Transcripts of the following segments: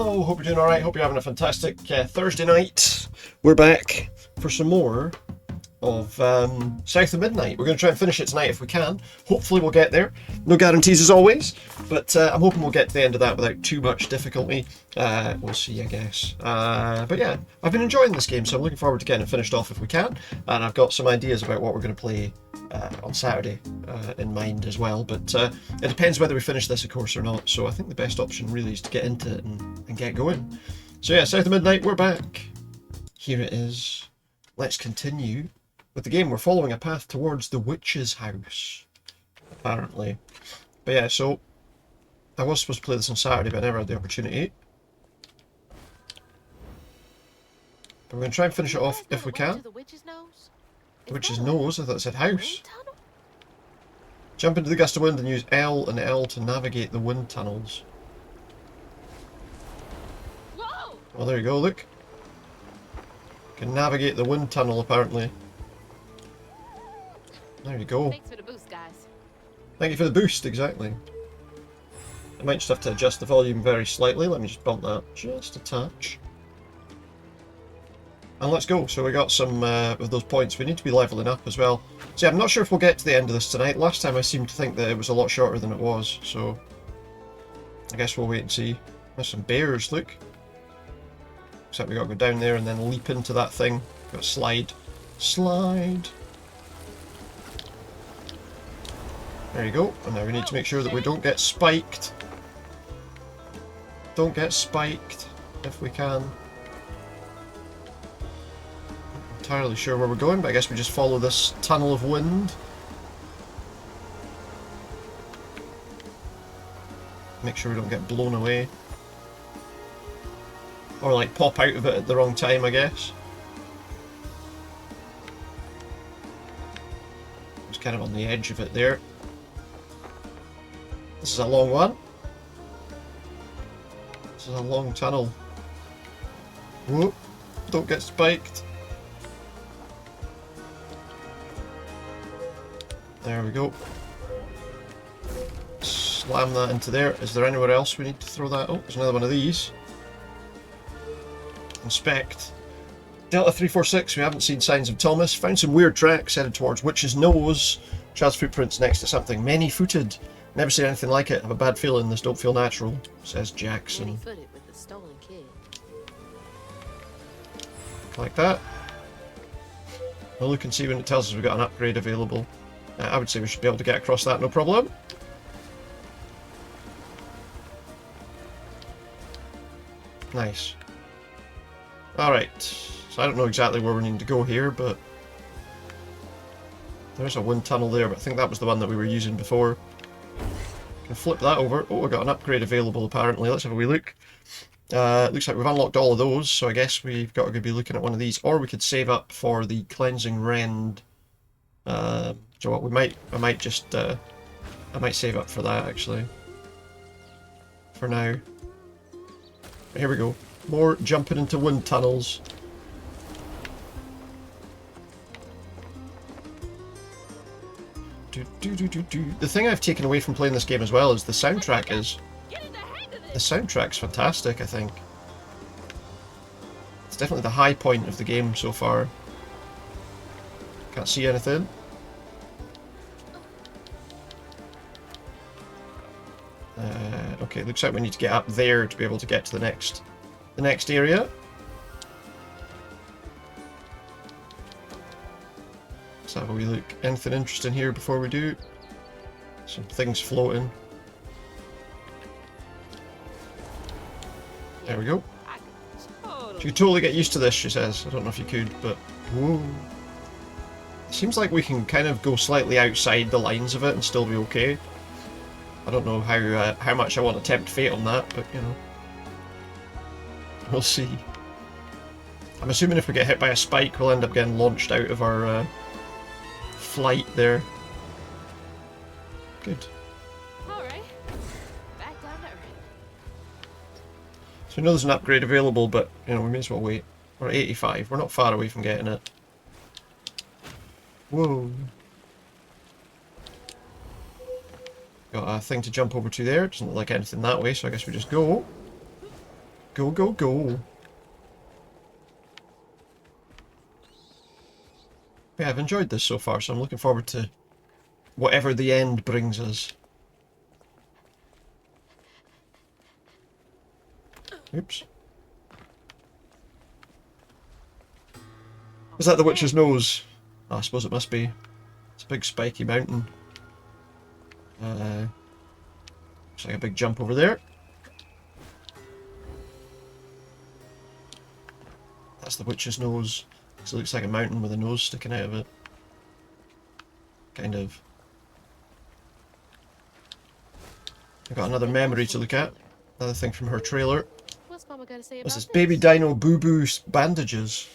Hello, hope you're doing alright, hope you're having a fantastic Thursday night. We're back for some more of South of Midnight. We're going to try and finish it tonight if we can. Hopefully we'll get there. No guarantees as always, but I'm hoping we'll get to the end of that without too much difficulty. We'll see, I guess. But yeah, I've been enjoying this game, so I'm looking forward to getting it finished off if we can. And I've got some ideas about what we're going to play on Saturday in mind as well, but it depends whether we finish this, of course, or not. So I think the best option really is to get into it and get going. So yeah, South of Midnight, we're back. Here it is. Let's continue with the game. We're following a path towards the witch's house, apparently. But yeah, so I was supposed to play this on Saturday, but I never had the opportunity. But we're going to try and finish it off if we can. The witch's nose? I thought it said house. Jump into the gust of wind and use L and L to navigate the wind tunnels. Whoa! Well, there you go, look. Can navigate the wind tunnel, apparently. There you go. Thanks for the boost, guys. Thank you for the boost, exactly. I might just have to adjust the volume very slightly. Let me just bump that just a touch. And let's go. So we got some of those points. We need to be leveling up as well. So yeah, I'm not sure if we'll get to the end of this tonight. Last time I seemed to think that it was a lot shorter than it was, so I guess we'll wait and see. There's some bears, look. Except we got to go down there and then leap into that thing. Got to slide. Slide. There you go. And now we need to make sure that we don't get spiked. Don't get spiked if we can. Entirely sure where we're going, but I guess we just follow this tunnel of wind. Make sure we don't get blown away. Or like pop out of it at the wrong time, I guess. It's kind of on the edge of it there. This is a long one. This is a long tunnel. Whoop! Don't get spiked. There we go. Slam that into there. Is there anywhere else we need to throw that? Oh, there's another one of these. Inspect. Delta 346, we haven't seen signs of Thomas. Found some weird tracks headed towards Witch's Nose. Child's footprints next to something many-footed. Never seen anything like it. Have a bad feeling this don't feel natural, says Jackson. Many-footed with the stolen kid. Like that. We'll look and see when it tells us we've got an upgrade available. I would say we should be able to get across that, no problem. Nice. Alright, so I don't know exactly where we need to go here, but there's a wind tunnel there, but I think that was the one that we were using before. Can flip that over. Oh, we got an upgrade available apparently. Let's have a wee look. Looks like we've unlocked all of those, so I guess we've got to be looking at one of these, or we could save up for the cleansing rend. So what I might save up for that actually. For now. Here we go. More jumping into wind tunnels. The thing I've taken away from playing this game as well is the soundtrack is... The soundtrack's fantastic, I think. It's definitely the high point of the game so far. Can't see anything. Okay, looks like we need to get up there to be able to get to the next area. Let's have a wee look. Anything interesting here before we do? Some things floating. There we go. You could totally get used to this, she says. I don't know if you could, but... Whoa. It seems like we can kind of go slightly outside the lines of it and still be okay. I don't know how much I want to tempt fate on that, but, you know. We'll see. I'm assuming if we get hit by a spike, we'll end up getting launched out of our flight there. Good. Alright. Back down to earth. So we know there's an upgrade available, but, you know, we may as well wait. We're at 85. We're not far away from getting it. Whoa. Got a thing to jump over to there. Doesn't look like anything that way, so I guess we just go. Go, go, go. Yeah, I've enjoyed this so far, so I'm looking forward to whatever the end brings us. Oops. Is that the witch's nose? Oh, I suppose it must be. It's a big spiky mountain. Looks like a big jump over there. That's the witch's nose. So it looks like a mountain with a nose sticking out of it. Kind of. I've got another memory to look at. Another thing from her trailer. What's Mama got to say What's about this? Baby Dino Boo Boo bandages.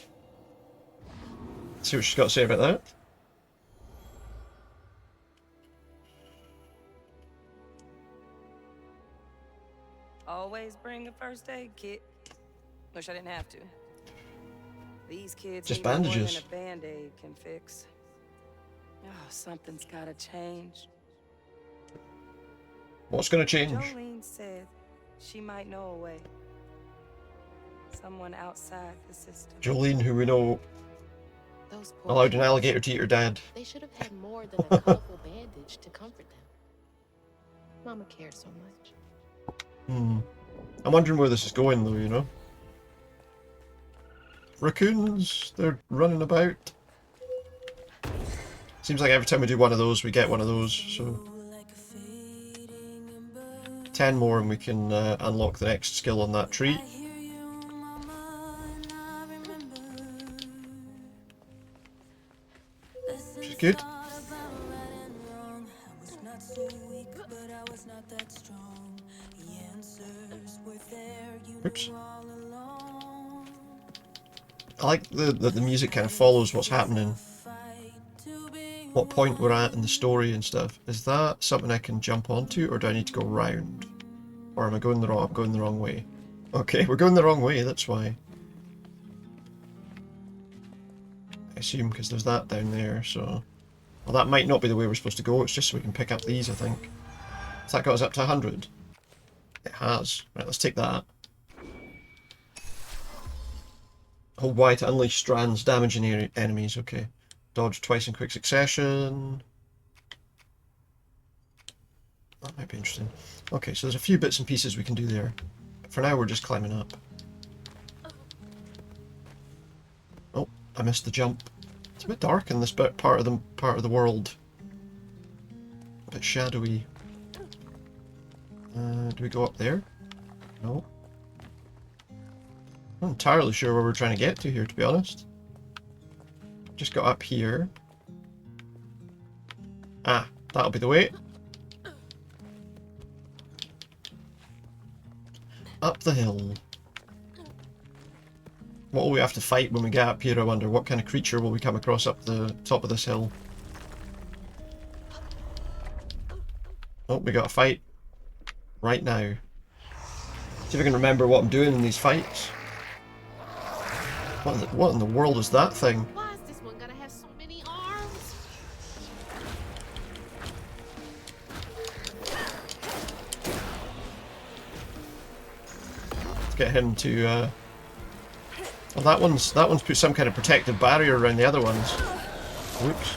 See what she's got to say about that. Always bring a first aid kit. Wish I didn't have to. These kids Just need more bandages. than a band-aid can fix. Oh, something's gotta change. What's going to change? Jolene said she might know a way. Someone outside the system. Jolene, who we know Those poor allowed an kids. alligator to eat her dad. They should have had more than a colorful bandage to comfort them. Mama cared so much. I'm wondering where this is going though, you know? Raccoons, they're running about. Seems like every time we do one of those, we get one of those, so... 10 more and we can unlock the next skill on that tree. Which is good. Oops. I like that the music kind of follows what's happening. What point we're at in the story and stuff. Is that something I can jump onto, or do I need to go round? Or am I going the wrong? I'm going the wrong way. Okay, we're going the wrong way, that's why. I assume because there's that down there, so... Well, that might not be the way we're supposed to go, it's just so we can pick up these, I think. Has that got us up to 100? It has. Right, let's take that. Hold Y to unleash strands, damaging enemies, okay. Dodge twice in quick succession. That might be interesting. Okay, so there's a few bits and pieces we can do there. But for now, we're just climbing up. Oh, I missed the jump. It's a bit dark in this part of the world. A bit shadowy. Do we go up there? No. I'm not entirely sure where we're trying to get to here, to be honest. Just got up here. Ah, that'll be the way. Up the hill. What will we have to fight when we get up here, I wonder? What kind of creature will we come across up the top of this hill? Oh, we got a fight. Right now. See if I can remember what I'm doing in these fights. What in the world is that thing? Why is this one gonna have so many arms? Let's get him to well, that one's put some kind of protective barrier around the other ones. Whoops.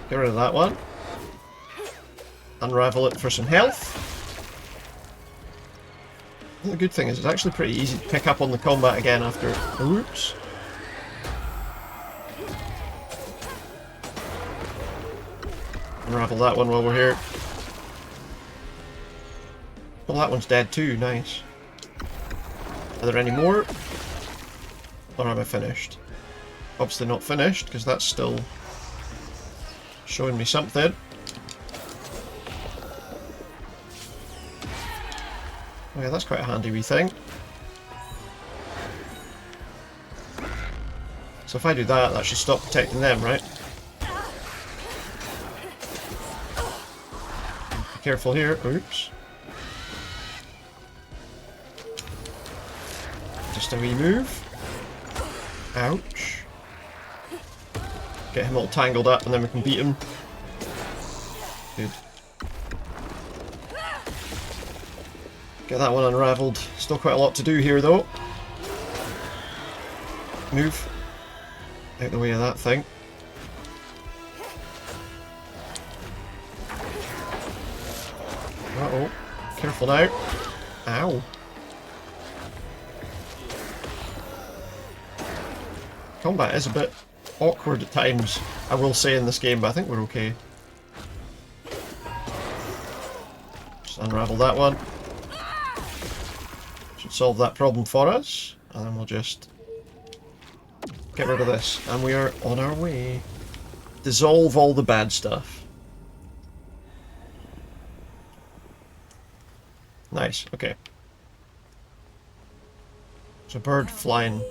Get rid of that one. Unravel it for some health. The good thing is it's actually pretty easy to pick up on the combat again after... Oops. Unravel that one while we're here. Well, that one's dead too, nice. Are there any more? Or am I finished? Obviously not finished, because that's still showing me something. Oh yeah, that's quite a handy wee thing. So if I do that, that should stop protecting them, right? Be careful here. Oops. Just a wee move. Ouch. Get him all tangled up and then we can beat him. Good. Get that one unravelled. Still quite a lot to do here though. Move. Out the way of that thing. Uh-oh. Careful now. Ow. Combat is a bit awkward at times, I will say, in this game, but I think we're okay. Just unravel that one. Should solve that problem for us. And then we'll just get rid of this. And we are on our way. Dissolve all the bad stuff. Nice, okay. There's a bird flying.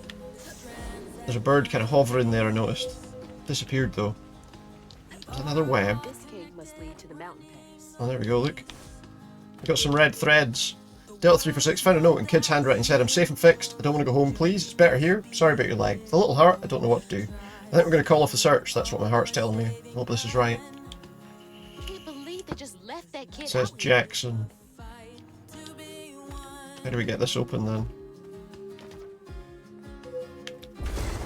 There's a bird kind of hovering there, I noticed. Disappeared though. There's another web. This cave must lead to the mountain pass. Oh, there we go, look. We got some red threads. Delta 346 found a note in Kid's handwriting, said, I'm safe and fixed. I don't want to go home, please. It's better here. Sorry about your leg. With a little heart, I don't know what to do. I think we're going to call off the search. That's what my heart's telling me. I hope this is right. I can't believe they just left that kid It says out. Jackson. How do we get this open then?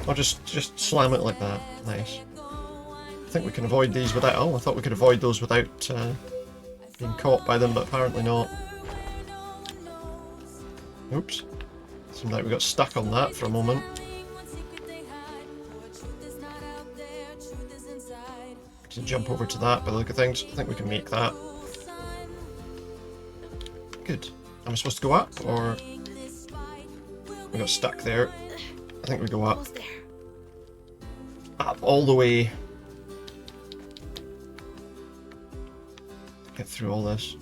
I'll just slam it like that. Nice. I think we can avoid these without... Oh, I thought we could avoid those without being caught by them, but apparently not. Oops. Seemed like we got stuck on that for a moment. To jump over to that by the look of things. I think we can make that. Good. Am I supposed to go up, or... We got stuck there. I think we go up. Almost there. Up all the way. Get through all this.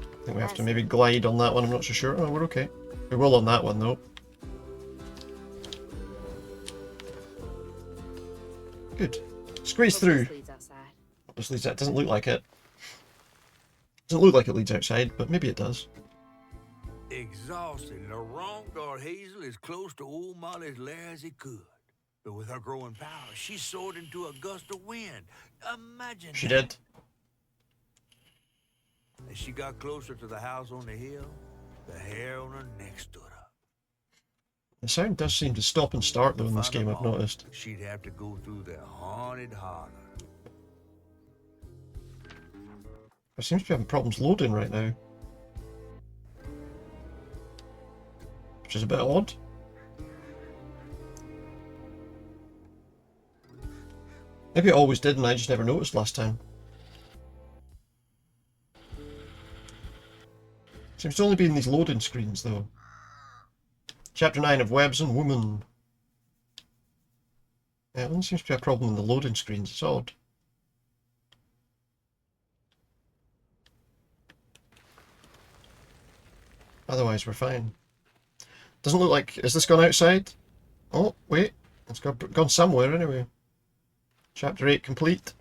I think we have to maybe glide on that one, I'm not so sure. Oh, we're okay. We will on that one though. Good. Squeeze through. This leads outside. This leads out. Doesn't look like it. Doesn't look like it leads outside, but maybe it does. Exhausted, the wrong guard Hazel is close to old Molly's lair as he could. But with her growing power, she soared into a gust of wind. Imagine She that. did. As she got closer to the house on the hill, the hair on her neck stood up. The sound does seem to stop and start though in this To find game, a I've home, noticed. She'd have to go through the haunted holler. I seem to be having problems loading right now. Which is a bit odd. Maybe it always did and I just never noticed last time. Seems to only be in these loading screens though. Chapter 9 of Webs and Woman. Yeah, it only seems to be a problem in the loading screens. It's odd. Otherwise, we're fine. Doesn't look like... Is this gone outside? Oh, wait. It's gone somewhere anyway. Chapter 8 complete.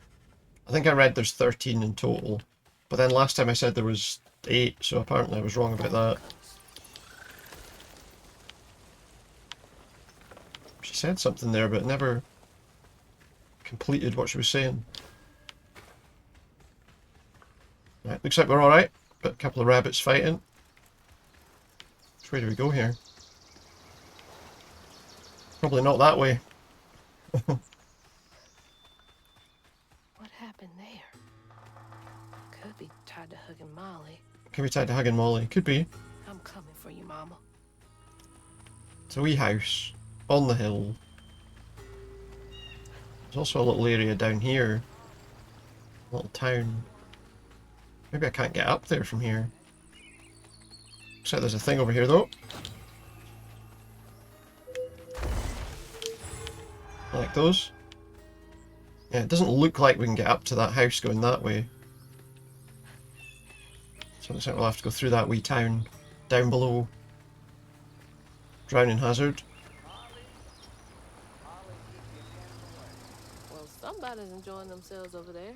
I think I read there's 13 in total. But then last time I said there was 8, so apparently I was wrong about that. She said something there, but never completed what she was saying. Right, looks like we're alright. Got a couple of rabbits fighting. Which way do we go here? Probably not that way. What happened there? Could be tied to hugging Molly. Could be tied to hugging Molly. Could be. I'm coming for you, Mama. It's a wee house on the hill. There's also a little area down here. A little town. Maybe I can't get up there from here. Looks like there's a thing over here though. I like those. Yeah, it doesn't look like we can get up to that house going that way. So it looks like we'll have to go through that wee town down below. Drowning hazard. Well, somebody's enjoying themselves over there.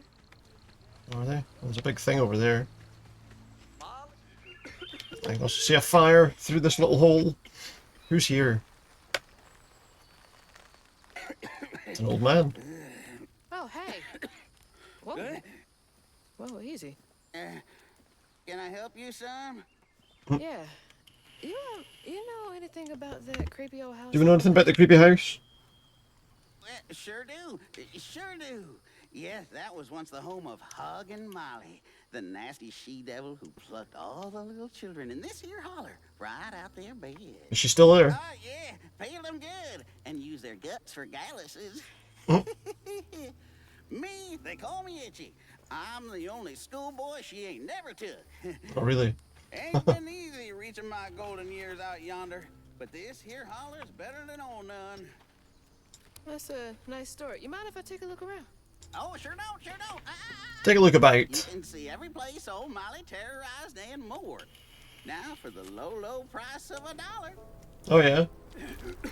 Are they? There's a big thing over there. I can also see a fire through this little hole. Who's here? It's an old man. Oh, hey. crazy. Can I help you, son? Yeah. You know anything about that creepy old house? Do we know anything about the creepy house? Sure do. Sure do. Yes, that was once the home of Hug and Molly, the nasty she-devil who plucked all the little children in this here holler right out their bed. Is she still there? Oh, yeah, peel them good and use their guts for galluses. Me, they call me Itchy. I'm the only schoolboy she ain't never took. Oh, really? Ain't been easy reaching my golden years out yonder, but this here holler's better than old none. That's a nice story. You mind if I take a look around? Oh, sure don't, sure don't. Take a look You about. can see every place old Molly terrorized and more. Now for the low, low price of $1. Oh, yeah.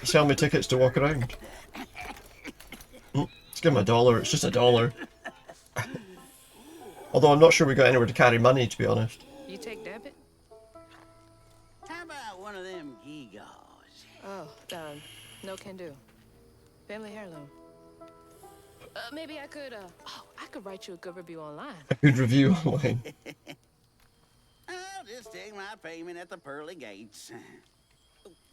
Sell me tickets to walk around. Let's give him $1. It's just $1. Although I'm not sure we got anywhere to carry money, to be honest. You take debit? How about one of them gewgaws? Oh, darn. No can do. Family heirloom. Maybe I could, I could write you a good review online. A good review online. I'll just take my payment at the pearly gates.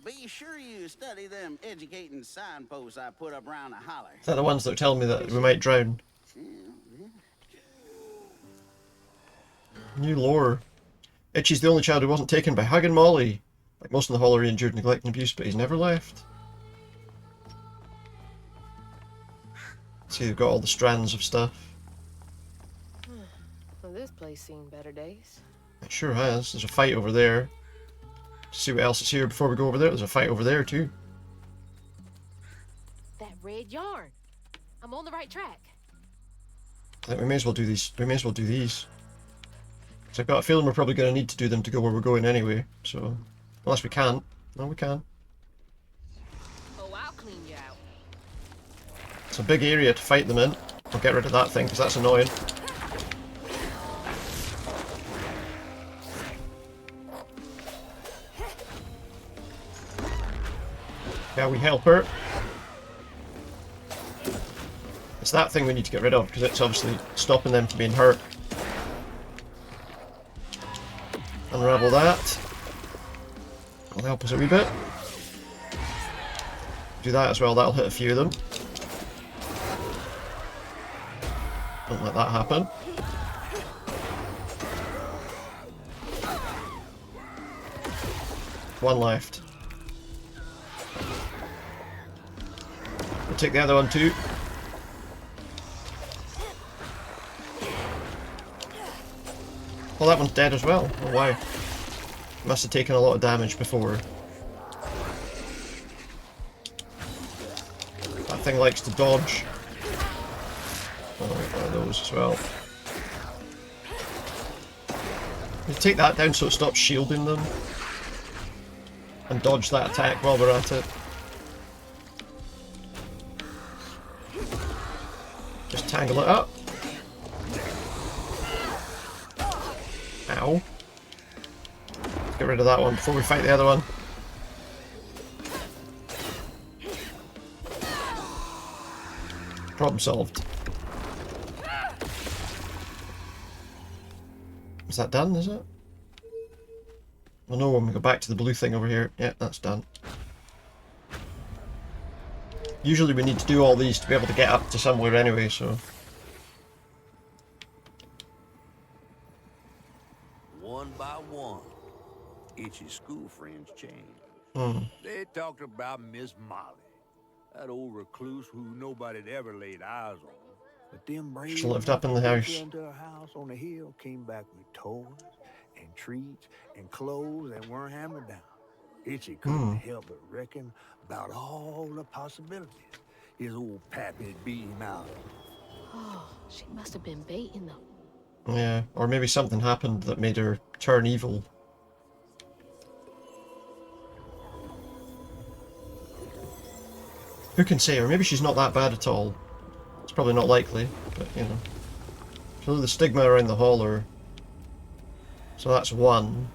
Be sure you study them educating signposts I put up around the holler. Is that the ones that are telling me that we might drown? New lore. Itchy's the only child who wasn't taken by Hug and Molly. Like most of the Holler, he endured neglect and abuse, but he's never left. See, they've got all the strands of stuff. Well, this place seen better days. It sure has. There's a fight over there. See what else is here before we go over there. There's a fight over there too. That red yarn. I'm on the right track. I think we may as well do these. We may as well do these. Because I've got a feeling we're probably going to need to do them to go where we're going anyway. So, unless we can't. No, we can. Oh, I'll clean you out. It's a big area to fight them in. I'll get rid of that thing because that's annoying. Yeah, we help her. It's that thing we need to get rid of because it's obviously stopping them from being hurt. Unravel that. That'll help us a wee bit. Do that as well, that'll hit a few of them. Don't let that happen. One left. We'll take the other one too. Well, that one's dead as well. Oh wow. Must have taken a lot of damage before. That thing likes to dodge. Oh, one of those as well. You take that down so it stops shielding them. And dodge that attack while we're at it. Just tangle it up. Ow. Let's get rid of that one before we fight the other one. Problem solved. Is that done, is it? Well, no, when we go back to the blue thing over here. Yeah, that's done. Usually we need to do all these to be able to get up to somewhere anyway, so... One by one, Itchy's school friends changed. They talked about Miss Molly, that old recluse who nobody'd ever laid eyes on. But them brave She lived up in the house. into her house on the hill came back with toys and treats and clothes that weren't hammered down. Itchy couldn't help but reckon about all the possibilities his old pappy'd beat him out of. Oh, she must have been baiting them. Yeah, or maybe something happened that made her turn evil. Who can say? Or maybe she's not that bad at all. It's probably not likely, but you know. So the stigma around the holler. So that's one.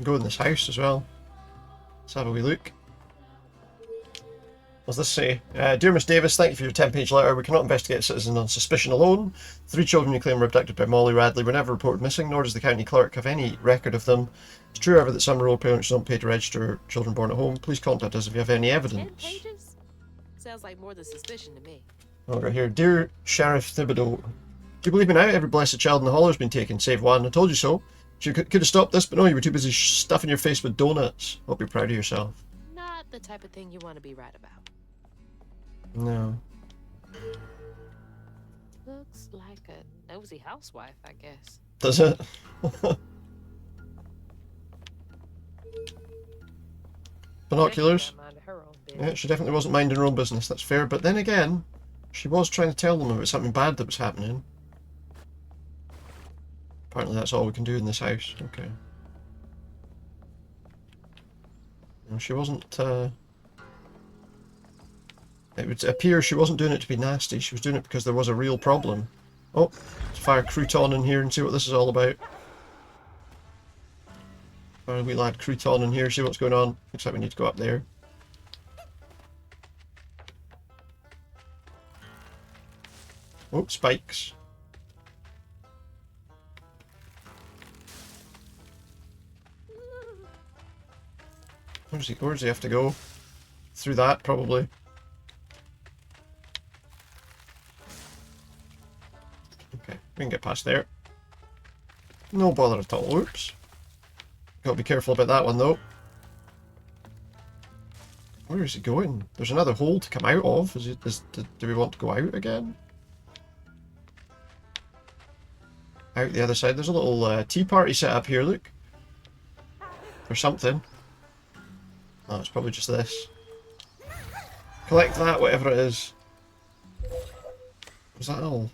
Go in this house as well. Let's have a wee look. What does this say? Dear Miss Davis, thank you for your 10-page letter. We cannot investigate a citizen on suspicion alone. 3 children you claim were abducted by Molly Radley were never reported missing, nor does the county clerk have any record of them. It's true, however, that some rural parents don't pay to register children born at home. Please contact us if you have any 10 evidence. pages? Sounds like more than suspicion to me. Oh, right here. Dear Sheriff Thibodeau, do you believe me now? Every blessed child in the hollow has been taken, save one. I told you so. You could have stopped this, but no, you were too busy stuffing your face with donuts. Hope you're proud of yourself. Not the type of thing you want to be right about. No. Looks like a nosy housewife, I guess. Does it? Binoculars. Mind her own Yeah, business. she definitely wasn't minding her own business, that's fair. But then again, she was trying to tell them about something bad that was happening. Apparently that's all we can do in this house. Okay. No, she wasn't, it would appear she wasn't doing it to be nasty, she was doing it because there was a real problem. Oh, let's fire Crouton in here and see what this is all about. Fire a wee lad Crouton in here, see what's going on. Looks like we need to go up there. Oh, spikes. Where does he have to go? Through that, probably. Okay, we can get past there. No bother at all. Oops. Gotta be careful about that one, though. Where is he going? There's another hole to come out of. Do we want to go out again? Out the other side. There's a little tea party set up here, look. Or something. Oh, it's probably just this. Collect that, whatever it is. Was that all?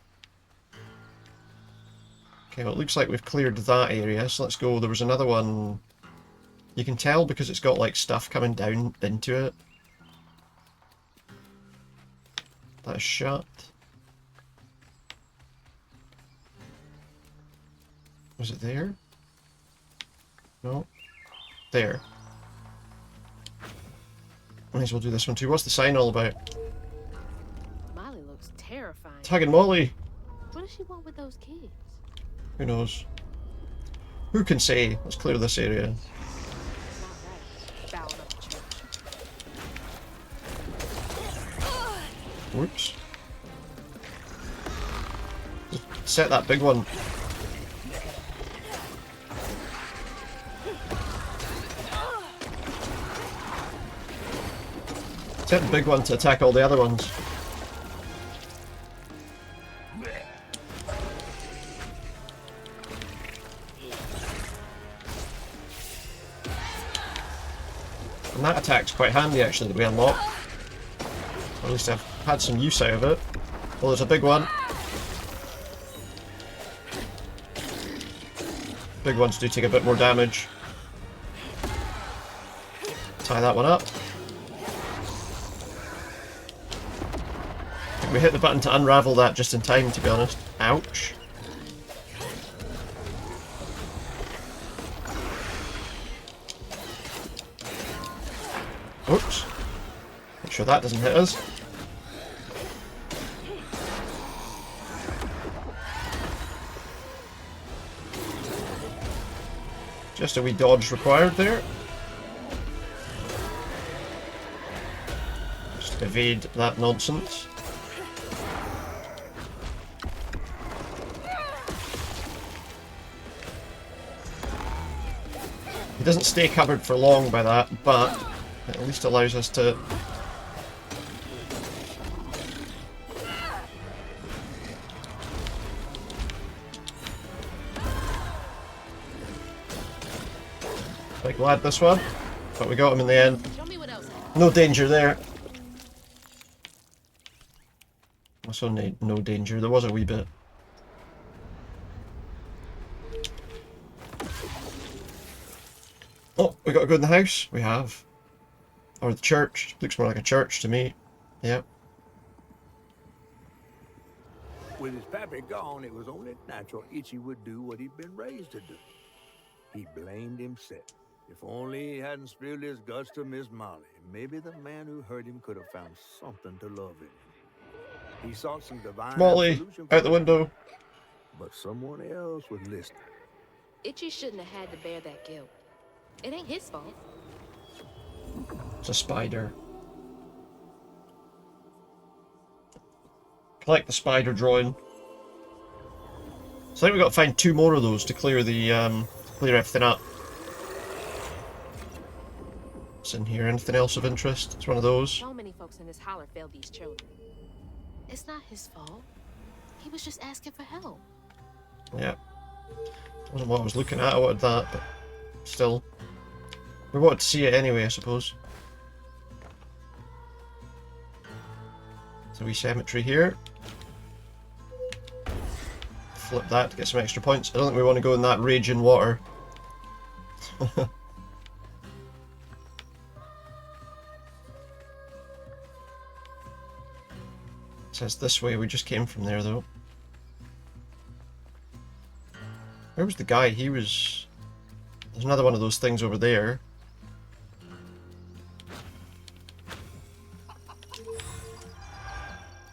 Okay, well it looks like we've cleared that area, so let's go. There was another one. You can tell because it's got like stuff coming down into it. That is shut. Was it there? No. There. Might as well do this one too. What's the sign all about? Molly looks terrifying. Tagging Molly! What does she want with those kids? Who knows? Who can say? Let's clear this area. Not right. Bowing up the church. Whoops. Just set that big one. Set the big one to attack all the other ones. And that attack's quite handy actually that we unlock. Or at least I've had some use out of it. Well, there's a big one. Big ones do take a bit more damage. Tie that one up. I think we hit the button to unravel that just in time, to be honest. Ouch. Oops. Make sure that doesn't hit us. Just a wee dodge required there. Just evade that nonsense. He doesn't stay covered for long by that, but it at least allows us to big lad this one, but we got him in the end. Show me what else. No danger there. Also no danger, there was a wee bit. Oh, we got to go in the house? We have. Or the church. Looks more like a church to me. Yep. With his pappy gone, it was only natural Itchy would do what he'd been raised to do. He blamed himself. If only he hadn't spilled his guts to Miss Molly, maybe the man who hurt him could have found something to love in him. He sought some divine Molly, absolution out from the his window. mother, but someone else was listening. Itchy shouldn't have had to bear that guilt. It ain't his fault. It's a spider. Collect the spider drawing. So I think we've got to find 2 more of those to clear the clear everything up. What's in here? Anything else of interest? It's one of those. So many folks in this holler failed these children. It's not his fault. He was just asking for help. Yeah. Wasn't what I was looking at. I wanted that, but still. We wanted to see it anyway, I suppose. So wee cemetery here. Flip that to get some extra points. I don't think we want to go in that raging water. It says this way, we just came from there though. Where was the guy? He was... There's another one of those things over there.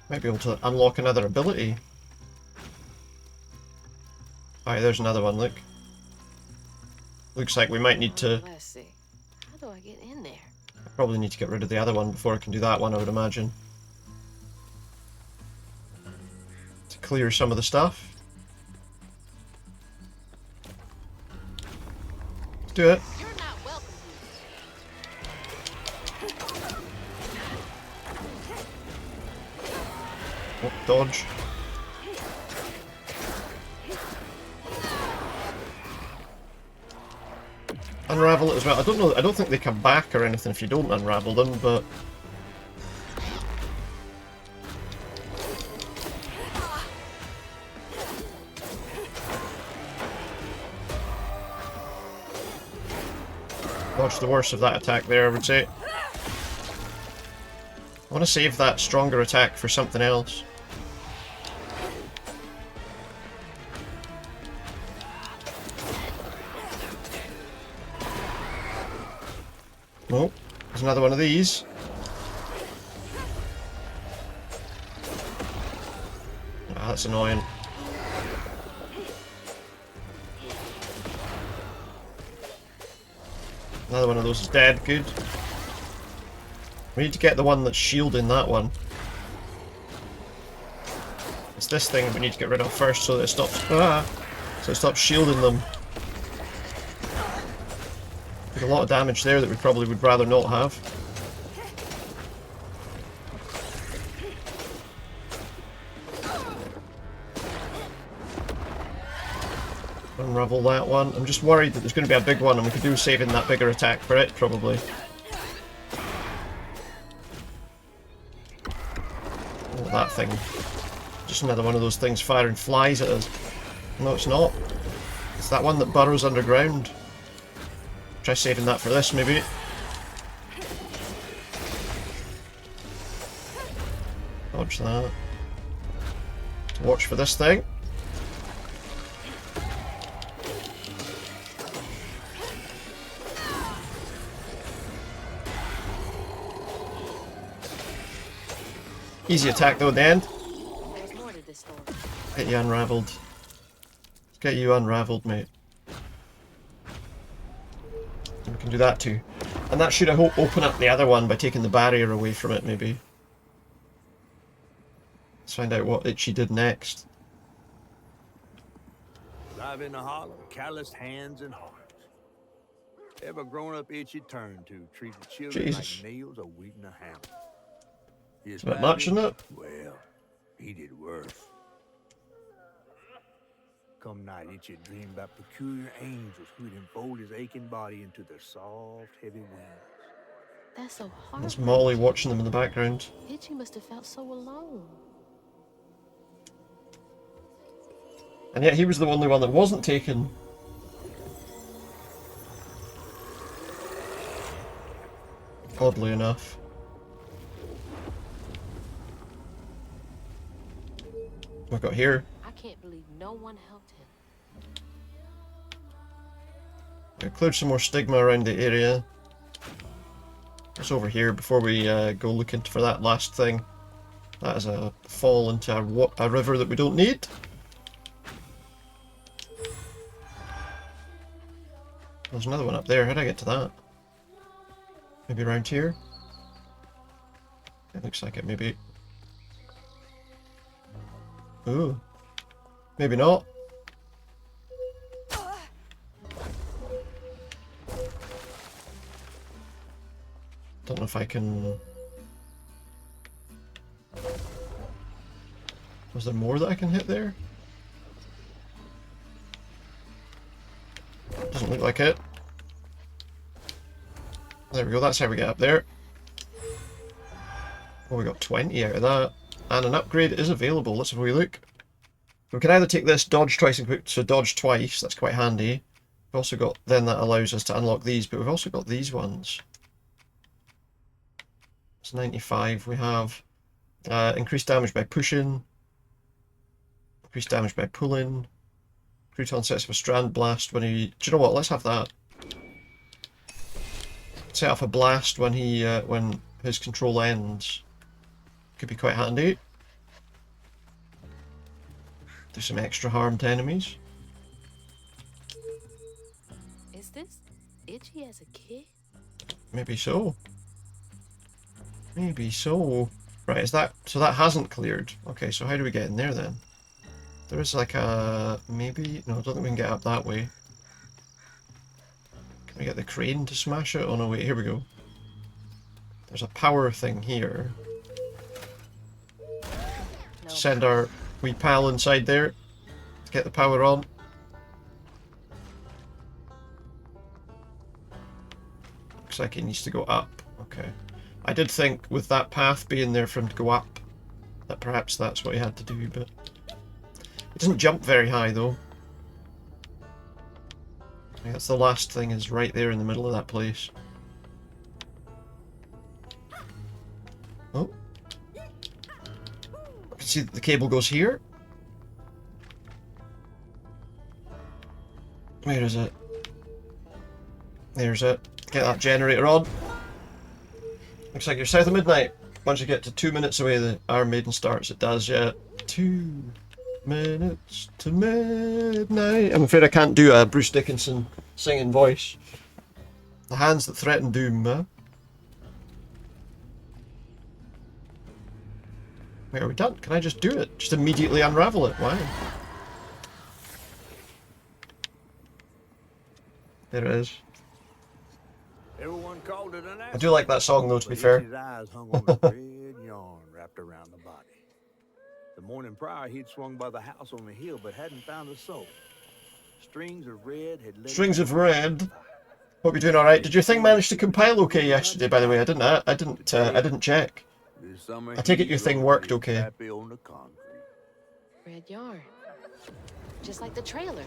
Might be able to unlock another ability. Alright, there's another one, look. Looks like we might need to... Let's see. How do I get in there? Probably need to get rid of the other one before I can do that one, I would imagine. To clear some of the stuff. Let's do it. You're not welcome here. Oh, dodge. Unravel it as well. I don't think they come back or anything if you don't unravel them, but... Dodge the worst of that attack there, I would say. I want to save that stronger attack for something else. Oh, there's another one of these. Ah, that's annoying. Another one of those is dead. Good. We need to get the one that's shielding that one. It's this thing that we need to get rid of first so that it stops. Ah! So it stops shielding them. There's a lot of damage there that we probably would rather not have. Unravel that one. I'm just worried that there's going to be a big one and we could do saving that bigger attack for it, probably. Oh, that thing. Just another one of those things firing flies at us. No, it's not. It's that one that burrows underground. Try saving that for this, maybe. Dodge that. Watch for this thing. Easy attack though at the end. There's more to this story. Get you unraveled. Let's get you unraveled, mate. And we can do that too. And that should, I hope, open up the other one by taking the barrier away from it, maybe. Let's find out what Itchy did next. Live in the hollow, calloused hands and hearts. Ever grown up Itchy turned to treat the children Jesus. like nails a wheat in a hammer. His It's a bit much, isn't it? Well, he did worse. Come night, Itchy dreamed about peculiar angels who'd enfold his aching body into their soft, heavy wings. That's so hard. There's Molly watching them in the background. Itchy must have felt so alone. And yet he was the only one that wasn't taken. Oddly enough. What we got here? I can't believe no one helped him. cleared some more stigma around the area. It's over here before we go looking for that last thing. That is a fall into a river that we don't need. There's another one up there. How do I get to that? Maybe around here? It looks like it, maybe. Ooh. Maybe not. Don't know if I can... Was there more that I can hit there? Doesn't look like it. There we go, that's how we get up there. Oh, we got 20 out of that. And an upgrade is available. Let's have a wee look. We can either take this, dodge twice and quick, so dodge twice, that's quite handy. We've also got, then that allows us to unlock these, but we've also got these ones. It's 95. We have increased damage by pushing, increased damage by pulling. Crouton sets up a strand blast when he... Do you know what? Let's have that. Set off a blast when he when his control ends. Could be quite handy. Do some extra harm to enemies. Is this Itchy as a kid? Maybe so. Maybe so. Right, is that... So that hasn't cleared. Okay, so how do we get in there then? There is like a... Maybe... No, I don't think we can get up that way. Can we get the crane to smash it? Oh no, wait, here we go. There's a power thing here. No. Send our wee pal inside there to get the power on. Looks like it needs to go up. Okay. I did think with that path being there for him to go up, that perhaps that's what he had to do, but... It doesn't jump very high though. I think that's the last thing, is right there in the middle of that place. Oh. I can see that the cable goes here. Where is it? There's it. Get that generator on. Looks like you're south of midnight. Once you get to 2 minutes away, the Iron Maiden starts. It does, yeah. 2 minutes to midnight. I'm afraid I can't do a Bruce Dickinson singing voice. The hands that threaten doom, huh? Wait, are we done? Can I just do it? Just immediately unravel it? Why? There it is. Everyone called it an I do like that song though, to be fair. His eyes hung on a red yarn wrapped around the body. The morning prior, he'd swung by the house on the hill, but hadn't found a soul. Strings of red had led Strings of red. Hope you're doing all right. Did your thing manage to compile okay yesterday? By the way, I didn't check. This summer I take it your he's thing gonna worked be okay. happy on the concrete. Red yarn. Just like the trailer.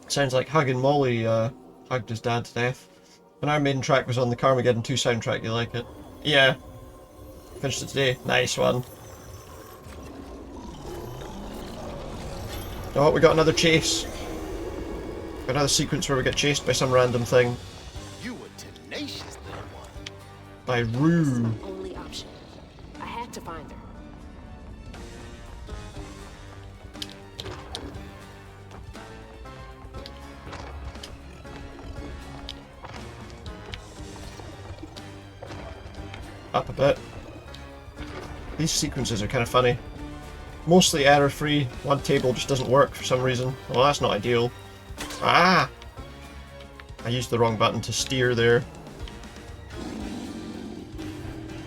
Sounds like Hug and Molly hugged his dad to death. When our main track was on the Carmageddon 2 soundtrack, you like it? Yeah. Finished it today. Nice one. Oh, we got another chase. Got another sequence where we get chased by some random thing. You were tenacious, little one. By Rue. Only option. I had to find her. Up a bit. These sequences are kind of funny. Mostly error-free. One table just doesn't work for some reason. Well, that's not ideal. Ah! I used the wrong button to steer there.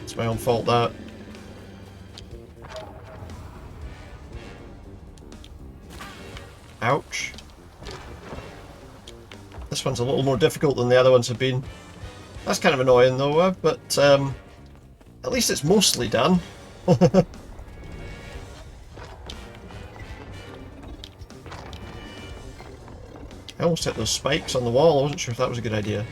It's my own fault, that. Ouch. This one's a little more difficult than the other ones have been. That's kind of annoying though, but at least it's mostly done. I almost hit those spikes on the wall. I wasn't sure if that was a good idea.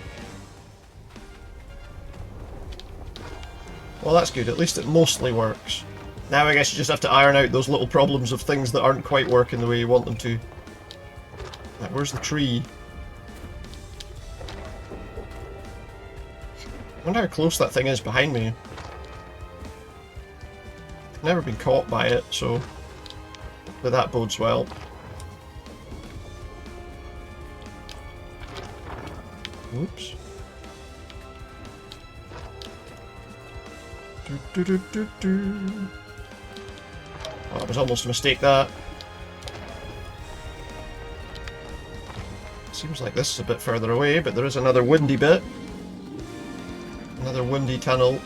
Well, that's good. At least it mostly works. Now I guess you just have to iron out those little problems of things that aren't quite working the way you want them to. Right, where's the tree? wonder how close that thing is behind me. Never been caught by it, so but that bodes well. Oops. Oh, that was almost a mistake, that. Seems like this is a bit further away, but there is another windy bit. Another windy tunnel.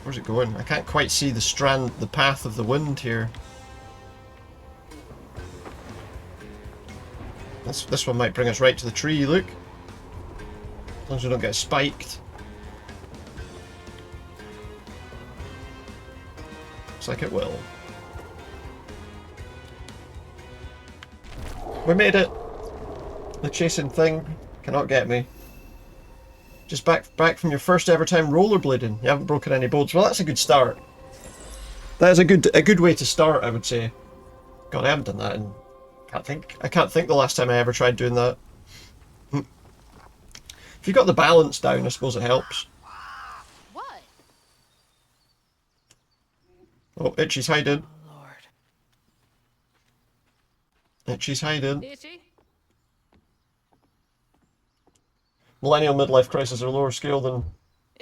Where's it going? I can't quite see the path of the wind here. This one might bring us right to the tree, look. As long as we don't get spiked. Looks like it will. We made it! The chasing thing cannot get me. Just back from your first ever time rollerblading. You haven't broken any bones. Well, that's a good start. That is a good way to start, I would say. God, I haven't done that in... I can't think the last time I ever tried doing that. If you got the balance down, I suppose it helps. What? Oh, Itchy's hiding. Oh, Lord. Itchy's hiding. Itchy? Millennial midlife crisis are lower scale than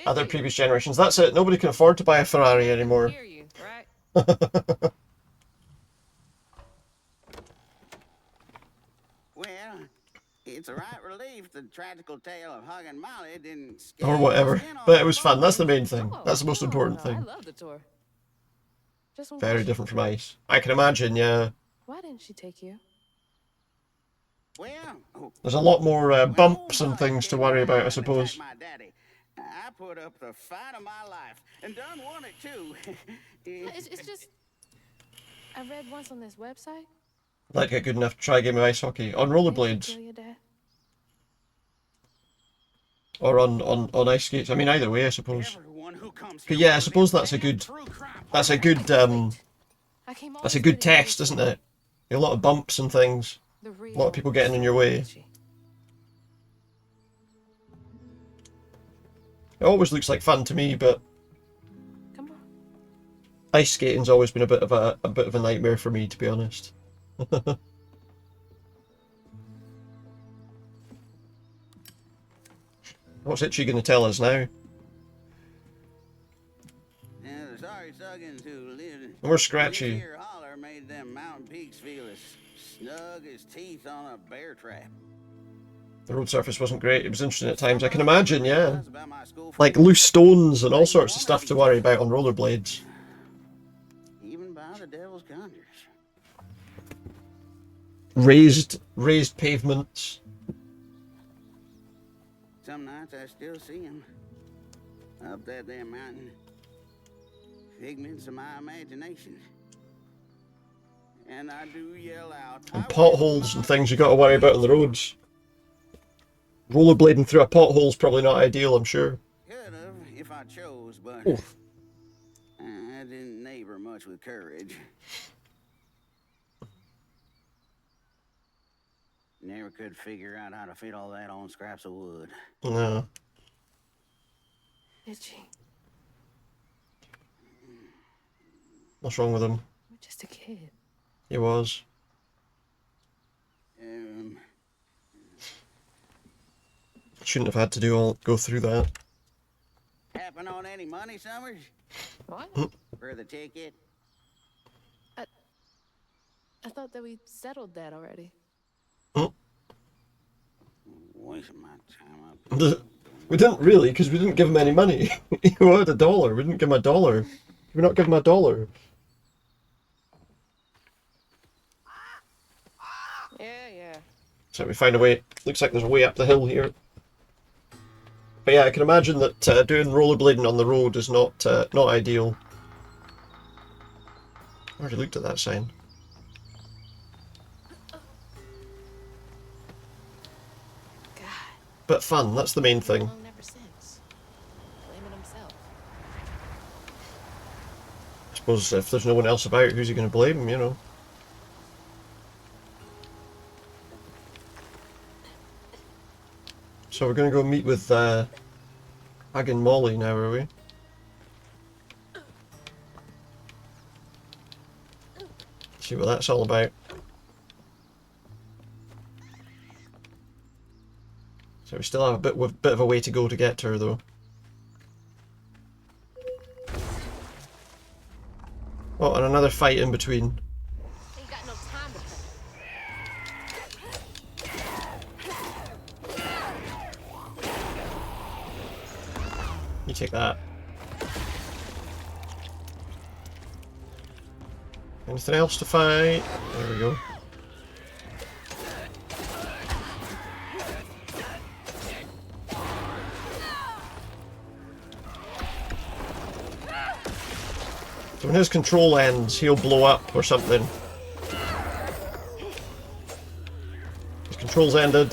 other previous generations. That's it. Nobody can afford to buy a Ferrari anymore. Hear you, right? Well, it's a right relief the tragical tale of Hug and Molly didn't scare Or whatever. the skin off But it your was fun. That's the bones. main thing. That's the most important I thing. love the tour. Just one Very question. different from Ice. I can imagine, yeah. Why didn't she take you? Well, There's a lot more when bumps old and Molly things to came worry about, I around and suppose. attacked my daddy, I put up the fight of my life and done won it too. It's just... I read once on this website. Like get good enough to try a game of ice hockey. On Didn't you rollerblades. kill your dad? Or on ice skates. I mean, either way, I suppose. Everyone who comes But here yeah, I will suppose live that's a damn good... true crime. That's a good, I came all that's a this way good to hear test, you. isn't it? A lot of bumps and things. The A lot of people getting in your way. Itchy. It always looks like fun to me, but Come on. ice skating's always been a bit of a nightmare for me, to be honest. What's Itchy going to tell us now? And the sorry Suggins who lived in We're Scratchy. this here holler made them mountain peaks feel as snug as teeth on a bear trap. The road surface wasn't great. It was interesting at times. I can imagine, yeah. That's about my school Like friends, loose stones and all sorts of stuff to worry about on rollerblades. even by the devil's conjures. Raised pavements. Some nights I still see him up that damn mountain. Figments of my imagination. And I do yell out. And potholes and things you got to worry about on the roads. Rollerblading through a pothole's probably not ideal, I'm sure. Could have if I chose, but Oof. I didn't neighbor much with courage. Never could figure out how to fit all that on scraps of wood. No. Itchy. What's wrong with him? You're just a kid. He was. Shouldn't have had to go through that. Happen on any money, Summers? What? For the ticket? I thought that we settled that already. Wasting my time up here. We didn't really, because we didn't give him any money. He wanted $1. We didn't give him $1. Did we not give him $1? Yeah. So we found a way. Looks like there's a way up the hill here. But yeah, I can imagine that doing rollerblading on the road is not ideal. I already looked at that sign. God. But fun, that's the main thing. Long never since. Blaming himself. I suppose if there's no one else about, who's he going to blame, you know? So we're gonna go meet with Hag and Molly now, are we? See what that's all about. So we still have a bit of a way to go to get to her, though. Oh, and another fight in between. Ain't got no time to play. You take that. Anything else to fight? There we go. So when his control ends, he'll blow up or something. His control's ended.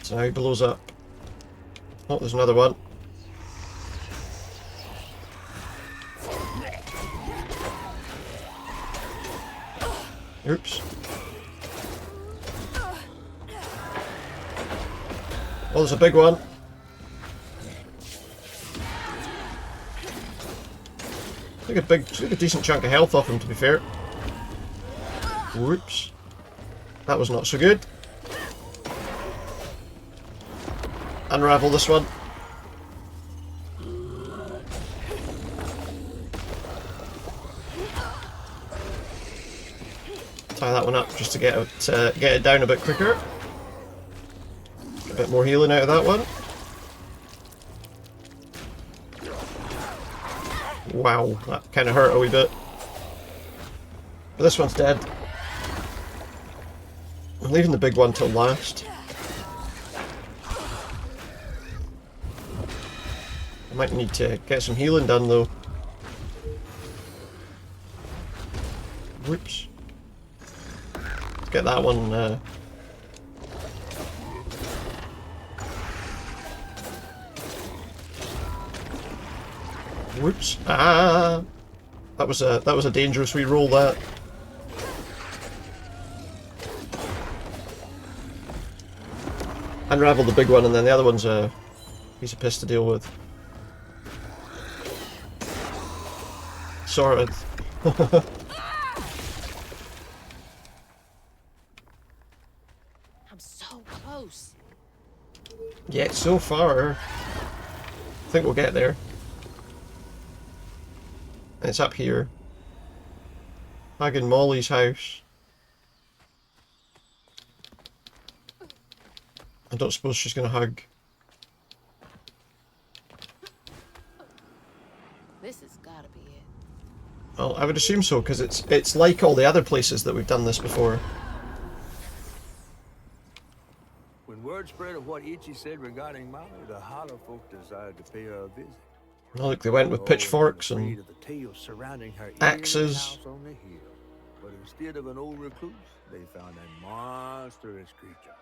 So now he blows up. Oh, there's another one. Oops. Oh, there's a big one. Took a decent chunk of health off him, to be fair. Whoops. That was not so good. Unravel this one. Tie that one up just to get it down a bit quicker. Get a bit more healing out of that one. Wow, that kind of hurt a wee bit. But this one's dead. I'm leaving the big one till last. I might need to get some healing done though. Whoops. Let's get that one. Whoops! Ah, that was a dangerous wee roll. That. Unravel the big one, and then the other one's a piece of piss to deal with. Sorted. I'm so close. Yeah, so far. I think we'll get there. It's up here. Hag and Molly's house. I don't suppose she's gonna hug. This has gotta be it. Well, I would assume so, because it's like all the other places that we've done this before. When word spread of what Ichi said regarding Molly, the Hollow folk decided to pay her a visit. Oh, look, they went with pitchforks and Of the tales surrounding her axes. house on the hill. But instead of an old recluse, they found a monstrous creature.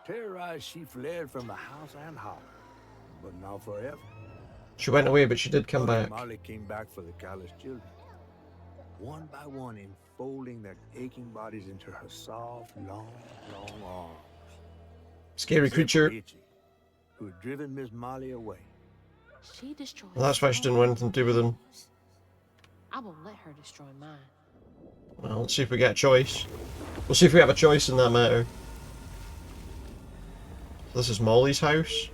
Terrorized, she fled from the house and holler, but not forever. she went away, but she did come back. Molly came back for the callous children, one by one, enfolding their aching bodies into her soft, long arms. Scary Except for creature. Itchy, who had driven Miss Molly away. She destroyed. Well, that's why she didn't want anything to do with him. I won't let her destroy mine. Well, let's see if we get a choice. We'll see if we have a choice in that matter. This is Molly's house.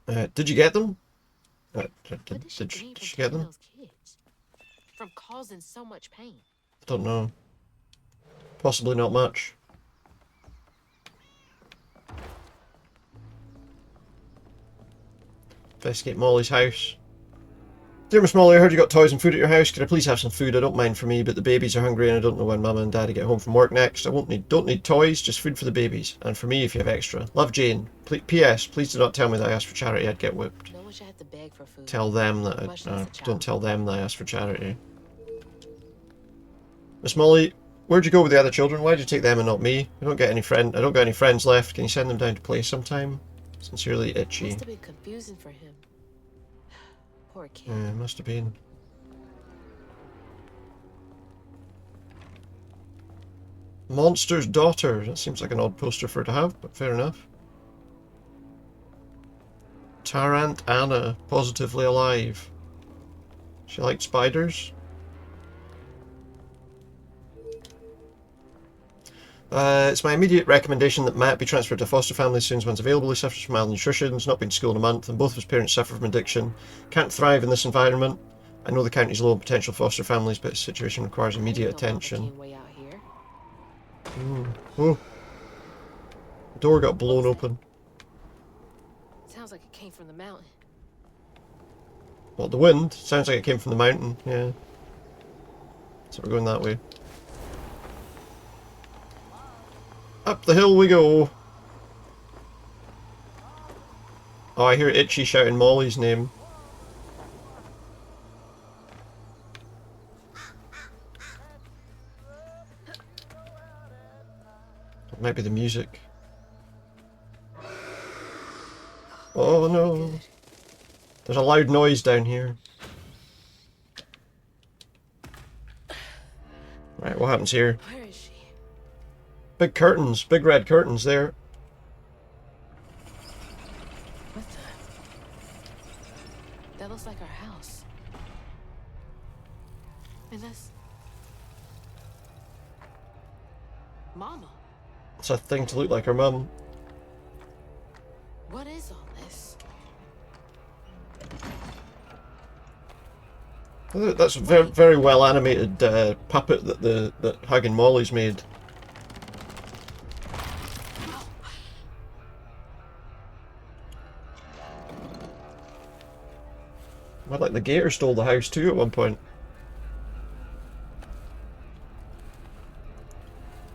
Did you get them? What did she Did gain from she get killing them? those kids? From causing so much pain? I don't know. Possibly not much. Investigate Molly's house. Dear Miss Molly, I heard you got toys and food at your house. Could I please have some food? I don't mind for me, but the babies are hungry and I don't know when Mama and Daddy get home from work next. I don't need toys, just food for the babies. And for me if you have extra. Love, Jane. P.S. Please do not tell me that I asked for charity, I'd get whipped. No one should have to beg for food. Tell them that Much less a child. don't tell them that I asked for charity. Miss Molly, where'd you go with the other children? Why'd you take them and not me? I don't got any friends left. Can you send them down to play sometime? Sincerely, Itchy. Must have been confusing for him. Poor kid. Yeah, must have been. Monster's Daughter. That seems like an odd poster for her to have, but fair enough. Tarrant Anna, positively alive. She liked spiders. It's my immediate recommendation that Matt be transferred to a foster family as soon as one's available. He suffers from malnutrition, has not been to school in a month, and both of his parents suffer from addiction. Can't thrive in this environment. I know the county's low on potential foster families, but his situation requires immediate attention. Way out here. Oh. The door got blown open. Sounds like it came from the mountain. What, the wind? Sounds like it came from the mountain, yeah. So we're going that way. Up the hill we go! Oh, I hear Itchy shouting Molly's name. It might be the music. Oh no! There's a loud noise down here. Right, what happens here? Where is she? Big curtains, big red curtains there. What the? That looks like our house. And that's... Mama. It's a thing to look like her mum. What is all this? That's a very, very well animated puppet that Hug and Molly's made. I'd like the gator stole the house too at one point.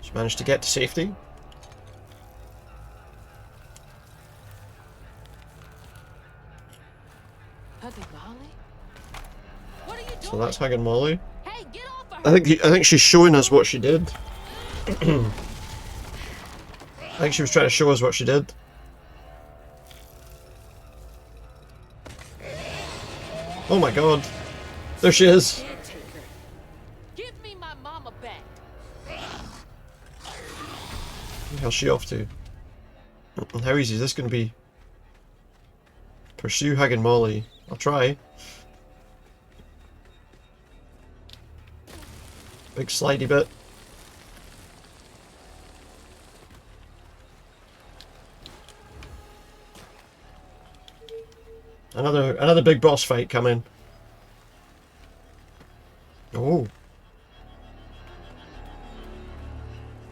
She managed to get to safety. Hug and Molly? What are you doing? So that's Hug and Molly. Hey, get off of her! I think she's showing us what she did. I think she was trying to show us what she did. Oh my god. There she is. Caretaker. Give me my mama back. Where the hell's she off to? How easy is this going to be? Pursue Hug and Molly. I'll try. Big slidey bit. Another big boss fight coming. Oh.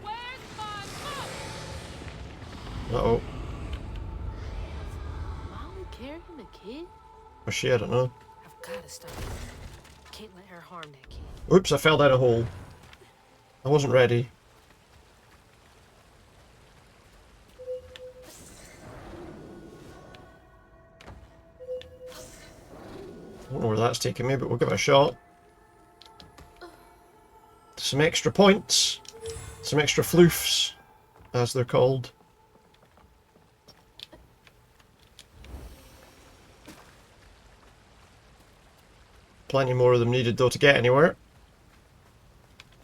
Where's my mom? Uh-oh. Molly carrying the kid? Where's she? I don't know. I've gotta stop her. Can't let her harm that kid. Oops, I fell down a hole. I wasn't ready. I don't know where that's taking me, but we'll give it a shot. Some extra points. Some extra floofs, as they're called. Plenty more of them needed though to get anywhere.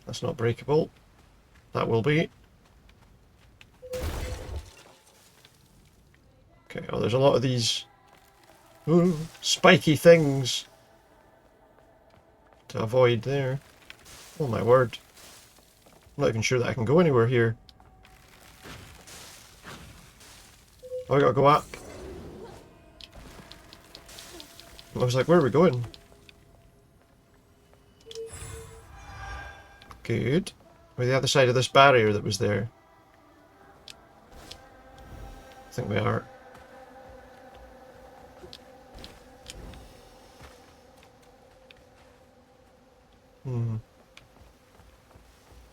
That's not breakable. That will be. Okay, oh there's a lot of these spiky things to avoid there. Oh my word. I'm not even sure that I can go anywhere here. Oh, I gotta go up. I was like, where are we going? Good. We're the other side of this barrier that was there. I think we are.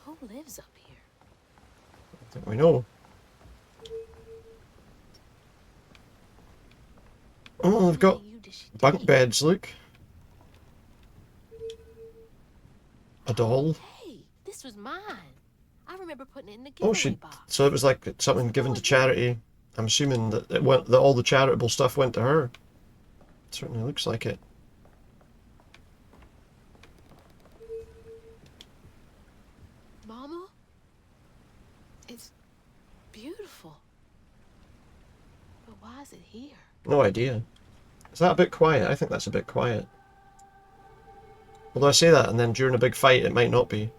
Who lives up here? I think we know. Oh, we've got bunk beds, look. A doll. Hey, this was mine. I remember putting it in the Oh, giveaway box. so it was like something given to charity. I'm assuming that that all the charitable stuff went to her. It certainly looks like it. Mama? It's beautiful. But why is it here? No idea. Is that a bit quiet? I think that's a bit quiet. Although I say that, and then during a big fight, it might not be.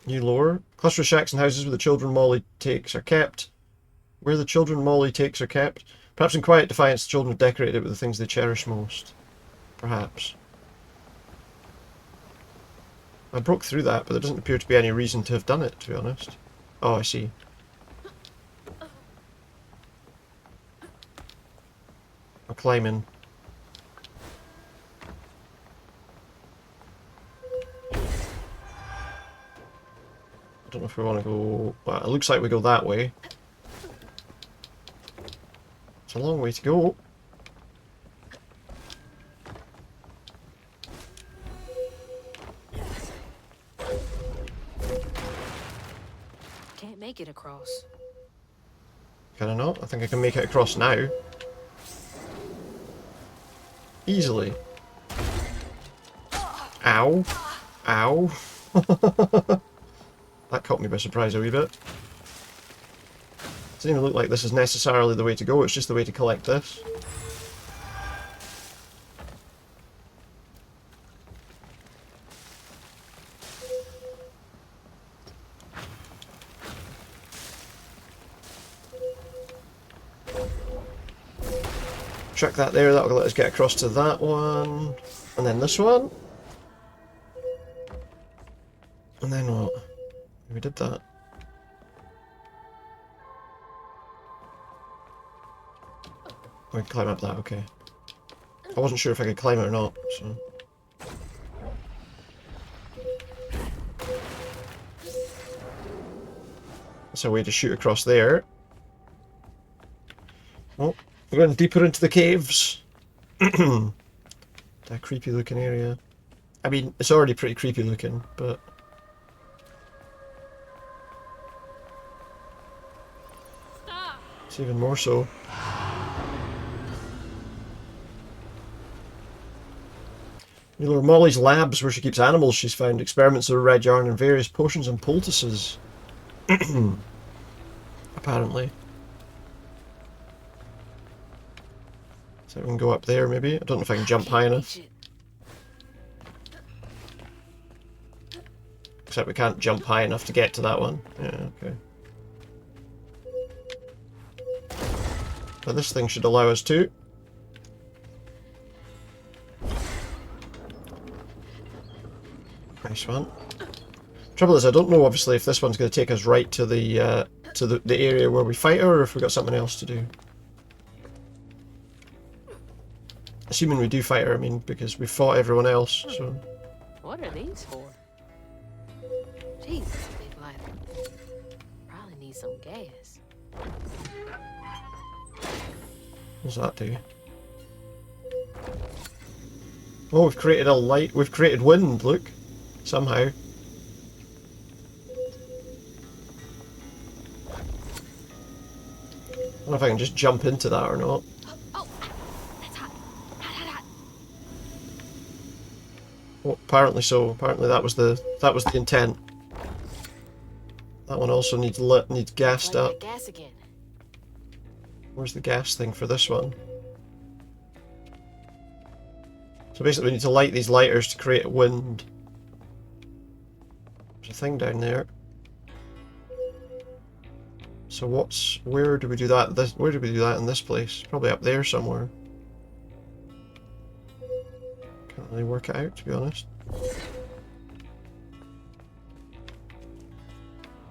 New lore. Cluster of shacks and houses where the children Molly takes are kept. Where the children Molly takes are kept. Perhaps in quiet defiance, the children have decorated it with the things they cherish most. Perhaps. I broke through that, but there doesn't appear to be any reason to have done it, to be honest. Oh, I see. I'll climb in. I don't know if we want to go... Well, it looks like we go that way. It's a long way to go. Can't make it across. Can I not? I think I can make it across now. Easily. Ow. Ow. That caught me by surprise a wee bit. Doesn't even look like this is necessarily the way to go, it's just the way to collect this. Track that there, that'll let us get across to that one. And then this one. And then what? We did that. We can climb up that, okay. I wasn't sure if I could climb it or not, so... That's a way to shoot across there. Oh, we're going deeper into the caves. That creepy looking area. I mean, it's already pretty creepy looking, but... It's even more so. You know, Molly's labs where she keeps animals she's found, experiments of red yarn and various potions and poultices. Apparently. So we can go up there maybe. I don't know if I can jump high enough. Except we can't jump high enough to get to that one. Yeah, okay. But this thing should allow us to. Nice one. Trouble is, I don't know obviously if this one's going to take us right to the area where we fight her, or if we've got something else to do. Assuming we do fight her, I mean, because we fought everyone else, so... What are these for? Jesus, big lighter. Probably need some gas. What's that do? Oh, we've created a light. We've created wind, look. Somehow. I don't know if I can just jump into that or not. Oh, that's hot. Hot, hot, hot. Oh, apparently so. Apparently that was the intent. That one also needs gassed Light up. that gas again. Where's the gas thing for this one? So basically we need to light these lighters to create wind. There's a thing down there. So where do we do that? Where do we do that in this place? Probably up there somewhere. Can't really work it out, to be honest.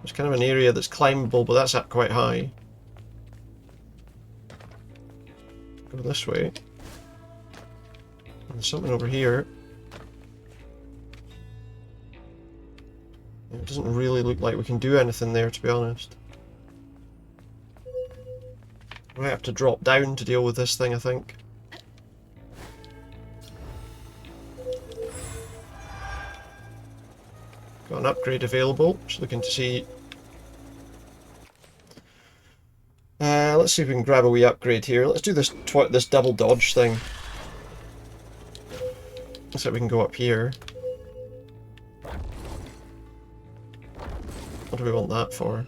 There's kind of an area that's climbable, but that's up quite high. Go this way. And there's something over here. It doesn't really look like we can do anything there, to be honest. We have to drop down to deal with this thing, I think. Got an upgrade available. Just looking to see. Let's see if we can grab a wee upgrade here. Let's do this double dodge thing. Looks like we can go up here. What do we want that for?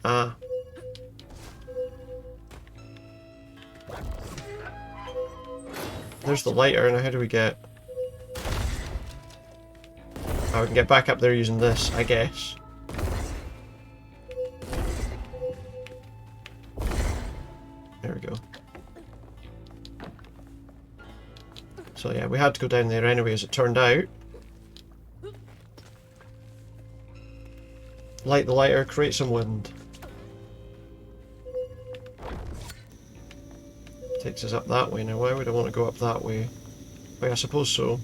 Ah. There's the lighter, now how do we get... Oh, we can get back up there using this, I guess. There we go. So yeah, we had to go down there anyway, as it turned out. Light the lighter, create some wind. Takes us up that way now. Why would I want to go up that way? Wait, I suppose so.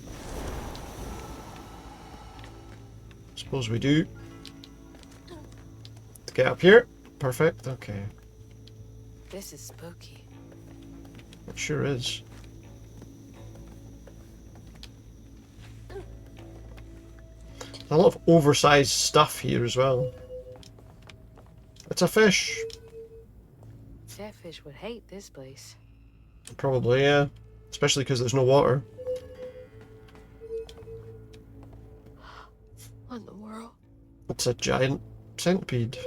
Suppose we do. To get up here. Perfect, okay. This is spooky. It sure is. A lot of oversized stuff here as well. It's a fish. That fish would hate this place. Probably, yeah. Especially because there's no water. What in the world? It's a giant centipede.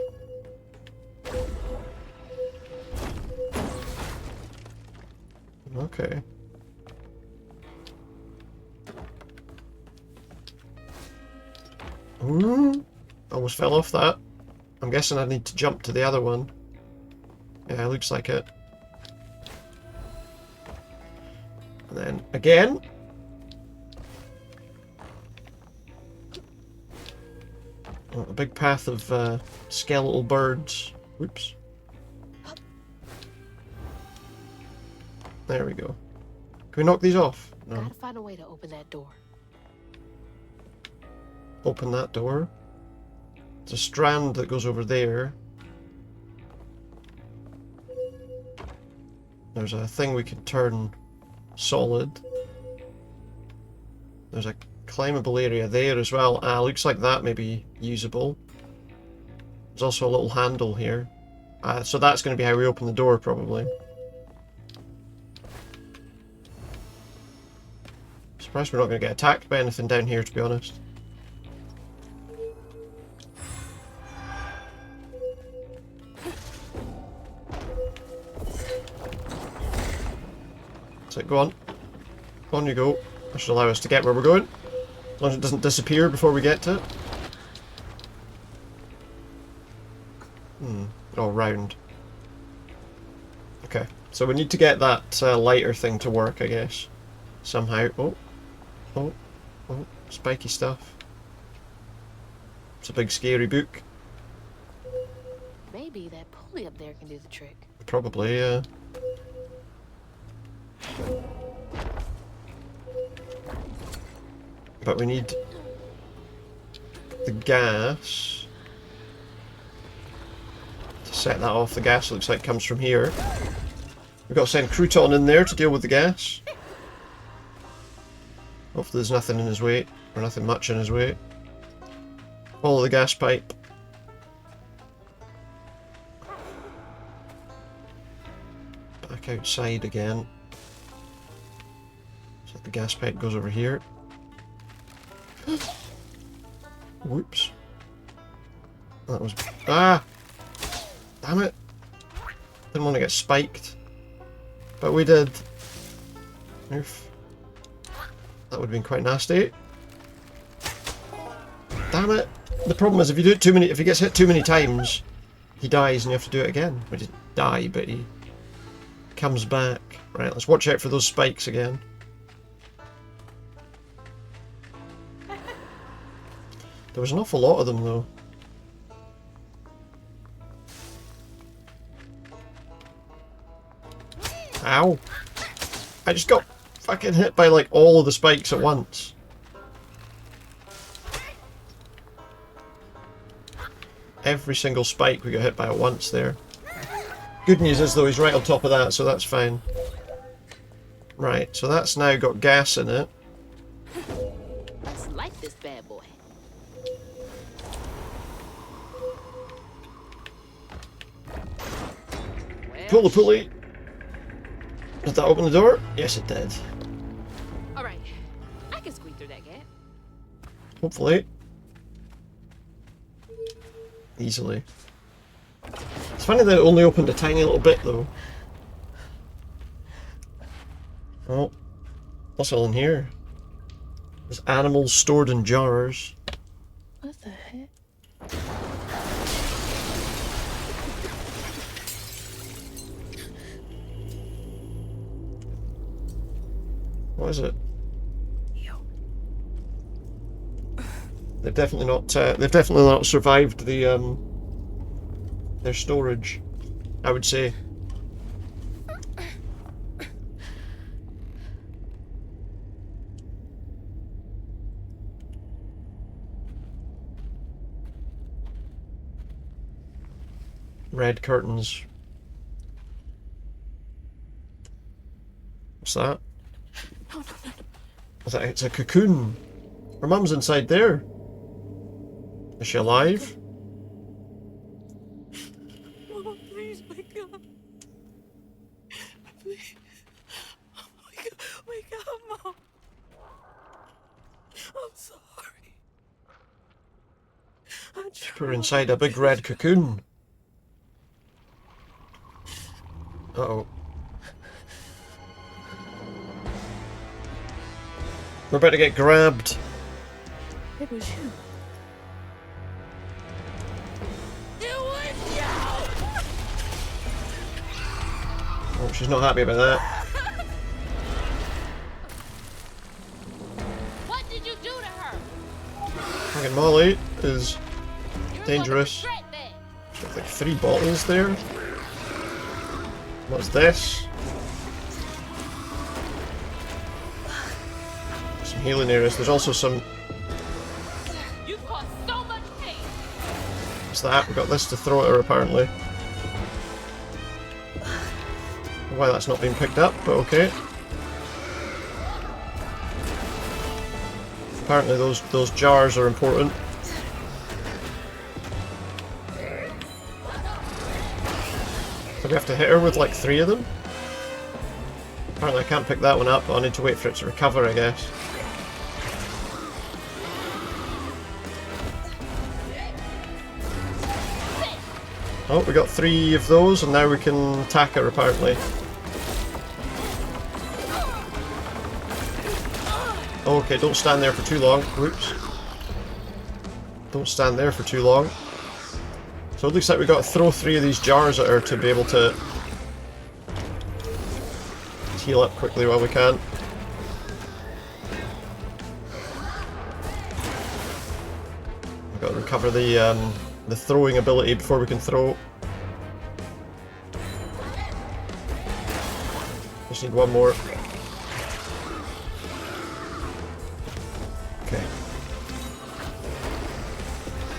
Okay. Ooh, almost fell off that. I'm guessing I need to jump to the other one. Yeah, looks like it. And then again. Oh, a big path of skeletal birds. Whoops. There we go. Can we knock these off? No. Gotta find a way to open that door. Open that door. There's a strand that goes over there. There's a thing we can turn solid. There's a climbable area there as well. Ah, looks like that may be usable. There's also a little handle here. So that's going to be how we open the door, probably. Surprised we're not going to get attacked by anything down here, to be honest. So go on. On you go. That should allow us to get where we're going. As long as it doesn't disappear before we get to it. Oh, round. Okay, so we need to get that lighter thing to work, I guess. Somehow. Oh, spiky stuff. It's a big scary book. Maybe that pulley up there can do the trick. Probably, yeah. But we need the gas to set that off. The gas looks like comes from here. We've got to send Crouton in there to deal with the gas. Hopefully there's nothing in his way, or nothing much in his way. Follow the gas pipe. Back outside again. So the gas pipe goes over here. Whoops. That was... Ah! Damn it! Didn't want to get spiked. But we did. Oof. That would have been quite nasty. Damn it! The problem is if you do it too many... If he gets hit too many times, he dies and you have to do it again. Well, he didn't die, but he comes back. Right, let's watch out for those spikes again. There was an awful lot of them, though. Ow! I just got fucking hit by, like, all of the spikes at once. Every single spike we got hit by at once there. Good news is, though, he's right on top of that, so that's fine. Right, so that's now got gas in it. Let's light this bad boy. Pull the pulley. Did that open the door? Yes, it did. All right, I can squeeze through that gap. Hopefully. easily. It's funny that it only opened a tiny little bit though. Oh, what's all in here? There's animals stored in jars. What the heck? What is it? Yo. They've definitely not survived the their storage, I would say. Red curtains. What's that? No, no, no. Is that it's a cocoon. Her mum's inside there. Is she alive? Mom, please wake up. Please. Wake up, Mom. I'm sorry. I Put her inside a big red cocoon. Uh-oh. We're about to get grabbed. It was you. It was you! Oh, she's not happy about that. What did you do to her? Fucking Molly is You're dangerous. gonna regret that. She's got like 3 bottles there. What's this? Some healing areas. There's also some... You caused so much pain. What's that? We've got this to throw at her apparently. Why that's not been picked up, but okay. Apparently those jars are important. So we have to hit her with like 3 of them? Apparently I can't pick that one up, but I need to wait for it to recover, I guess. Oh, we got 3 of those, and now we can attack her apparently. Okay, don't stand there for too long. Whoops. Don't stand there for too long. So it looks like we've got to throw 3 of these jars at her to be able to heal up quickly while we can. We've got to recover the throwing ability before we can throw. Just need 1 more. Okay.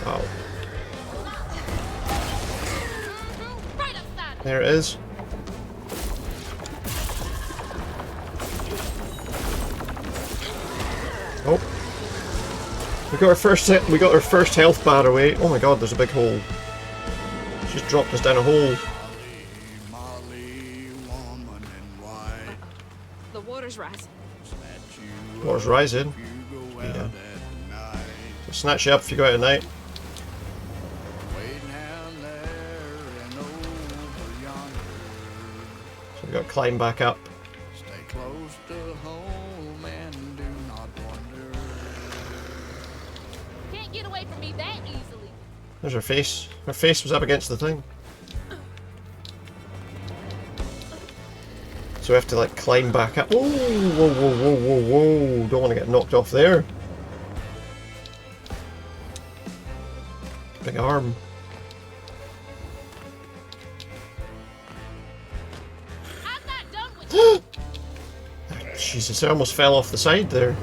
Wow. Right upside. There it is. Oh. We got our first health bar away. Oh my god, there's a big hole. She's dropped us down a hole. Molly, woman in white, The water's rising. snatch you Water's rising. up, you go out Yeah. at night. Snatch you up if you go out at night. Way down there and over yonder. So we got to climb back up. Stay close to home and do not wander. Can't get away from me that easily. There's her face. Her face was up against the thing. So we have to like climb back up. Whoa, whoa, whoa, whoa, whoa, whoa. Don't want to get knocked off there. Big arm. I'm not done with you. Jesus, I almost fell off the side there.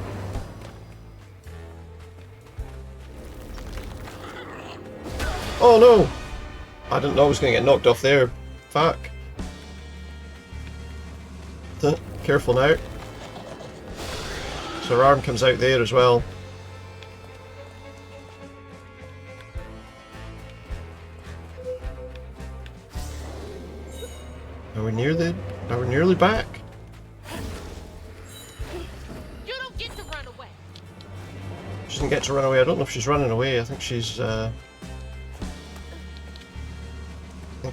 Oh no! I didn't know I was going to get knocked off there. Fuck. Careful now. So her arm comes out there as well. Are we nearly back? You don't get to run away. She doesn't get to run away. I don't know if she's running away. I think she's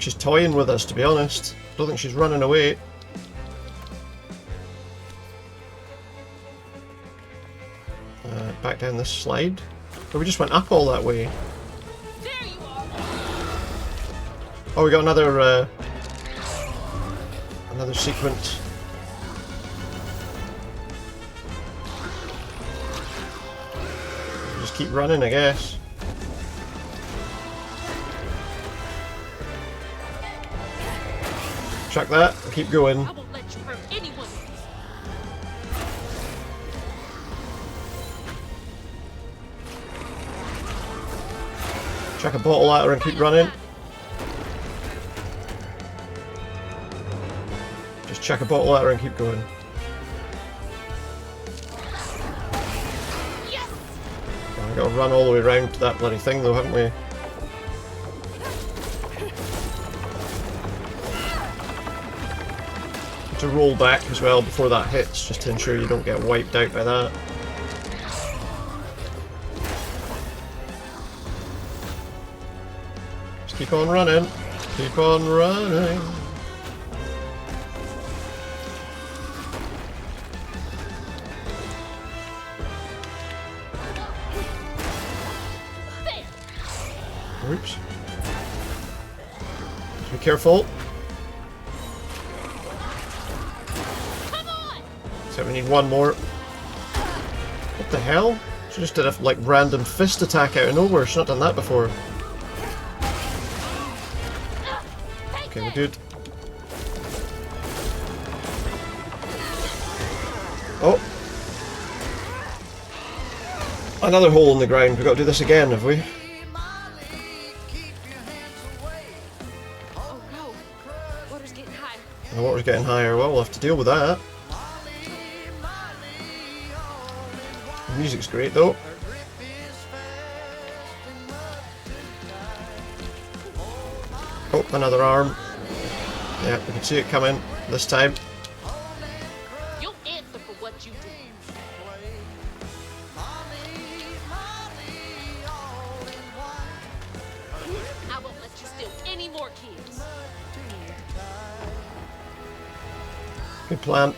she's toying with us, to be honest. Don't think she's running away. Back down this slide. Oh, we just went up all that way. There you are. Oh, we got another sequence. Just keep running, I guess. Chuck that. Keep going. I won't let you hurt anyone. Chuck a bottle at her and keep running. Just chuck a bottle at her and keep going. Yes. Oh, we got to run all the way around to that bloody thing, though, haven't we? To roll back as well before that hits, just to ensure you don't get wiped out by that. Just keep on running. Keep on running. Oops. Be careful. So we need one more. What the hell? She just did a like random fist attack out of nowhere. She's not done that before. Okay, we're good. Oh! Another hole in the ground. We've got to do this again, have we? Oh no. Water's getting higher. The water's getting higher. Well, we'll have to deal with that. The music's great though. Oh, another arm. Yeah, we can see it coming this time. You'll answer for what you do. I won't let you steal any more kids. Good plan.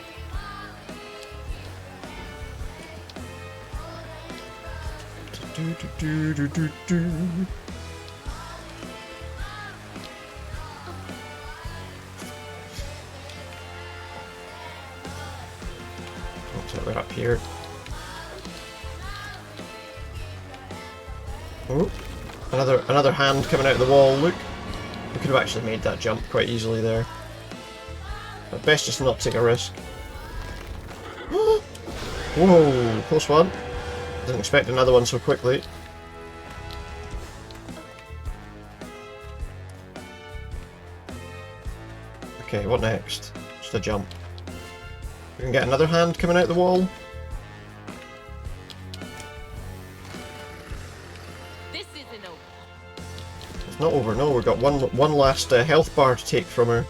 So we're up here. Oh, another hand coming out of the wall. Look, we could have actually made that jump quite easily there. But best just not take a risk. Whoa, close one. Didn't expect another one so quickly. Okay, what next? Just a jump. We can get another hand coming out the wall. This isn't over. It's not over, no. We've got one last health bar to take from her.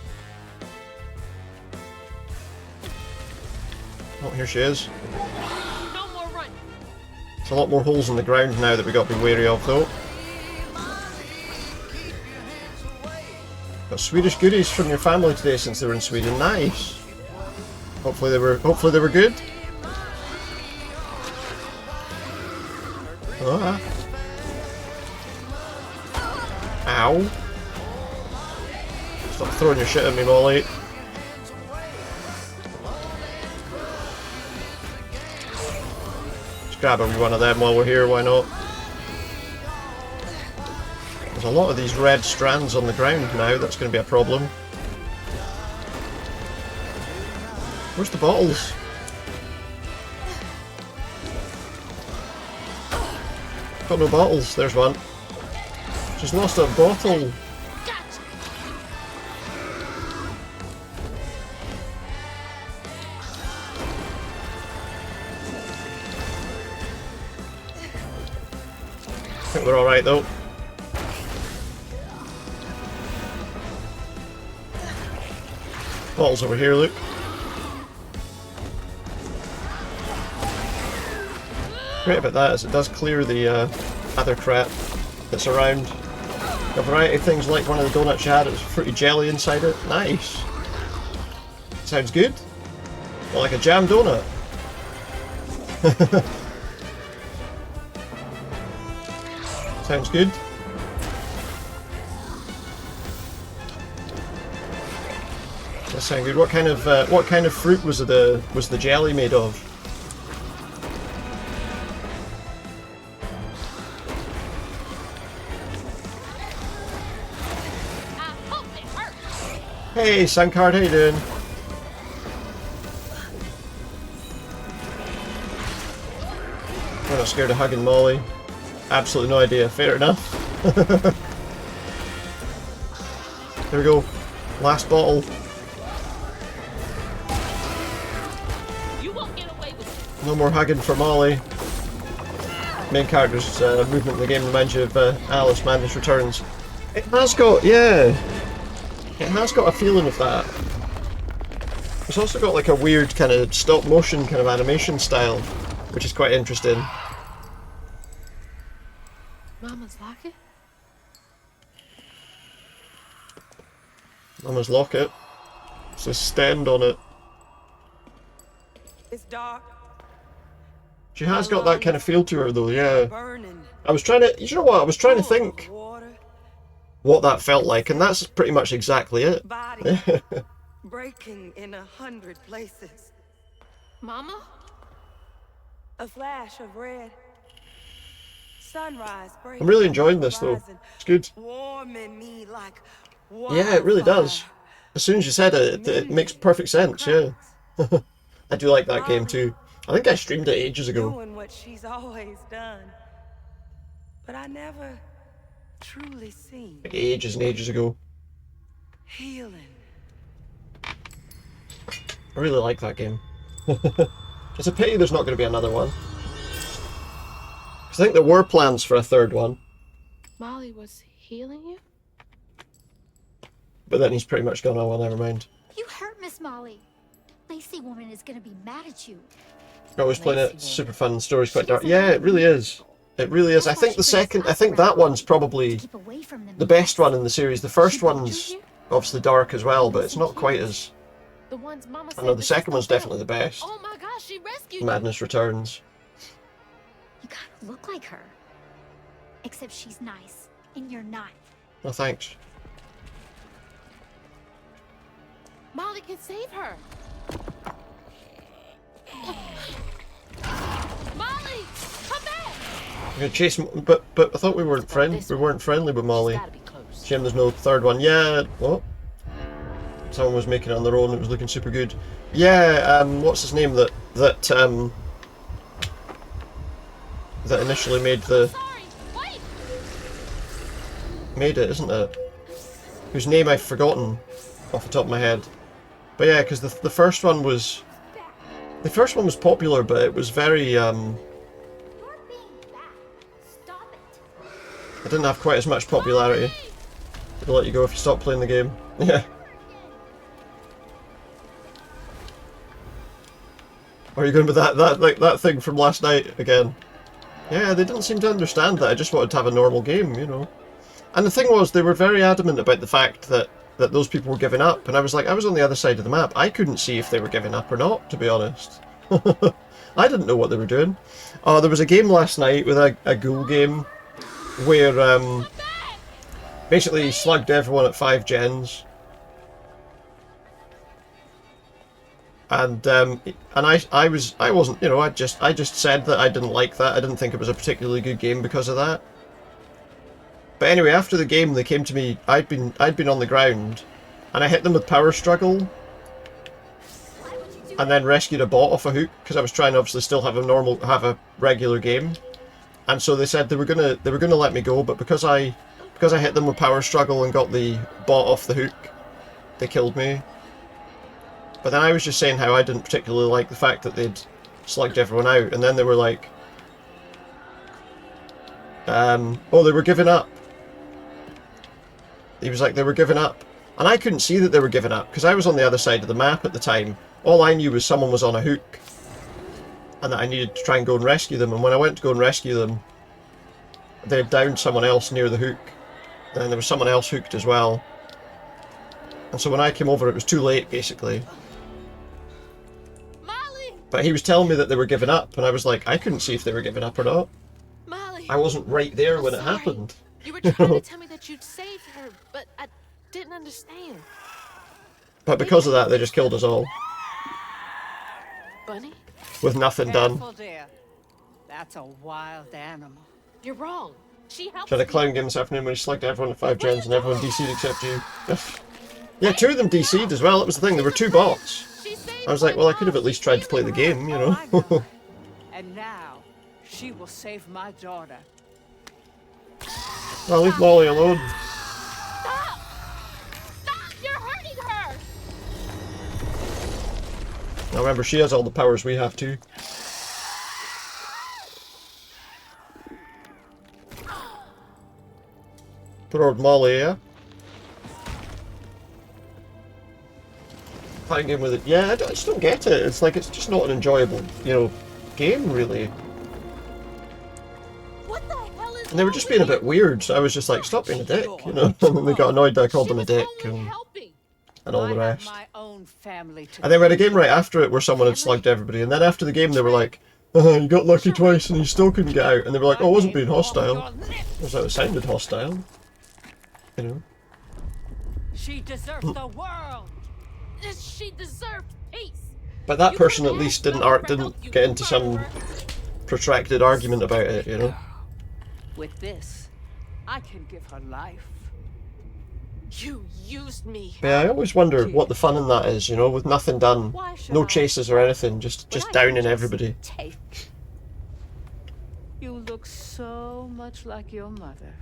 Oh, here she is. No more running. There's a lot more holes in the ground now that we got to be wary of, though. Got Swedish goodies from your family today since they were in Sweden. Nice. Hopefully they were good. Ah. Ow. Stop throwing your shit at me, Molly. Just grab every one of them while we're here, why not? There's a lot of these red strands on the ground now, that's going to be a problem. Where's the bottles? Got no bottles, there's one. She's lost a bottle. Gotcha. I think we're alright though. Bottles over here, look. Great about that is it does clear the other crap that's around. A variety of things like one of the donuts you had, it was fruity jelly inside it. Nice. Sounds good. Well, like a jam donut. Sounds good. That sounds good. What kind of fruit was the jelly made of? Hey, Suncard, how you doing? We're not scared of hugging Molly. Absolutely no idea. Fair enough. There we go. Last bottle. You won't get away with it. No more hugging for Molly. Main character's movement in the game reminds you of Alice Madness Returns. It has got, yeah. It has got a feeling of that. It's also got like a weird kind of stop motion kind of animation style, which is quite interesting. Mama's locket? Mama's locket. It says stand on it. It's dark. She has got that kind of feel to her though, yeah. Burning. I was trying to, you know what, I was trying to Full of think water, what that felt like, and that's pretty much exactly it. body breaking in 100 places. Mama? A flash of red. Sunrise breaking. I'm really enjoying this though. horizon, It's good. warming me like Yeah, it really does. wildfire. As soon as you said it, it makes perfect sense, yeah. I do like that game too. I think I streamed it ages ago. Doing what she's always done. But I never truly seen. Like ages and ages ago. Healing. I really like that game. It's a pity there's not going to be another one. 'Cause I think there were plans for a third one, Molly was healing you? but then he's pretty much gone, oh well, never mind. You hurt Miss Molly. Lacey woman is gonna be mad at you. I was playing it, super fun, the story's quite dark. Yeah, it really is. It really is. I think that one's probably Keep away from them. the best one in the series. The first one's obviously dark as well, but it's not quite as... The ones Mama said I know the that second she one's still definitely the best. Oh my gosh, she rescued you. Madness Returns. You kind of look like her. Except she's nice, and you're not. Oh, thanks. Molly can save her. Molly, come back. I'm gonna chase him, but I thought we weren't friendly with Molly. Gotta be close. Shame there's no third one. Yeah, what? Someone was making it on their own. It was looking super good. Yeah, what's his name that initially made the Sorry, wait. made it, isn't it? Whose name I've forgotten off the top of my head. But yeah, because the first one was popular, but it was very You're being bad. Stop it. it didn't have quite as much popularity. They'll let you go if you stop playing the game. Yeah. Are you going with that thing from last night again? Yeah, they didn't seem to understand that. I just wanted to have a normal game, you know. And the thing was, they were very adamant about the fact that those people were giving up, and I was like, I was on the other side of the map. I couldn't see if they were giving up or not, to be honest. I didn't know what they were doing. There was a game last night with a ghoul game where basically he slugged everyone at 5 gens. And I wasn't, you know, I just said that I didn't like that. I didn't think it was a particularly good game because of that. But anyway, after the game, they came to me. I'd been on the ground, and I hit them with power struggle, and then rescued a bot off a hook because I was trying to obviously still have a regular game. And so they said they were gonna let me go, but because I hit them with power struggle and got the bot off the hook, they killed me. But then I was just saying how I didn't particularly like the fact that they'd slugged everyone out, and then they were like, oh, they were giving up. He was like, they were giving up. And I couldn't see that they were giving up, because I was on the other side of the map at the time. All I knew was someone was on a hook, and that I needed to try and go and rescue them, and when I went to go and rescue them, they had downed someone else near the hook. And there was someone else hooked as well. And so when I came over, it was too late, basically. Molly! But he was telling me that they were giving up, and I was like, I couldn't see if they were giving up or not. Molly! I wasn't right there when it sorry. happened. You were trying to tell me that you'd saved her, but I didn't understand. But because of that, they just killed us all. Bunny? With nothing done. Careful, dear. That's a wild animal. You're wrong. She helped Tried a me. clown game this afternoon when he slugged everyone at 5 gens and everyone DC'd except you. Yeah, 2 of them DC'd as well. That was the thing. There were 2 bots. She saved I was like, my well, I could have mom. at least tried to play the game, you Oh, I know. know. And now, she will save my daughter. Well, leave Molly alone. Stop! Stop! You're hurting her! Now remember, she has all the powers we have too. Poor old Molly, yeah? Fighting game with it. Yeah, I just don't get it. It's like, it's just not an enjoyable, you know, game, really. What the hell is And they were just being a bit weird, so I was just like, stop being a dick, you know? And then they got annoyed that I called them a dick and all the rest. My own family to And then we had a game right after it where someone had slugged everybody, and then after the game they were like, you got lucky twice and you still couldn't get out. And they were like, oh, I wasn't being hostile. I was like, it sounded hostile. You know? She deserves the world. She deserved peace. But that You person could've at least asked didn't Mother for didn't help, you get into some murderer. protracted argument about it, you know? With this, I can give her life. You used me. Yeah, I always wonder what the fun in that is, you know, with nothing done, Why should no I? chases or anything, just When I can downing just everybody. Take. You look so much like your mother.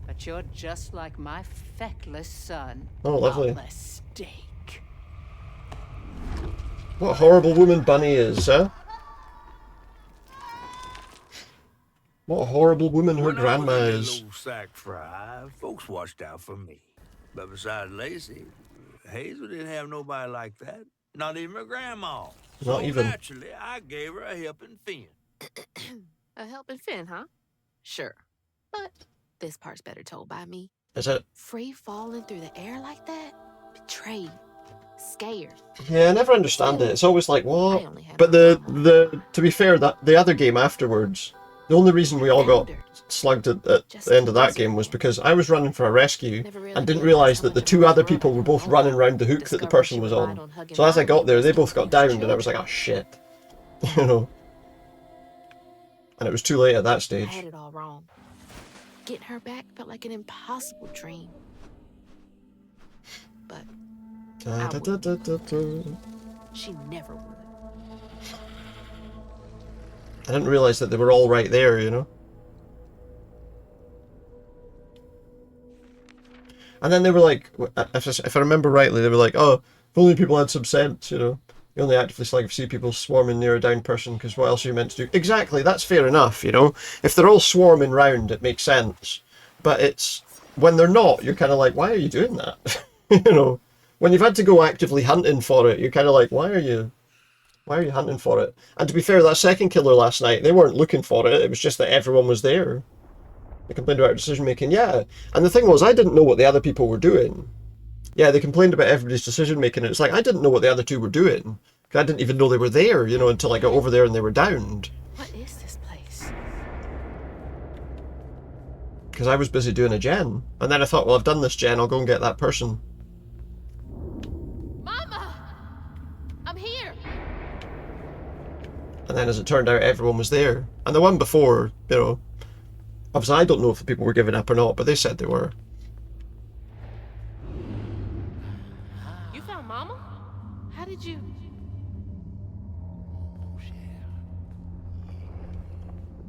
But you're just like my feckless son. Oh, lovely. A mistake. What a horrible woman Bunny is, huh? What a horrible woman her When I grandma was a is. little sack fry, folks watched out for me. But besides Lacey, Hazel didn't have nobody like that. Not even her grandma. Not So even. naturally, I gave her a helping fin. A helping fin, huh? Sure. But this part's better told by me. Is it? Free falling through the air like that? Betrayed. Scared. Yeah, I never understand it. It's always like, I what? only had But my mama. to be fair, that the other game afterwards, the only reason we all got slugged at the end of that game was because I was running for a rescue and didn't realise that the 2 other people were both running around the hook that the person was on. So as I got there, they both got downed and I was like, oh shit. You know? And it was too late at that I stage. had it all wrong. Getting her back felt like an impossible dream. But she never would. I didn't realise that they were all right there, you know? And then they were like, if I remember rightly, they were like, oh, if only people had some sense, you know? You only actively slag if you see people swarming near a downed person, because what else are you meant to do? Exactly, that's fair enough, you know? If they're all swarming round, it makes sense. But it's, when they're not, you're kind of like, why are you doing that? You know? When you've had to go actively hunting for it, you're kind of like, why are you hunting for it? And to be fair, that second killer last night, they weren't looking for it, it was just that everyone was there. They complained about decision making, yeah. And the thing was, I didn't know what the other people were doing. Yeah, they complained about everybody's decision making, and it's like, I didn't know what the other 2 were doing. I didn't even know they were there, you know, until I got over there and they were downed. What is this place? Because I was busy doing a gen. And then I thought, well, I've done this gen, I'll go and get that person. Mama! I'm here! And then as it turned out, everyone was there. And the one before, you know, obviously I don't know if the people were giving up or not, but they said they were. You found Mama? How did you...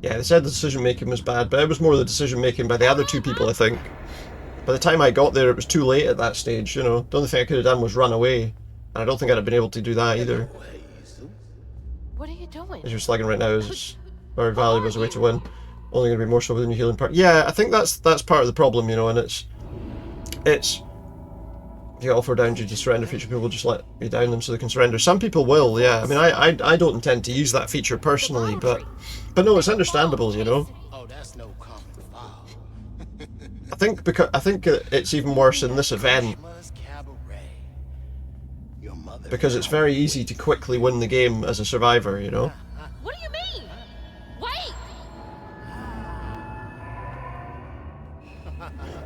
Yeah, they said the decision making was bad, but it was more the decision making by the other 2 people, I think. By the time I got there, it was too late at that stage, you know. The only thing I could have done was run away. And I don't think I'd have been able to do that either. What are you doing? As you're slugging right now, is very valuable as a way to win. Only going to be more so within your healing part. Yeah, I think that's part of the problem, you know, and it's if you offer down you to surrender feature, people will just let you down them so they can surrender. Some people will, yeah. I mean, I don't intend to use that feature personally, but no, it's understandable, you know. Oh, that's no common foul. I think it's even worse in this event because it's very easy to quickly win the game as a survivor, you know? What do you mean? Wait!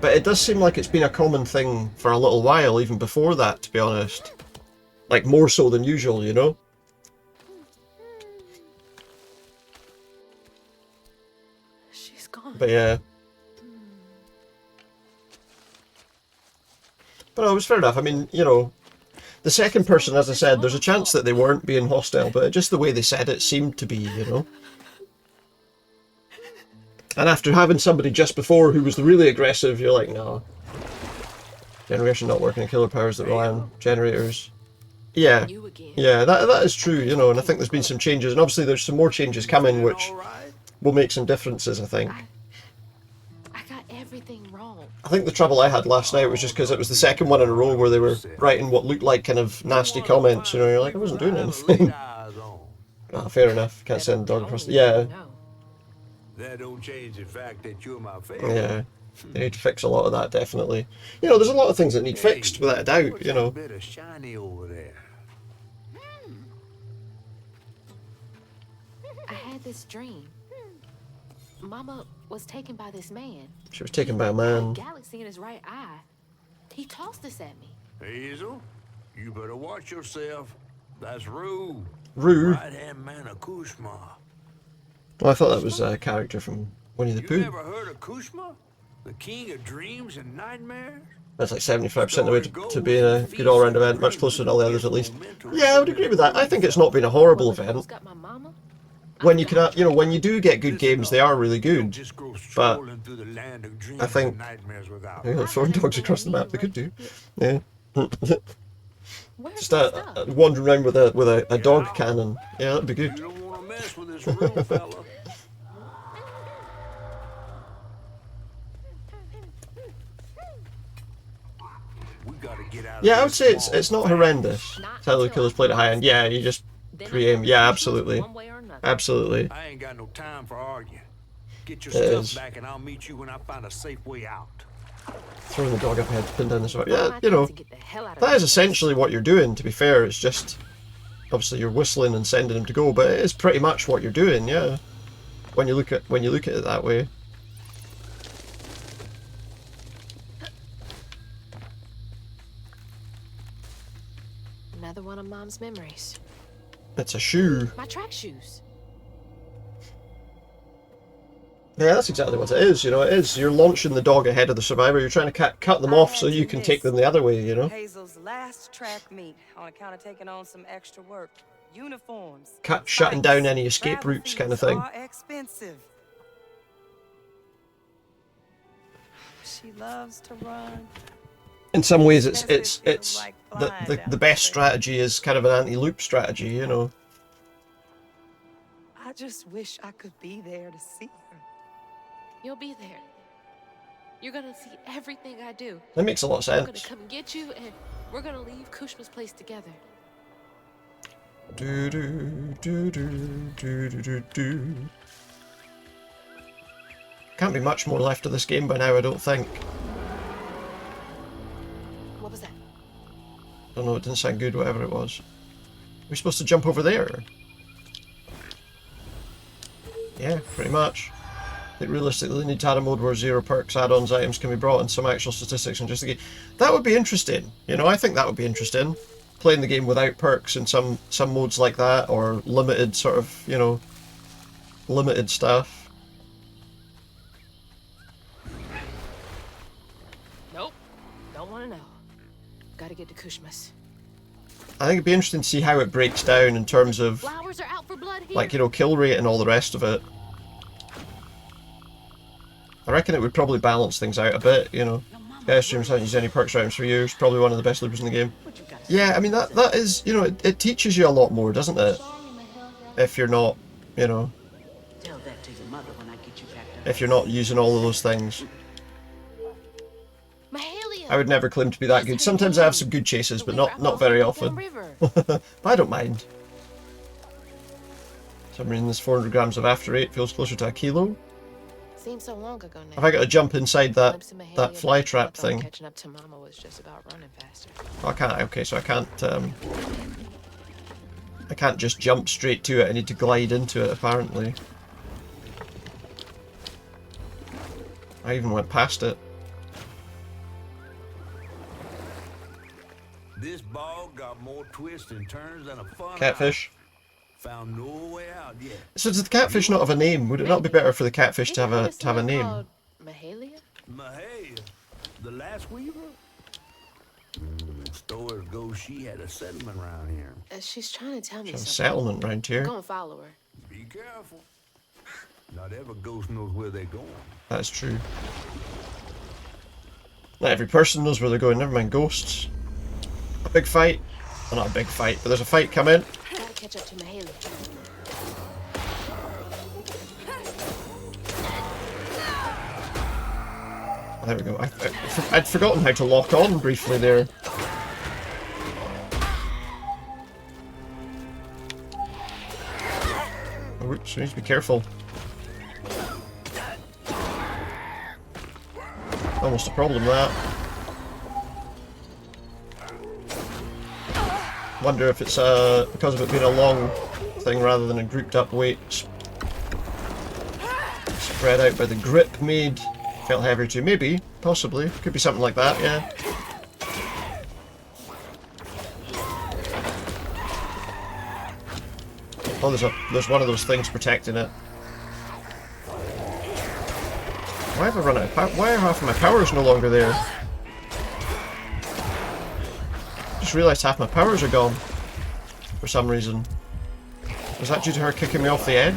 But it does seem like it's been a common thing for a little while, even before that, to be honest. Like, more so than usual, you know? She's gone. But yeah. But it was fair enough. I mean, you know, the second person, as I said, there's a chance that they weren't being hostile, but just the way they said it seemed to be, you know? And after having somebody just before who was really aggressive, you're like, no. Generation not working, killer powers that rely on generators. Yeah, yeah, that is true, you know, and I think there's been some changes, and obviously there's some more changes coming which will make some differences, I think. I got everything wrong. I think the trouble I had last night was just because it was the second one in a row where they were writing what looked like kind of nasty comments, you know, you're like, I wasn't doing anything. Ah, fair enough, can't send the dog across the... Yeah. That don't change the fact that you're my favorite. Yeah, they need to fix a lot of that, definitely. You know, there's a lot of things that need fixed, without a doubt, you know. Bit of shiny over there. I had this dream. Mama was taken by this man. She was taken by a He man. had a galaxy in his right eye. He tossed this at me. Hazel, you better watch yourself. That's Rue. Rue? Right-hand man of Kushma. Well, I thought that was a character from Winnie the You Pooh. never heard of Kushma? The king of dreams and nightmares? That's like 75% of the way to being a good all-round event, much closer than all the others at least. Yeah, I would agree with that. I think it's not been a horrible event. When you can, you know, when you do get good games, they are really good. But I think, you know, throwing dogs across the map, they could do. Yeah. Just wandering around with a dog cannon. Yeah, that'd be good. You don't want to mess with this Rue fella. We gotta get out of Yeah, I would this say swamp. it's not horrendous. Tell the killer's played at high end. Yeah, you just pre-aim. Yeah, absolutely. Absolutely. I ain't got no time for arguing. Get your It stuff is. back and I'll meet you when I find a safe way out. Throwing the dog up ahead to pin down the sword. Yeah, you know, that is essentially what you're doing, to be fair. It's just, obviously you're whistling and sending him to go, but it is pretty much what you're doing, yeah. When you look at it that way. Another one of Mom's memories. It's a shoe. My track shoes. Yeah, that's exactly what it is, you know, it is. You're launching the dog ahead of the survivor, you're trying to cut them off so you can take them the other way, you know? Hazel's last track meet on account of taking on some extra work. Uniforms. Shutting down any escape routes kind of thing. Are expensive. She loves to run. In some ways, it's the best strategy is kind of an anti-loop strategy, you know? I just wish I could be there to see her. You'll be there. You're gonna see everything I do. That makes a lot of I'm gonna sense. come get you, and we're gonna leave Kushma's place together. Do do do do do do do do. Can't be much more left of this game by now, I don't think. What was that? Don't know, it didn't sound good, whatever it was. We're supposed to jump over there? Yeah, pretty much. They realistically need to add a mode where 0 perks, add-ons, items can be brought and some actual statistics and just the game. That would be interesting, you know, I think that would be interesting. Playing the game without perks in some modes like that, or limited sort of, you know, limited stuff. Nope. Don't want to know. Gotta get to Kushma's. I think it'd be interesting to see how it breaks down in terms of, Flowers are out for blood here. like, you know, kill rate and all the rest of it. I reckon it would probably balance things out a bit, you know. Yeah, streamers haven't used any perks items for years. Probably one of the best loopers in the game. Yeah, I mean, that is, you know, it teaches you a lot more, doesn't it? If you're not, you know, Tell that to your mother when I get you back to if you're not using all of those things. Mahalia. I would never claim to be that good. Sometimes I have some good chases, but not very often. But I don't mind. So I'm reading this 400 grams of After 8 feels closer to a kilo. Seems so long ago now. Have I got to jump inside that Glimpse of Mahalia that fly back, I trap thought thing? Catching up to Mama was just about running faster. Oh, I can't. Okay, so I can't just jump straight to it. I need to glide into it, apparently. I even went past it. This bog got more twists and turns than a fun Catfish. house. Found no way out yet. So does the catfish not have a name? Would it not be better for the catfish to have a name? Called Mahalia? Mahalia, the last weaver? Stories go she had a settlement around here. She's trying to tell me There's a something. settlement round here. Go and follow her. Be careful. Not every ghost knows where they're going. That's true. Not every person knows where they're going, never mind ghosts. A big fight. Well, not a big fight, but there's a fight coming. Gotta catch up to Mahalia. There we go. I'd forgotten how to lock on briefly there. Oh, oops, we need to be careful. Almost a problem, that. Wonder if it's because of it being a long thing rather than a grouped up weight. Spread out by the grip made. Felt heavier too. Maybe. Possibly. Could be something like that, yeah. Oh, there's one of those things protecting it. Why have I run out of power? Why are half of my powers no longer there? Just realised half my powers are gone. For some reason. Was that due to her kicking me off the edge?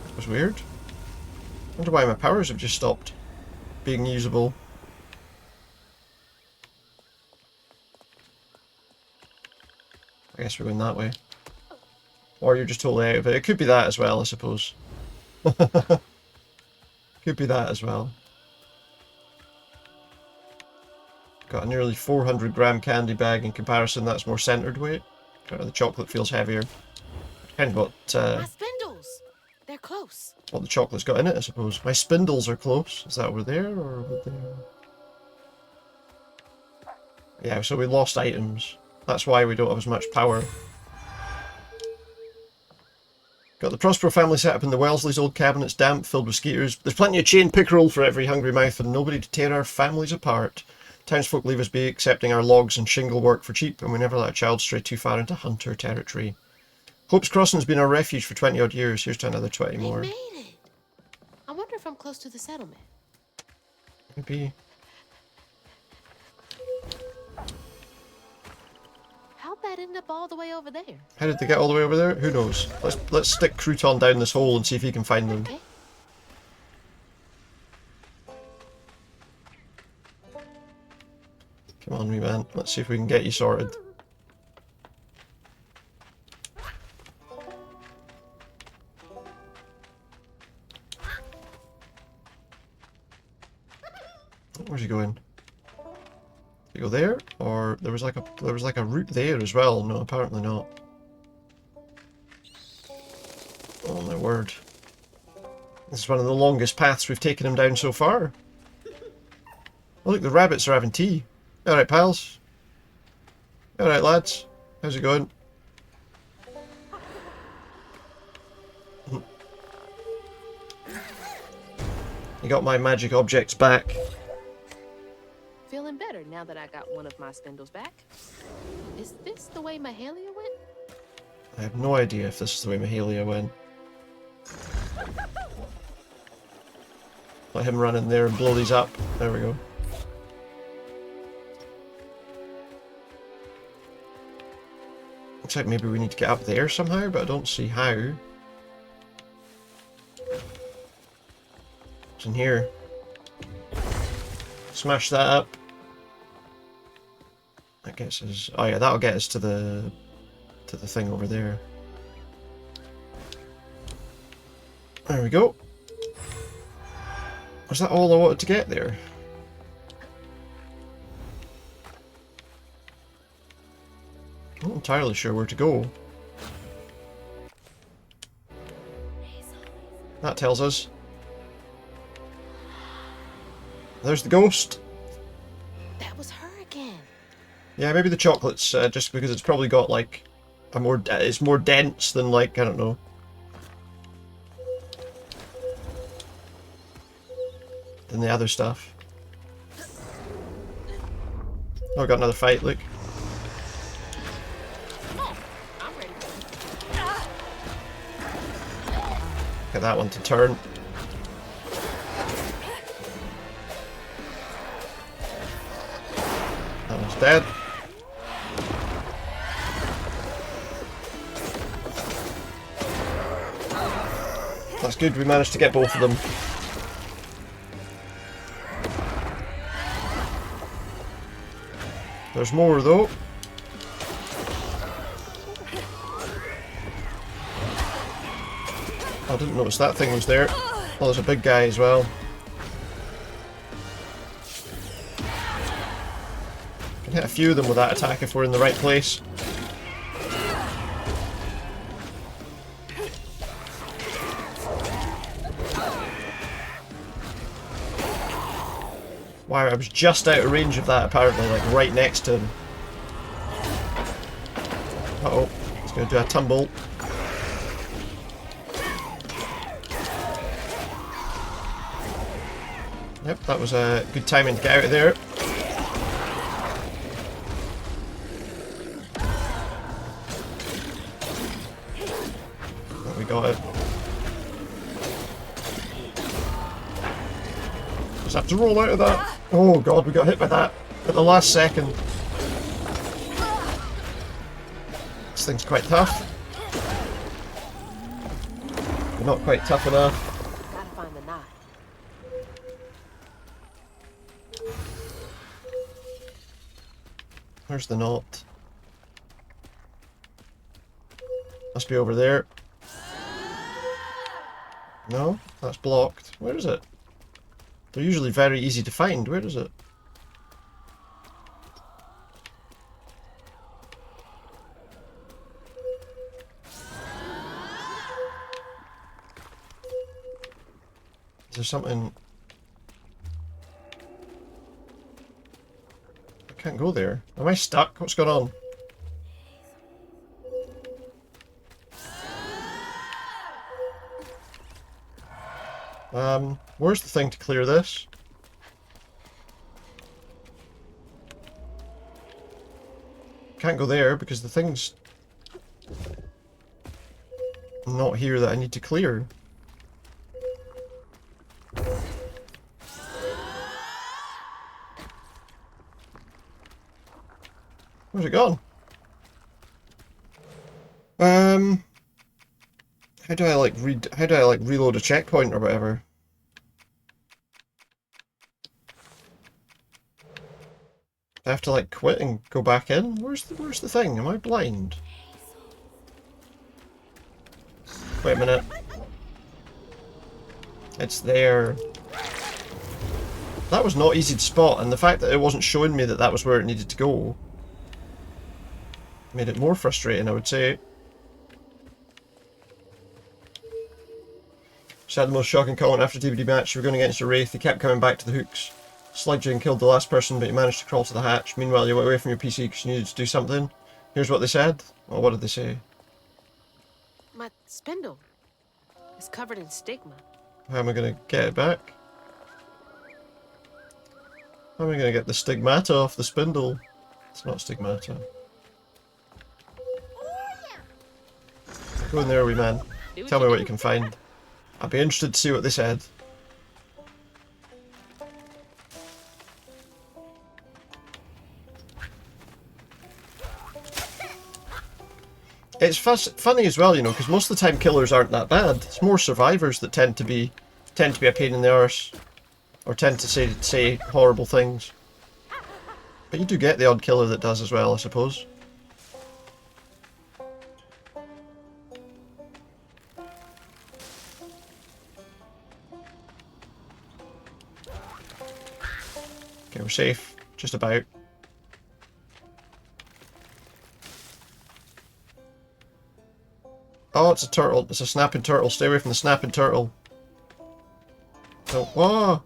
That was weird. I wonder why my powers have just stopped being usable. I guess we're going that way. Or you're just totally out of it. It could be that as well, I suppose. Could be that as well. Got a nearly 400 gram candy bag. In comparison, that's more centered weight. The chocolate feels heavier. Depends what My spindles! They're close. what the chocolate's got in it, I suppose. My spindles are close. Is that over there or over there? Yeah, so we lost items. That's why we don't have as much power. Got the Prospero family set up in the Welsleys' old cabin. It's damp, filled with skeeters. There's plenty of chain pickerel for every hungry mouth and nobody to tear our families apart. Townsfolk leave us be, accepting our logs and shingle work for cheap, and we never let a child stray too far into hunter territory. Hope's Crossing's been our refuge for 20 odd years. Here's to another 20 more. We made it. I wonder if I'm close to the settlement. Maybe. How'd that end up all the way over there? How did they get all the way over there? Who knows? Let's stick Crouton down this hole and see if he can find them. Okay. Come on, wee man. Let's see if we can get you sorted. Where's he going? Did he go there? Or there was like a route there as well? No, apparently not. Oh my word. This is one of the longest paths we've taken him down so far. Oh look, the rabbits are having tea. Alright pals. Alright lads. How's it going? You got my magic objects back. Feeling better now that I got one of my spindles back. Is this the way Mahalia went? I have no idea if this is the way Mahalia went. Let him run in there and blow these up. There we go. Looks like maybe we need to get up there somehow, but I don't see how. What's in here? Smash that up. That gets us... Oh yeah, that'll get us to the thing over there. There we go. Was that all I wanted to get there? I'm not entirely sure where to go. That tells us. There's the ghost. That was her again. Yeah, maybe the chocolate's just because it's probably got like a more it's more dense than like, I don't know. Than the other stuff. Oh, I got another fight, look. Get that one to turn. That one's dead. That's good, we managed to get both of them. There's more though. I didn't notice that thing was there. Oh, there's a big guy as well. Can hit a few of them with that attack if we're in the right place. Wow, I was just out of range of that apparently, like right next to him. Uh-oh, he's going to do a tumble. Yep, that was a good timing to get out of there. But we got it. Just have to roll out of that. Oh god, we got hit by that at the last second. This thing's quite tough. But not quite tough enough. Gotta find the knot. Where's the knot? Must be over there. No, that's blocked. Where is it? They're usually very easy to find. Where is it? Is there something? I can't go there. Am I stuck? What's going on? Where's the thing to clear this? Can't go there because the thing's not here that I need to clear. Where's it gone? How do I like reload a checkpoint or whatever? I have to like quit and go back in? Where's the thing? Am I blind? Wait a minute. It's there. That was not easy to spot, and the fact that it wasn't showing me that that was where it needed to go made it more frustrating, I would say. Just had the most shocking comment after DVD match. You were going against a Wraith, he kept coming back to the hooks. Sludging and killed the last person, but you managed to crawl to the hatch. Meanwhile, you went away from your PC because you needed to do something. Here's what they said. Well, what did they say? My spindle is covered in stigma. How am I going to get it back? How am I going to get the stigmata off the spindle? It's not stigmata. Go in there, wee man. Tell me what you can find. I'd be interested to see what they said. It's funny as well, you know, because most of the time killers aren't that bad. It's more survivors that tend to be a pain in the arse, or tend to say horrible things. But you do get the odd killer that does as well, I suppose. Okay, we're safe, just about. Oh, it's a turtle. It's a snapping turtle. Stay away from the snapping turtle. So, whoa!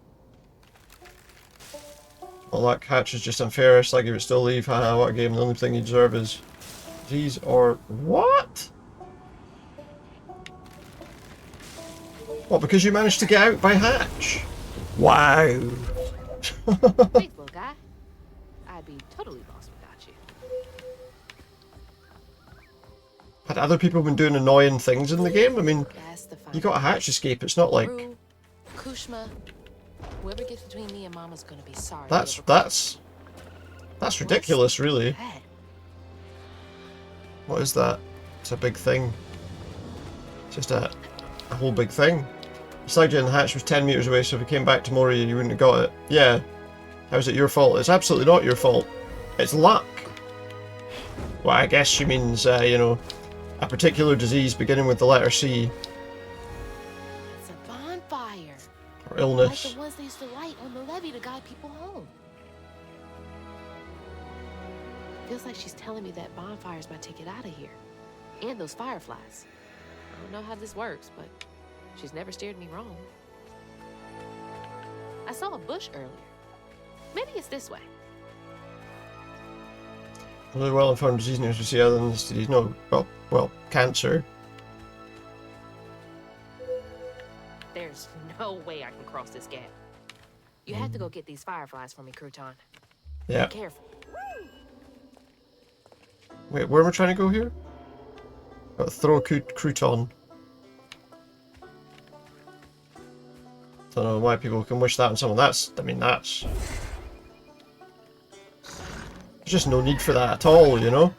Well, that catch is just unfair. It's like he would still leave. Haha, what a game. The only thing you deserve is these or what? What, because you managed to get out by hatch? Wow. Thanks, little guy. I'd be totally lost without you. Had other people been doing annoying things in the game? I mean, That's the fun. you got a hatch escape. It's not like... Rue, Kushma, whoever gets between me and Mama's gonna be sorry. That's ridiculous, really. That? What is that? It's a big thing. It's just a whole big thing. Slide in the hatch was 10 meters away, so if you came back to Moria, you wouldn't have got it. Yeah. How's it your fault? It's absolutely not your fault. It's luck. Well, I guess she means, you know, a particular disease beginning with the letter C. It's a bonfire. Or Like illness. the ones they used to light on the levee to guide people home. Feels like she's telling me that bonfire's my ticket out of here. And those fireflies. I don't know how this works, but she's never steered me wrong. I saw a bush earlier. Maybe it's this way. Really well-informed disease news we see other than this disease. No, well, cancer. There's no way I can cross this gap. You have to go get these fireflies for me, Crouton. Yeah. Be careful. Wait, where am I trying to go here? Got to throw a crouton. Don't know why people can wish that on someone. That's... There's just no need for that at all, you know?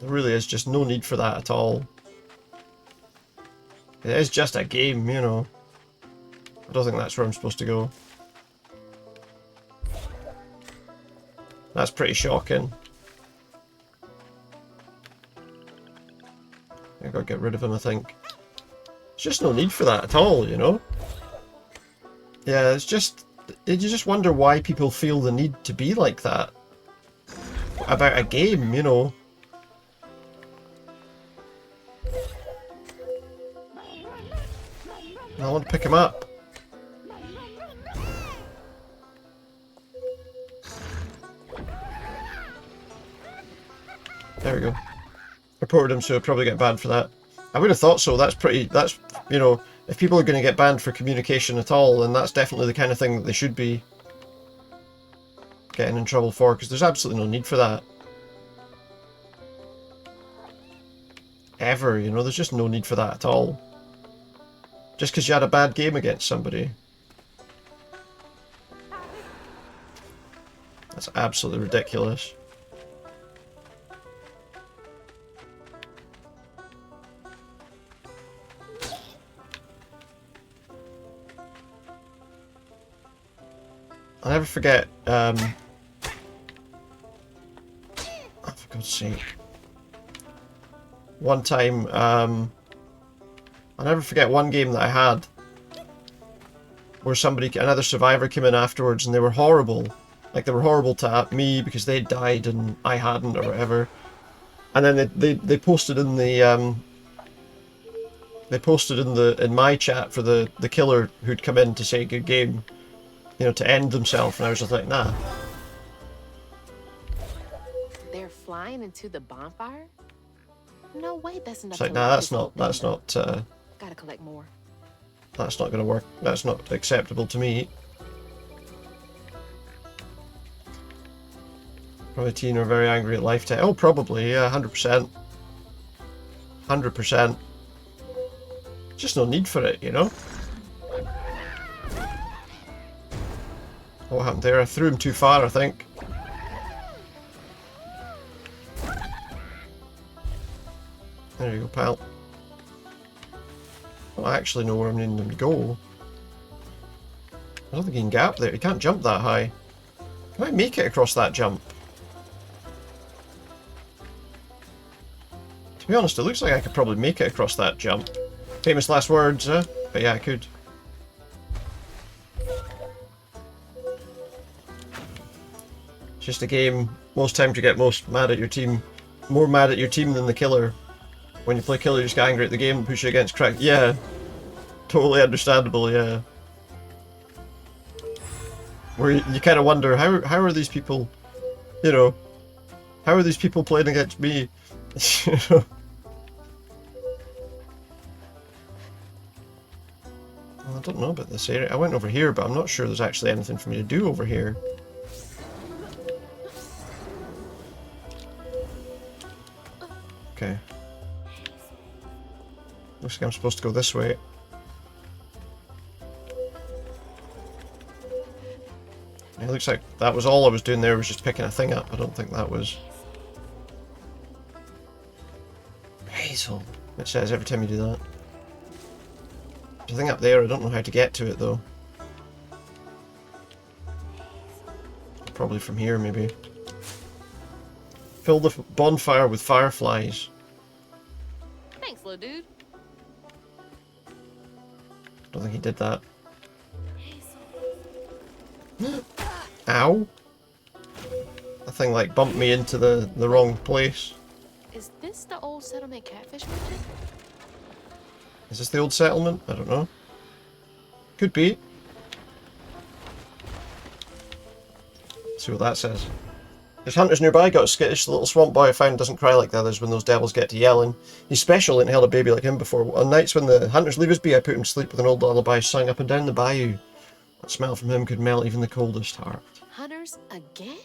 There really is just no need for that at all. It is just a game, you know. I don't think that's where I'm supposed to go. That's pretty shocking. I gotta get rid of him, I think. There's just no need for that at all, you know? Yeah, it's just... You just wonder why people feel the need to be like that. About a game, you know? I want to pick him up. There we go. Reported him, so he'll probably get banned for that. I would have thought so. That's, you know, if people are going to get banned for communication at all, then that's definitely the kind of thing that they should be getting in trouble for, because there's absolutely no need for that. Ever, you know, there's just no need for that at all. Just because you had a bad game against somebody. That's absolutely ridiculous. I'll never forget, oh, for God's sake. One time, I'll never forget one game that I had where another survivor came in afterwards and they were horrible. Like, they were horrible to me because they'd died and I hadn't or whatever. And then they posted in the, in my chat for the killer who'd come in to say good game. You know, to end themselves, and I was just like, nah. They're flying into the bonfire? No way, that's enough. It's like, nah, that's not, Gotta collect more. That's not gonna work. That's not acceptable to me. Probably teen are very angry at life. Oh, probably, yeah, 100%. 100%. Just no need for it, you know? What happened there? I threw him too far, I think. There you go, pal. Well, I actually know where I'm needing him to go. I don't think he can get up there. He can't jump that high. Can I make it across that jump? To be honest, it looks like I could probably make it across that jump. Famous last words, huh? But yeah, I could. Just a game. Most times you get most mad at your team more mad at your team than the killer. When you play killer, you just get angry at the game and push it against crack. Yeah. Totally understandable, yeah. Where you kind of wonder, how are these people, you know, how are these people playing against me? You know? Well, I don't know about this area. I went over here, but I'm not sure there's actually anything for me to do over here. Okay. Looks like I'm supposed to go this way. It looks like that was all I was doing there, was just picking a thing up. I don't think that was... Hazel, it says every time you do that. There's a thing up there, I don't know how to get to it though. Probably from here, maybe. Fill the bonfire with fireflies. Thanks, little dude. Don't think he did that. Ow! That thing like bumped me into the wrong place. Is this the old settlement catfish merchant? Is this the old settlement? I don't know. Could be. Let's see what that says. There's hunters nearby. Got a skittish. The little swamp boy I found doesn't cry like the others when those devils get to yelling. He's special and held a baby like him before. On nights when the hunters leave his bee, I put him to sleep with an old lullaby sang up and down the bayou. That smell from him could melt even the coldest heart. Hunters again?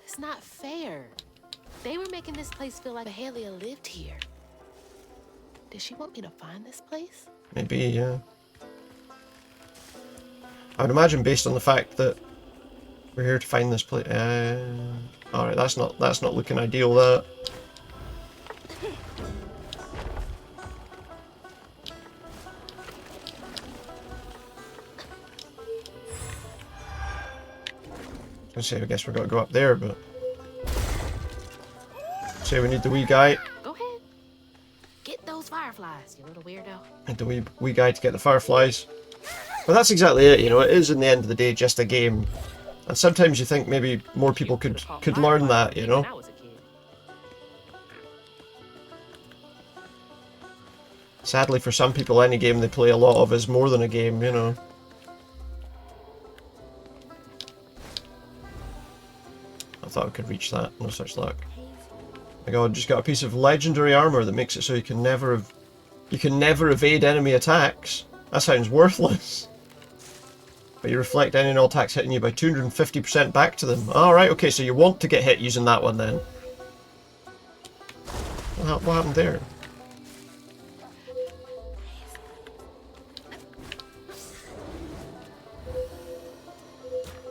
It's not fair. They were making this place feel like Mahalia lived here. Did she want me to find this place? Maybe, yeah. I would imagine based on the fact that we're here to find this place. Alright, that's not looking ideal, that. I guess we're gonna go up there, but say we need the wee guy. Go ahead. Get those fireflies, you little weirdo. Need the wee guy to get the fireflies. Well, that's exactly it. You know, it is in the end of the day just a game, and sometimes you think maybe more people could learn that. You know. Sadly, for some people, any game they play a lot of is more than a game. You know. I thought I could reach that. No such luck. My god, just got a piece of legendary armor that makes it so you can never evade enemy attacks. That sounds worthless. But you reflect any and all attacks hitting you by 250% back to them. Alright, okay, so you want to get hit using that one then. What happened there?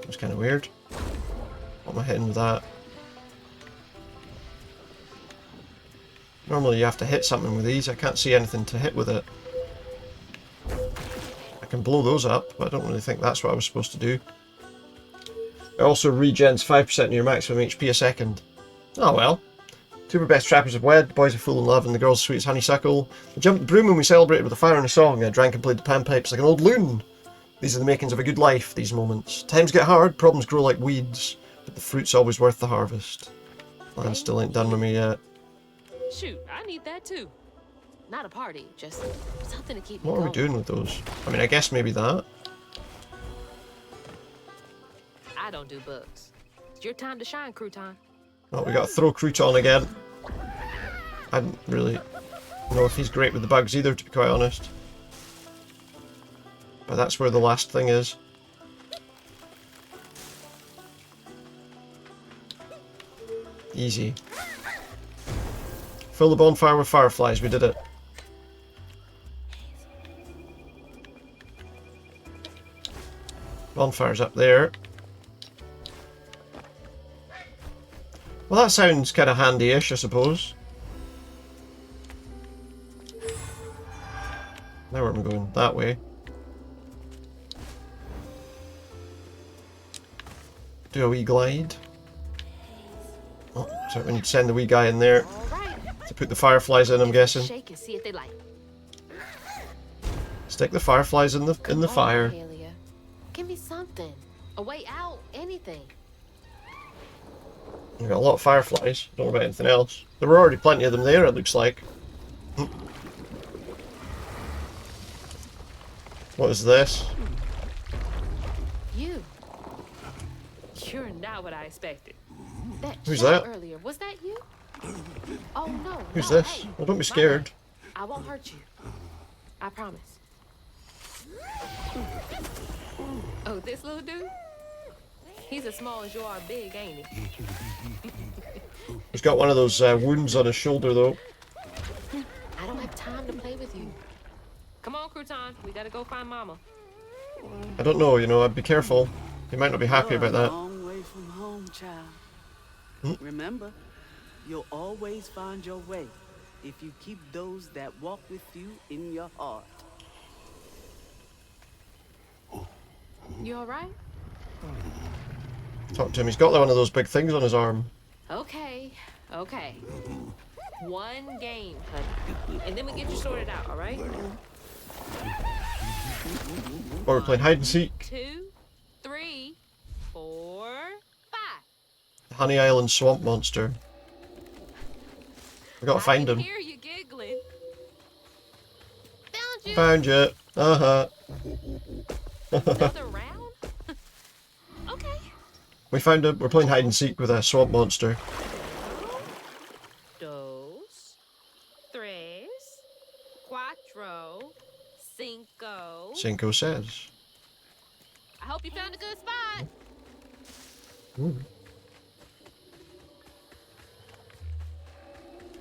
That was kind of weird. What am I hitting with that? Normally you have to hit something with these. I can't see anything to hit with it. I can blow those up, but I don't really think that's what I was supposed to do. It also regens 5% of your maximum HP a second. Oh well. Two of our best trappers have wed, the boys are full in love, and the girls sweet as honeysuckle. We jumped the broom and we celebrated with a fire and a song. I drank and played the panpipes like an old loon. These are the makings of a good life, these moments. Times get hard, problems grow like weeds, but the fruit's always worth the harvest. Land still ain't done with me yet. Shoot, I need that too. Not a party, just something to keep me What are we doing with those? I mean, I guess maybe that. I don't do bugs. It's your time to shine, crouton. Oh, we gotta throw Crouton again. I don't really know if he's great with the bugs either, to be quite honest. But that's where the last thing is. Easy. Fill the bonfire with fireflies, we did it. Bonfire's up there. Well, that sounds kind of handy-ish, I suppose. Now where am I going? That way. Do a wee glide. Oh, so we need to send the wee guy in there to put the fireflies in, I'm guessing. Shake and see if they like. Stick the fireflies in the fire. Mahalia. Give me something. A way out, anything. We've got a lot of fireflies. Don't know about anything else. There were already plenty of them there, it looks like. What is this? You. You're not what I expected. That Who's shout that? earlier, was that you? Oh no. Who's no, this? Hey, Well, don't be my scared. bad. I won't hurt you. I promise. Oh, this little dude? He's as small as you are big, ain't he? He's got one of those wounds on his shoulder, though. I don't have time to play with you. Come on, Crouton. We gotta go find Mama. I don't know, you know, I'd be careful. He might not be happy You're about that. a long way from home, child. Remember, you'll always find your way if you keep those that walk with you in your heart. You alright? Talk to him. He's got one of those big things on his arm. Okay. One game, honey. And then we get you sorted out, alright? Or we're playing hide and seek. 2, 3, 4, 5. Honey Island swamp monster. We gotta find him. I can hear you giggling. Found you. Found you. Uh-huh. Another round? Okay. We found him. We're playing hide and seek with a swamp monster. Dos, tres, cuatro, cinco. Cinco says. I hope you found a good spot. Ooh.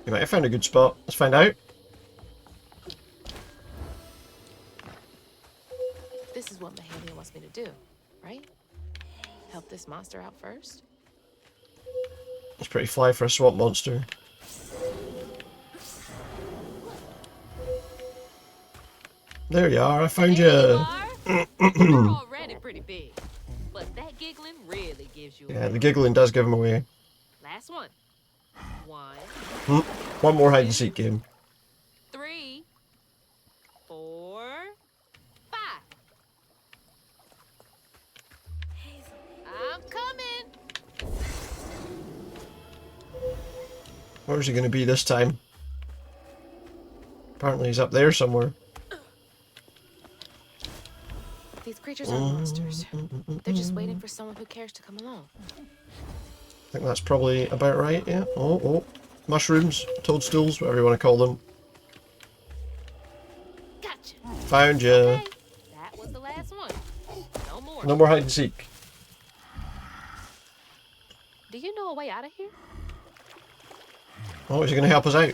You might have found a good spot. Let's find out. This is what Mahalia wants me to do, right? Help this monster out first? It's pretty fly for a swamp monster. There you are, I found you. You're already pretty big, but that giggling really gives you Yeah, away. the giggling does give him away. Last one. 1, One more hide and seek game. 3, 4, 5. I'm coming. Where's he going to be this time? Apparently he's up there somewhere. These creatures are monsters. They're just waiting for someone who cares to come along. I think that's probably about right, yeah. Oh. Mushrooms, toadstools, whatever you want to call them. Gotcha. Found you. Okay, that was the last one. No more. No more hide and seek. Do you know a way out of here? Oh, is he going to help us out?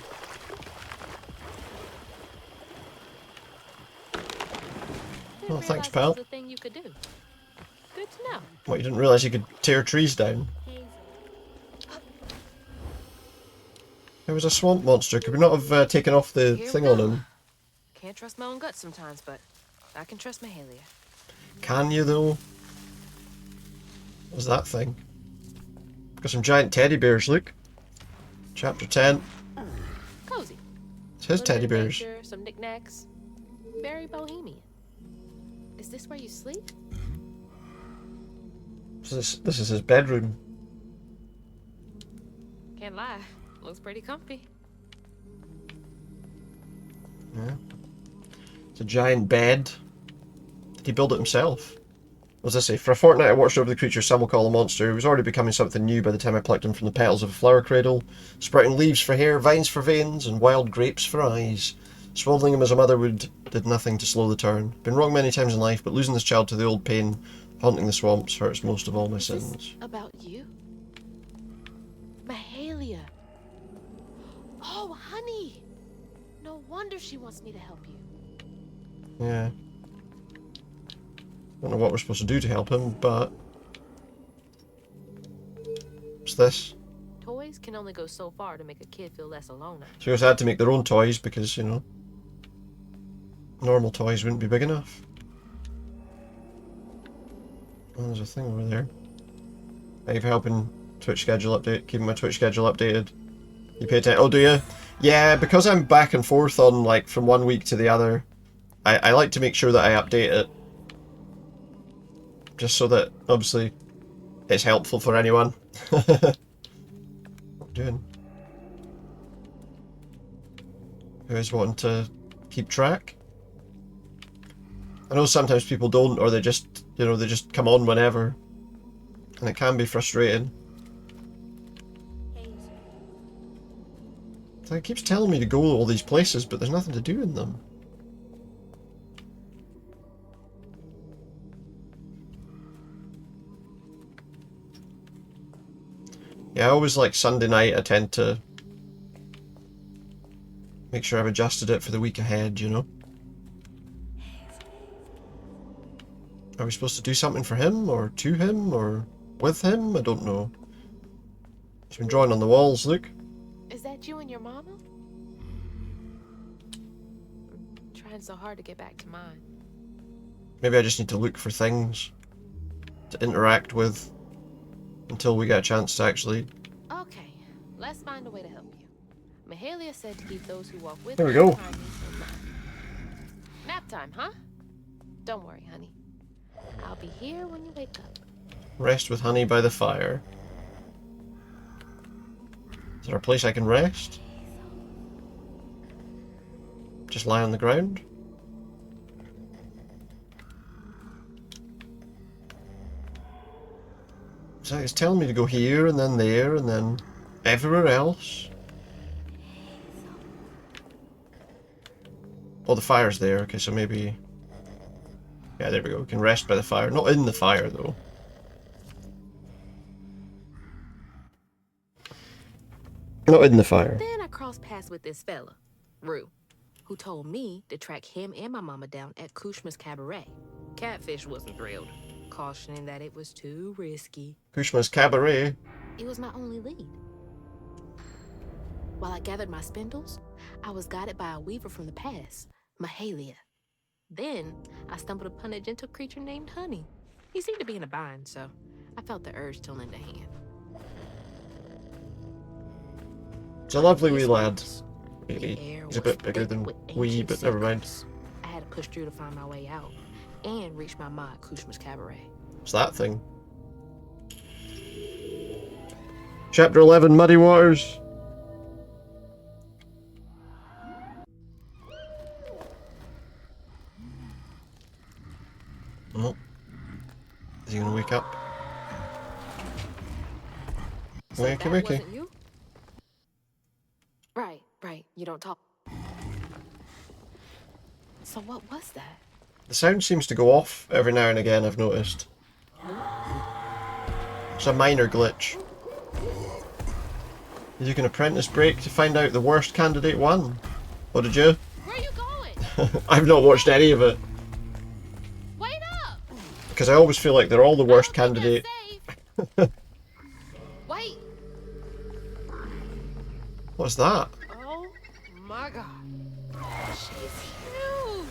Oh, Didn't thanks, realize pal. this was a thing you could do. Good to know. What, you didn't realise you could tear trees down? There was a swamp monster. Could we not have taken off the Here we thing go. on him? Can't trust my own gut sometimes, but I can trust Mahalia. Can you, though? What's that thing? Got some giant teddy bears, look. Chapter 10. Cozy. It's his Little teddy bit of bears. nature, some knickknacks. Very bohemian. Is this where you sleep? This is his bedroom. Can't lie. Looks pretty comfy. Yeah. It's a giant bed. Did he build it himself? What does this say? For a fortnight I watched over the creature some will call a monster. He was already becoming something new by the time I plucked him from the petals of a flower cradle, sprouting leaves for hair, vines for veins, and wild grapes for eyes. Swaddling him as a mother would did nothing to slow the turn. Been wrong many times in life, but losing this child to the old pain, haunting the swamps, hurts most of all my Is this sins. about you? Mahalia. Oh, honey. No wonder she wants me to help you. Yeah. Don't know what we're supposed to do to help him, but... What's this? Toys can only go so far to make a kid feel less alone. So we had to make their own toys because, you know, normal toys wouldn't be big enough. Oh, there's a thing over there. Thank you for helping Twitch schedule update, keeping my Twitch schedule updated. You pay attention? Oh, do you? Yeah, because I'm back and forth on, like, from one week to the other, I like to make sure that I update it. Just so that, obviously, it's helpful for anyone. doing? Who is wanting to keep track? I know sometimes people don't, or they just, you know, they just come on whenever. And it can be frustrating. So it keeps telling me to go to all these places, but there's nothing to do in them. Yeah, I always like Sunday night, I tend to make sure I've adjusted it for the week ahead, you know? Are we supposed to do something for him, or to him, or with him? I don't know. He's been drawing on the walls, look. Is that you and your mama? Trying so hard to get back to mine. Maybe I just need to look for things to interact with until we get a chance to actually... Okay, let's find a way to help you. Mahalia said to keep those who walk with There we you go. behind me in mind. Nap time, huh? Don't worry, honey. I'll be here when you wake up. Rest with honey by the fire. Is there a place I can rest? Just lie on the ground? So it's telling me to go here and then there and then everywhere else. Oh, the fire's there. Okay, so maybe... Yeah, there we go. We can rest by the fire. Not in the fire, though. Not in the fire. Then I crossed paths with this fella, Rue, who told me to track him and my mama down at Kushma's Cabaret. Catfish wasn't thrilled, cautioning that it was too risky. Kushma's Cabaret. It was my only lead. While I gathered my spindles, I was guided by a weaver from the past, Mahalia. Then I stumbled upon a gentle creature named Honey. He seemed to be in a bind, so I felt the urge to lend a hand. It's a lovely wee lad. Really. He's a bit bigger than we, but never mind. I had to push through to find my way out and reach my ma at Kushma's Cabaret. What's that thing? Chapter 11, Muddy Waters. Oh. Is he gonna wake up? So Wakey, that wakey. wasn't you? Right. You don't talk. So what was that? The sound seems to go off every now and again, I've noticed. It's a minor glitch. You can apprentice break to find out the worst candidate won. What did you? Where are you going? I've not watched any of it. Wait up! Because I always feel like they're all the worst candidate. Wait! What's that? Oh my god. She's huge!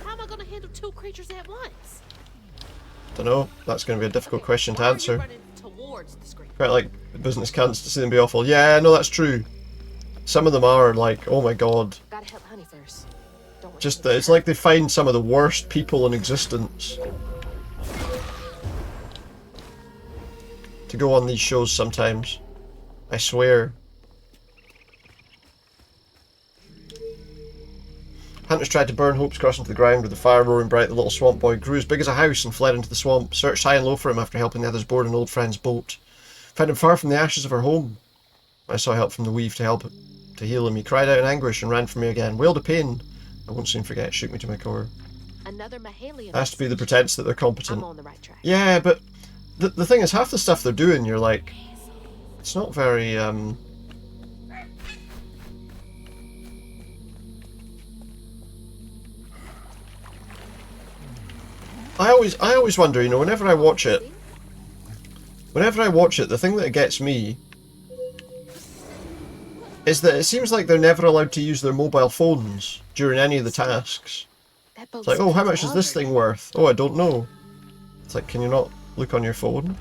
How am I gonna handle two creatures at once? Dunno. That's going to be a difficult question to answer. Running towards the screen? Quite like business cunts to see them be awful. Yeah, no, that's true. Some of them are like, oh my god. Gotta help Honey first. Don't Just, it's like they find some of the worst people in existence to go on these shows sometimes. I swear. Hunters tried to burn Hope's Crossing to the ground with the fire roaring bright. The little swamp boy grew as big as a house and fled into the swamp. Searched high and low for him after helping the others board an old friend's boat. Found him far from the ashes of her home. I saw help from the weave to heal him. He cried out in anguish and ran from me again. Wailed of pain. I won't soon forget. It shook me to my core. Another Mahalia. Has to be the pretense that they're competent. I'm on the right track. Yeah, but the thing is, half the stuff they're doing, you're like, it's not very I always wonder, you know, whenever I watch it, the thing that gets me is that it seems like they're never allowed to use their mobile phones during any of the tasks. It's like, oh, how much is this thing worth? Oh, I don't know. It's like, can you not look on your phone?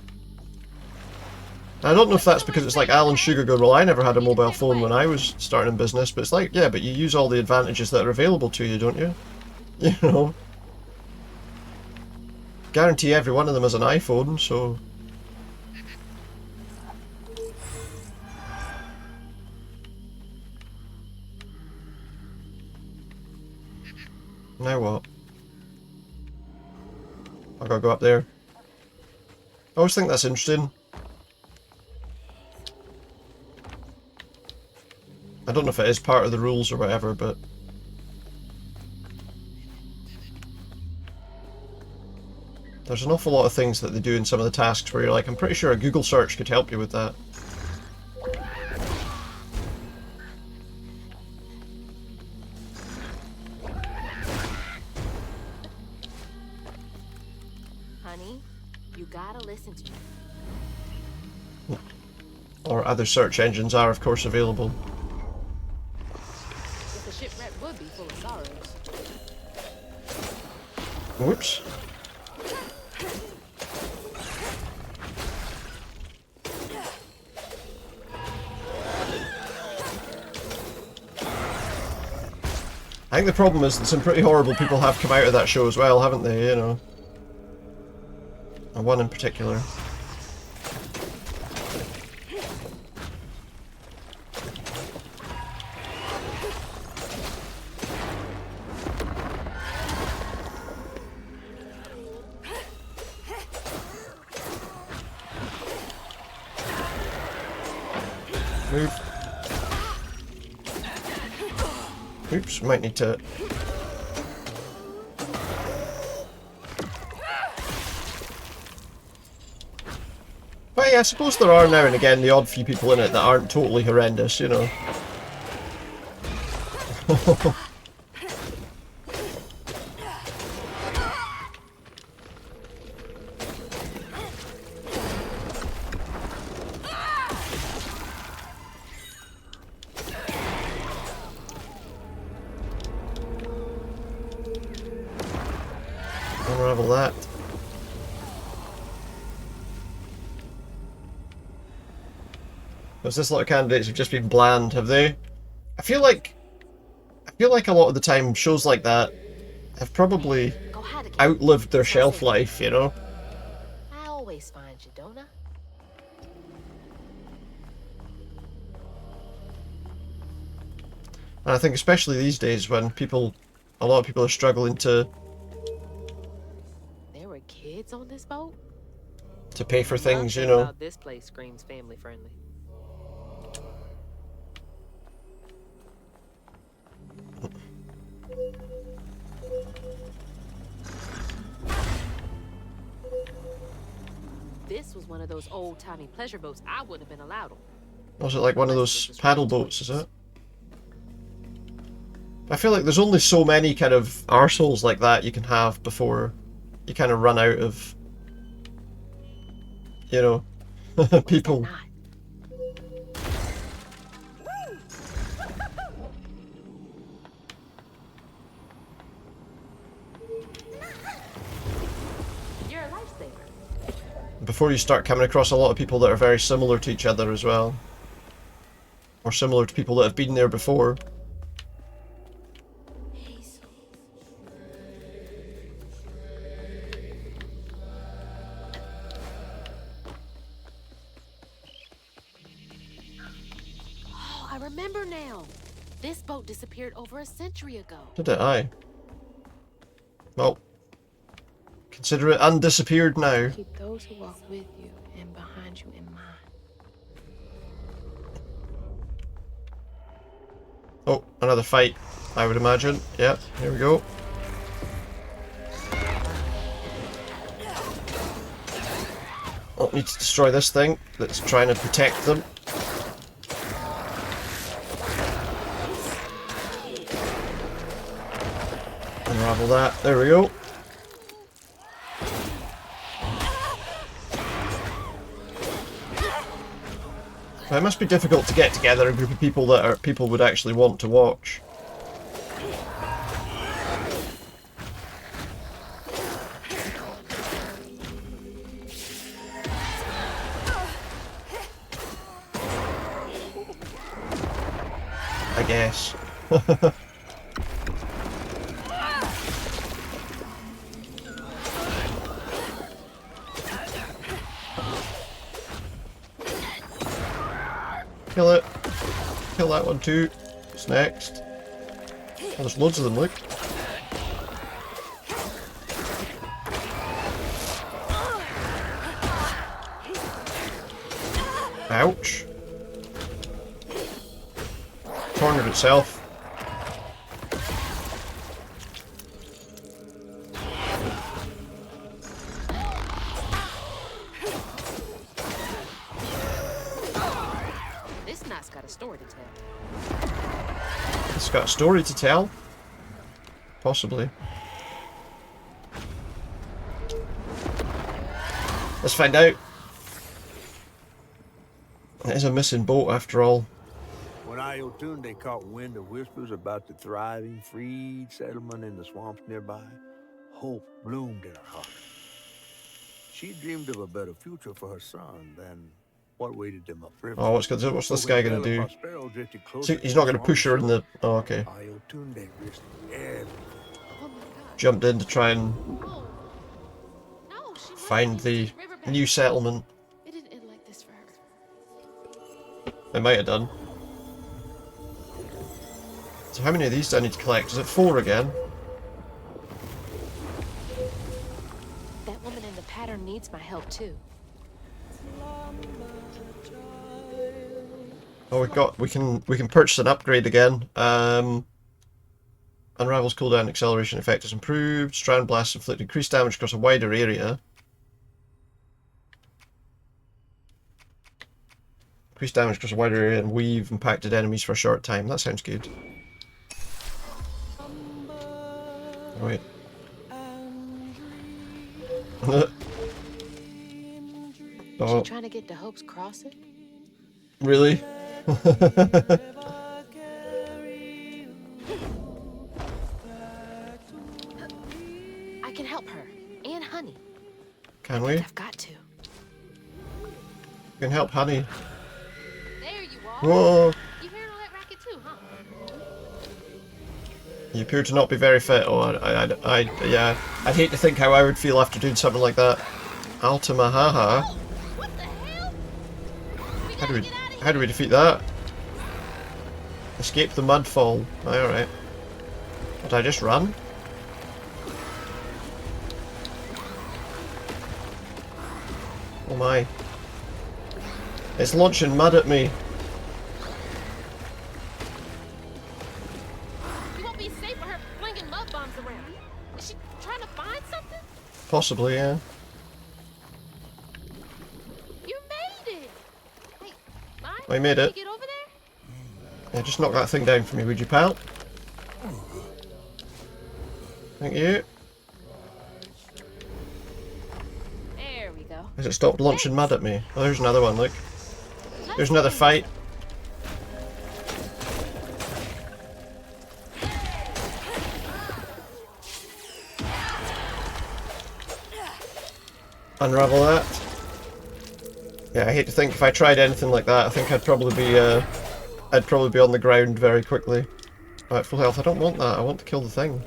I don't know if that's because it's like Alan Sugar going, well, I never had a mobile phone when I was starting in business, but it's like, yeah, but you use all the advantages that are available to you, don't you? You know? Guarantee every one of them has an iPhone, so... Now what? I gotta go up there. I always think that's interesting. I don't know if it is part of the rules or whatever, but... there's an awful lot of things that they do in some of the tasks where you're like, I'm pretty sure a Google search could help you with that. Honey, you gotta listen to me. Or other search engines are, of course, available. If a shipwreck would be full of sorrows. Whoops. I think the problem is that some pretty horrible people have come out of that show as well, haven't they, you know? And one in particular. Move. Oops, might need to... But yeah, I suppose there are now and again the odd few people in it that aren't totally horrendous, you know. Unravel that. Because this lot of candidates have just been bland, have they? I feel like a lot of the time shows like that have probably outlived their shelf life, you know? I always find you, don't I? And I think especially these days when a lot of people are struggling to There were kids on this boat? pay for things, you Nothing know. about this place screams family friendly. This was one of those old-timey pleasure boats I wouldn't have been allowed on. Was it like one of those paddle boats, is it? I feel like there's only so many kind of arseholes like that you can have before you kind of run out of, you know, people. You're a lifesaver. Before you start coming across a lot of people that are very similar to each other as well. Or similar to people that have been there before. Oh, I remember now. This boat disappeared over a century ago. Did it? Aye. Well, consider it undisappeared now. Keep those who walk with you and behind you in mind. Oh, another fight, I would imagine. Yep, here we go. Oh, need to destroy this thing that's trying to protect them. Unravel that. There we go. It must be difficult to get together a group of people that people would actually want to watch. I guess. Kill it. Kill that one too. What's next? Oh, there's loads of them, look. Ouch. Cornered itself. This knot's got a story to tell. It's got a story to tell. Possibly. Let's find out. It is a missing boat after all. When Ayotunde caught wind of whispers about the thriving, freed settlement in the swamps nearby, hope bloomed in her heart. She dreamed of a better future for her son than what waited them upriver. Oh, what's this guy gonna do? So he's not gonna push her in the... Oh, okay. Ayotunde risked everything. Oh my god. Jumped in to try and No. No, she find must the have the river back. new settlement. It didn't end like this for her. It might have done. So how many of these do I need to collect? Is it 4 again? That woman in the pattern needs my help too. Oh, we can purchase an upgrade again. Unravel's cooldown acceleration effect is improved. Strand blasts inflict increased damage across a wider area. Increased damage across a wider area and weave impacted enemies for a short time. That sounds good. Oh, wait. Is Oh, she trying to get to Hope's Crossing? really? I can help her. And Honey. Can we? I've got to. Can help Honey. There you are. Whoa! You hearing all that racket too, huh? You appear to not be very fit. Oh, yeah. I'd hate to think how I would feel after doing something like that. Ultima haha. Oh, what the hell? We How gotta do we get out of here. how do we defeat that? Escape the mudfall. Alright. Did I just run? Oh my. It's launching mud at me. You won't be safe for her flinging mud bombs around. Is she trying to find something? Possibly, yeah. You made it. Hey, Mike, I made can it. you get over there? Yeah, just knock that thing down for me, would you, pal? Thank you. There we go. Has it stopped launching mud at me? Oh, there's another one, look. There's another fight. Unravel that. Yeah, I hate to think if I tried anything like that, I think I'd probably be on the ground very quickly. Oh, at full health. I don't want that. I want to kill the thing.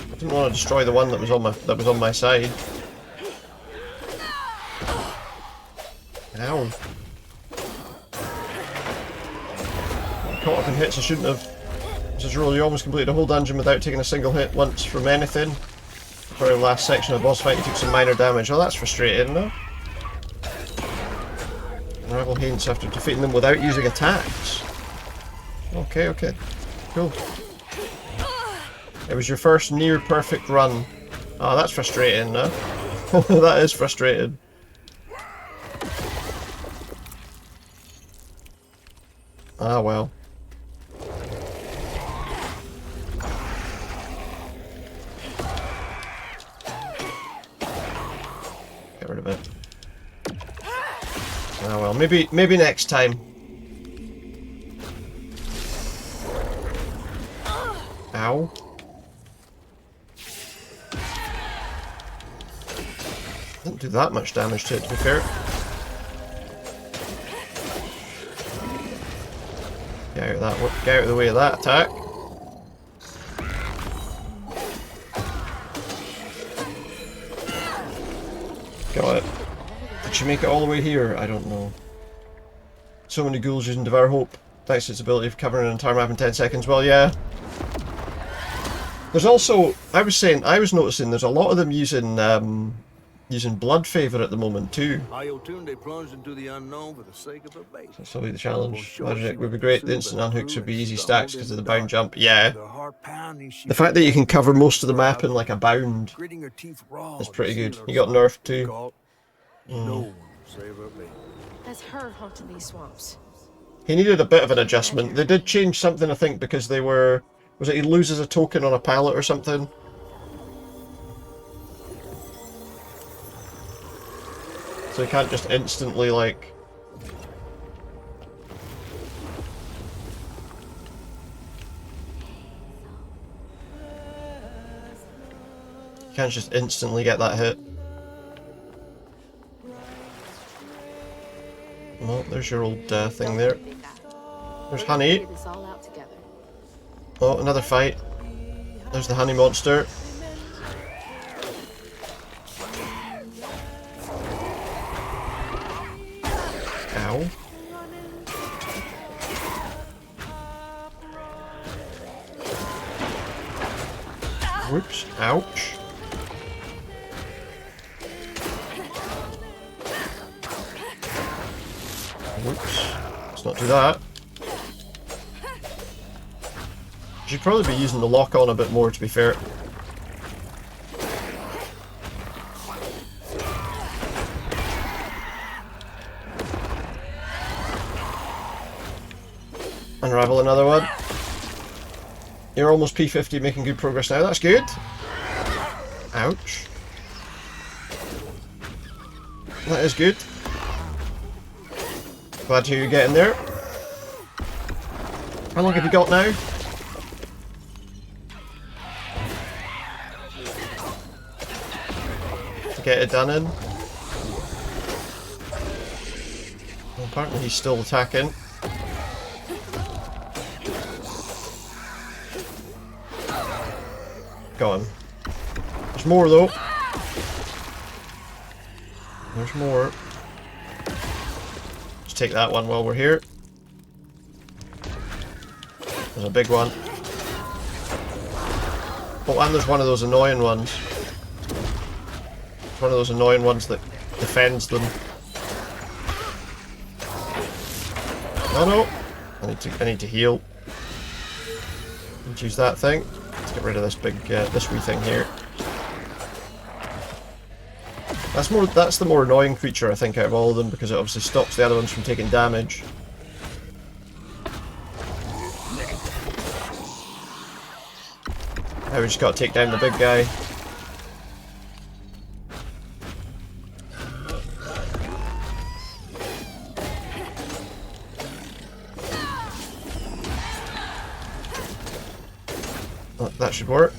I didn't want to destroy the one that was on my side. Ow. Caught up in hits I shouldn't have. This is rule, you almost completed a whole dungeon without taking a single hit once from anything. The very last section of the boss fight you took some minor damage. Oh, that's frustrating, no? Unravel hints after defeating them without using attacks. Okay, okay. Cool. It was your first near perfect run. Oh, that's frustrating, no? That is frustrating. Ah, well. Get rid of it. Ah, well, maybe next time. Ow. Didn't do that much damage to it, to be fair. Get out of the way of that attack. Got it. Did she make it all the way here? I don't know. So many ghouls using Devour Hope. Thanks to its ability of covering an entire map in 10 seconds. Well, yeah. There's also, I was noticing there's a lot of them using Blood Favor at the moment too. Ayotunde plunged into the unknown for the sake of her base. That's probably the challenge. Imagine it would be great. The instant unhooks would be easy stacks because of the bound jump. Yeah. The fact that you can cover most of the map in like a bound is pretty good. You got nerfed too. That's her haunting these swamps. He needed a bit of an adjustment. They did change something, I think, because they were... Was it he loses a token on a pallet or something? So he can't just instantly, like... You can't just instantly get that hit. Well, there's your old thing there. There's Honey. Oh, another fight. There's the honey monster. Ow. Whoops. Ouch. Whoops. Let's not do that. Should probably be using the lock on a bit more, to be fair. Unravel another one. You're almost P50, making good progress now. That's good. Ouch. That is good. Glad to hear you getting there. How long have you got now? Get it done in. Well, apparently he's still attacking. Go on. There's more though. There's more. Let's take that one while we're here. There's a big one. Oh, and there's one of those annoying ones. One of those annoying ones that defends them. Oh no! I need to heal. Let's use that thing. Let's get rid of this big, this wee thing here. That's the more annoying creature, I think, out of all of them, because it obviously stops the other ones from taking damage. Now we just gotta take down the big guy. That should work.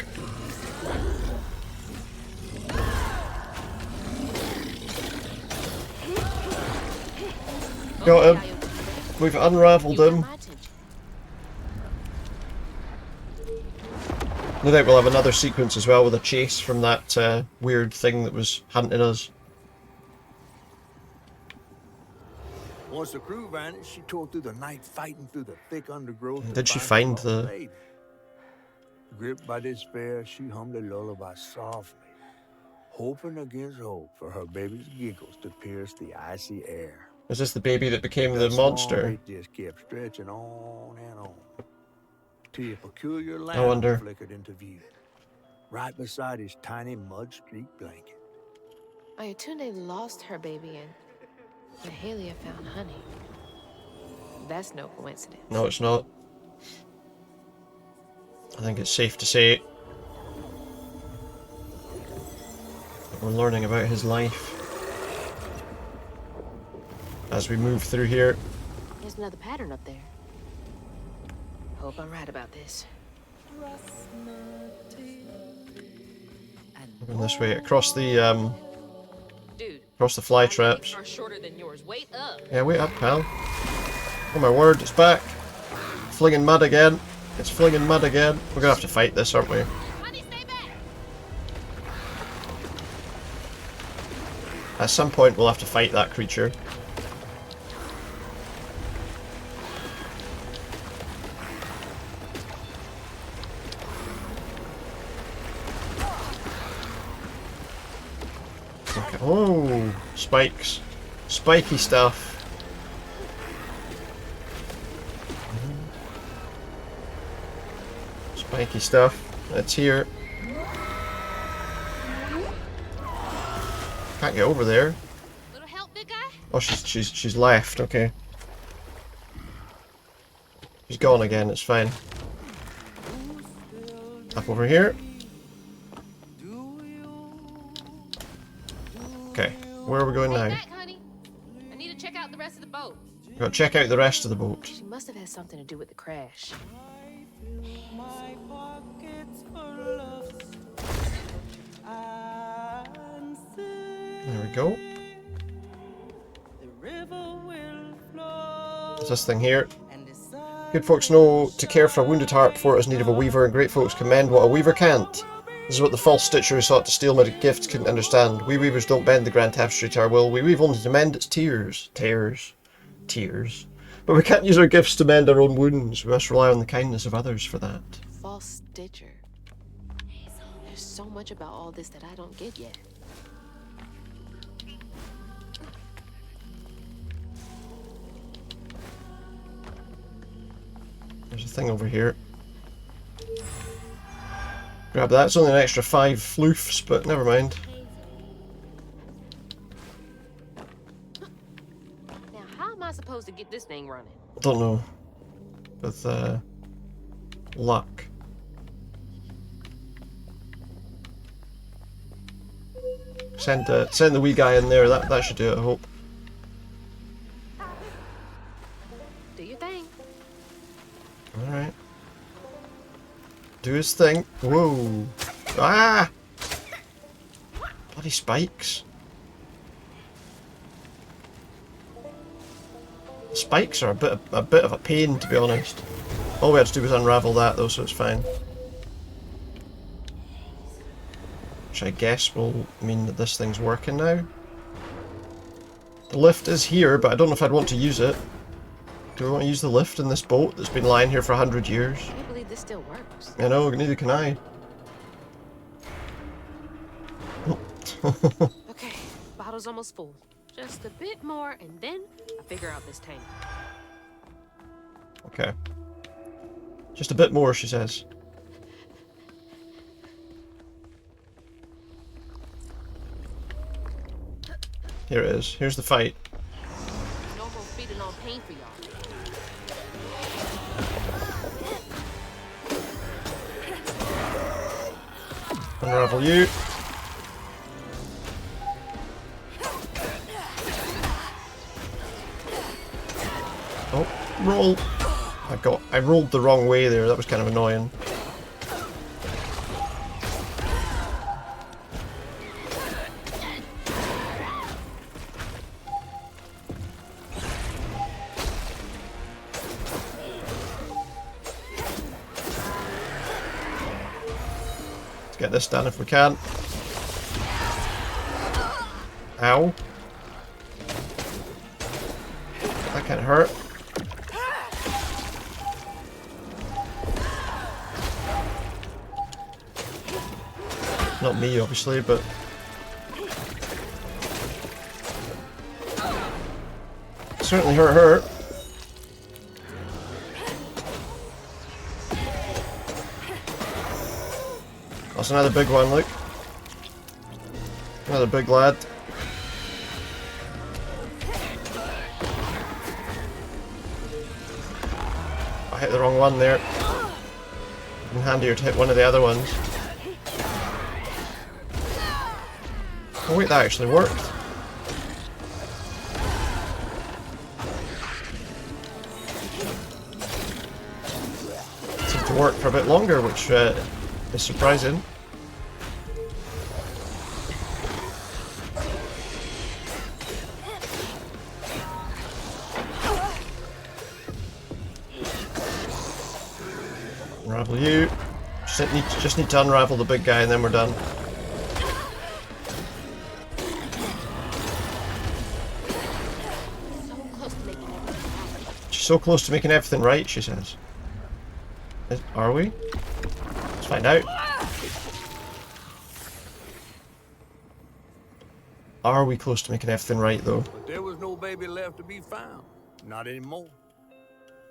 Got him. We've unravelled him. No doubt we'll have another sequence as well with a chase from that weird thing that was hunting us. Once the crew vanished, she tore through the night fighting through the thick undergrowth. Did she find the... Gripped by despair, she hummed a lullaby softly, hoping against hope for her baby's giggles to pierce the icy air. Is this the baby that became the monster? It just kept stretching on and on, till a peculiar I wonder. lamp flickered into view, right beside his tiny mud-streaked blanket. Ayotunde lost her baby and Mahalia found Honey. That's no coincidence. No, it's not. I think it's safe to say that we're learning about his life as we move through here. There's another pattern up there. Hope I'm right about this. Moving this way across the Dude, across the fly traps. are shorter than yours. Wait up. Yeah, wait up, pal. Oh my word, it's back. Flinging mud again. It's flinging mud again. We're gonna have to fight this, aren't we? Honey, stay back. At some point we'll have to fight that creature. Okay. Oh, spikes. Spiky stuff. Spiky stuff. It's here. Can't get over there. Little help, big guy? Oh, she's left. Okay. She's gone again. It's fine. Up over here. Okay. Where are we going now? Back, honey. I need to check out the rest of the boat. We've got to check out the rest of the boat. She must have had something to do with the crash. There we go. What's this thing here? Good folks know to care for a wounded heart before it is in need of a weaver, and great folks commend what a weaver can't. This is what the false stitcher who sought to steal my gifts couldn't understand. We weavers don't bend the grand tapestry to our will. We weave only to mend its tears. Tears. But we can't use our gifts to mend our own wounds. We must rely on the kindness of others for that. False stitcher. There's so much about all this that I don't get yet. There's a thing over here. Grab that. It's only an extra 5 floofs, but never mind. Now, how am I supposed to get this thing running? Don't know. With luck. Send the wee guy in there. That should do it, I hope. Do your thing. Alright. Do his thing. Whoa. Ah! Bloody spikes. Spikes are a bit of a pain, to be honest. All we had to do was unravel that though, so it's fine. Which I guess will mean that this thing's working now. The lift is here, but I don't know if I'd want to use it. Do we want to use the lift in this boat that's been lying here for 100 years? I can't believe this still works. I know, neither can I. Okay, bottle's almost full. Just a bit more, and then I figure out this tank. Okay. Just a bit more, she says. Here it is. Here's the fight. No more feeding on pain for y'all. Unravel you. Oh, roll. I rolled the wrong way there. That was kind of annoying. Let's get this done if we can. Ow. That can't hurt. Not me, obviously, but... certainly hurt her. That's another big one, look. Another big lad. I hit the wrong one there. Been handier to hit one of the other ones. Oh wait, that actually worked. It seemed to work for a bit longer, which is surprising. Unravel you. Just need to unravel the big guy and then we're done. So close to making everything right, she says. Are we? Let's find out. Are we close to making everything right, though? But there was no baby left to be found. Not anymore.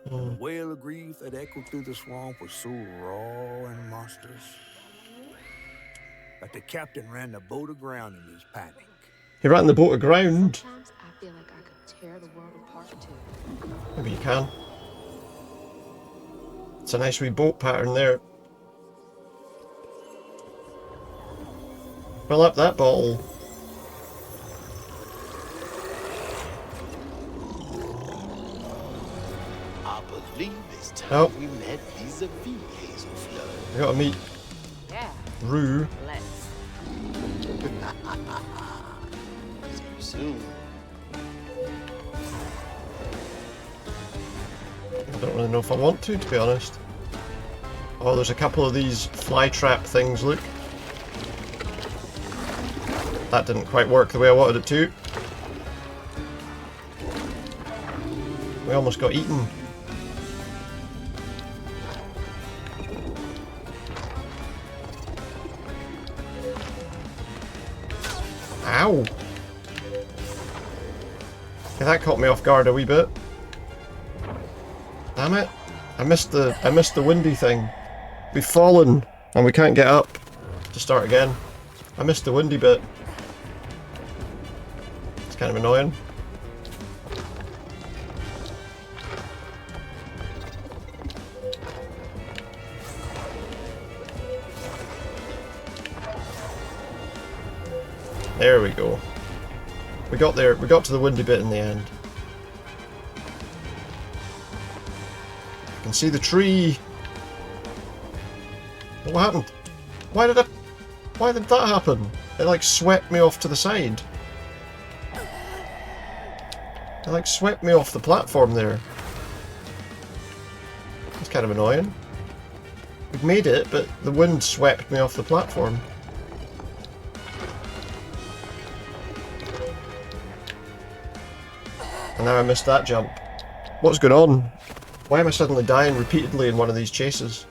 The wail of grief that echoed through the swamp was so raw and monstrous that the captain ran the boat aground in his panic. He ran the boat aground. Sometimes I feel like I could tear the world apart too. Maybe you can. It's a nice wee boat pattern there. Fill up that bottle. I believe it's time Oh. we met vis-a-vis Hazel Flood. We gotta meet Yeah, Rue. let's. See you soon. I don't really know if I want to be honest. Oh, there's a couple of these fly trap things, look. That didn't quite work the way I wanted it to. We almost got eaten. Ow! Okay, that caught me off guard a wee bit. Damn it! I missed the windy thing. We've fallen and we can't get up to start again. I missed the windy bit. It's kind of annoying. There we go. We got there. We got to the windy bit in the end. I can see the tree. What happened? Why did that happen? It like swept me off to the side. It like swept me off the platform there. That's kind of annoying. We've made it, but the wind swept me off the platform. And now I missed that jump. What's going on? Why am I suddenly dying repeatedly in one of these chases?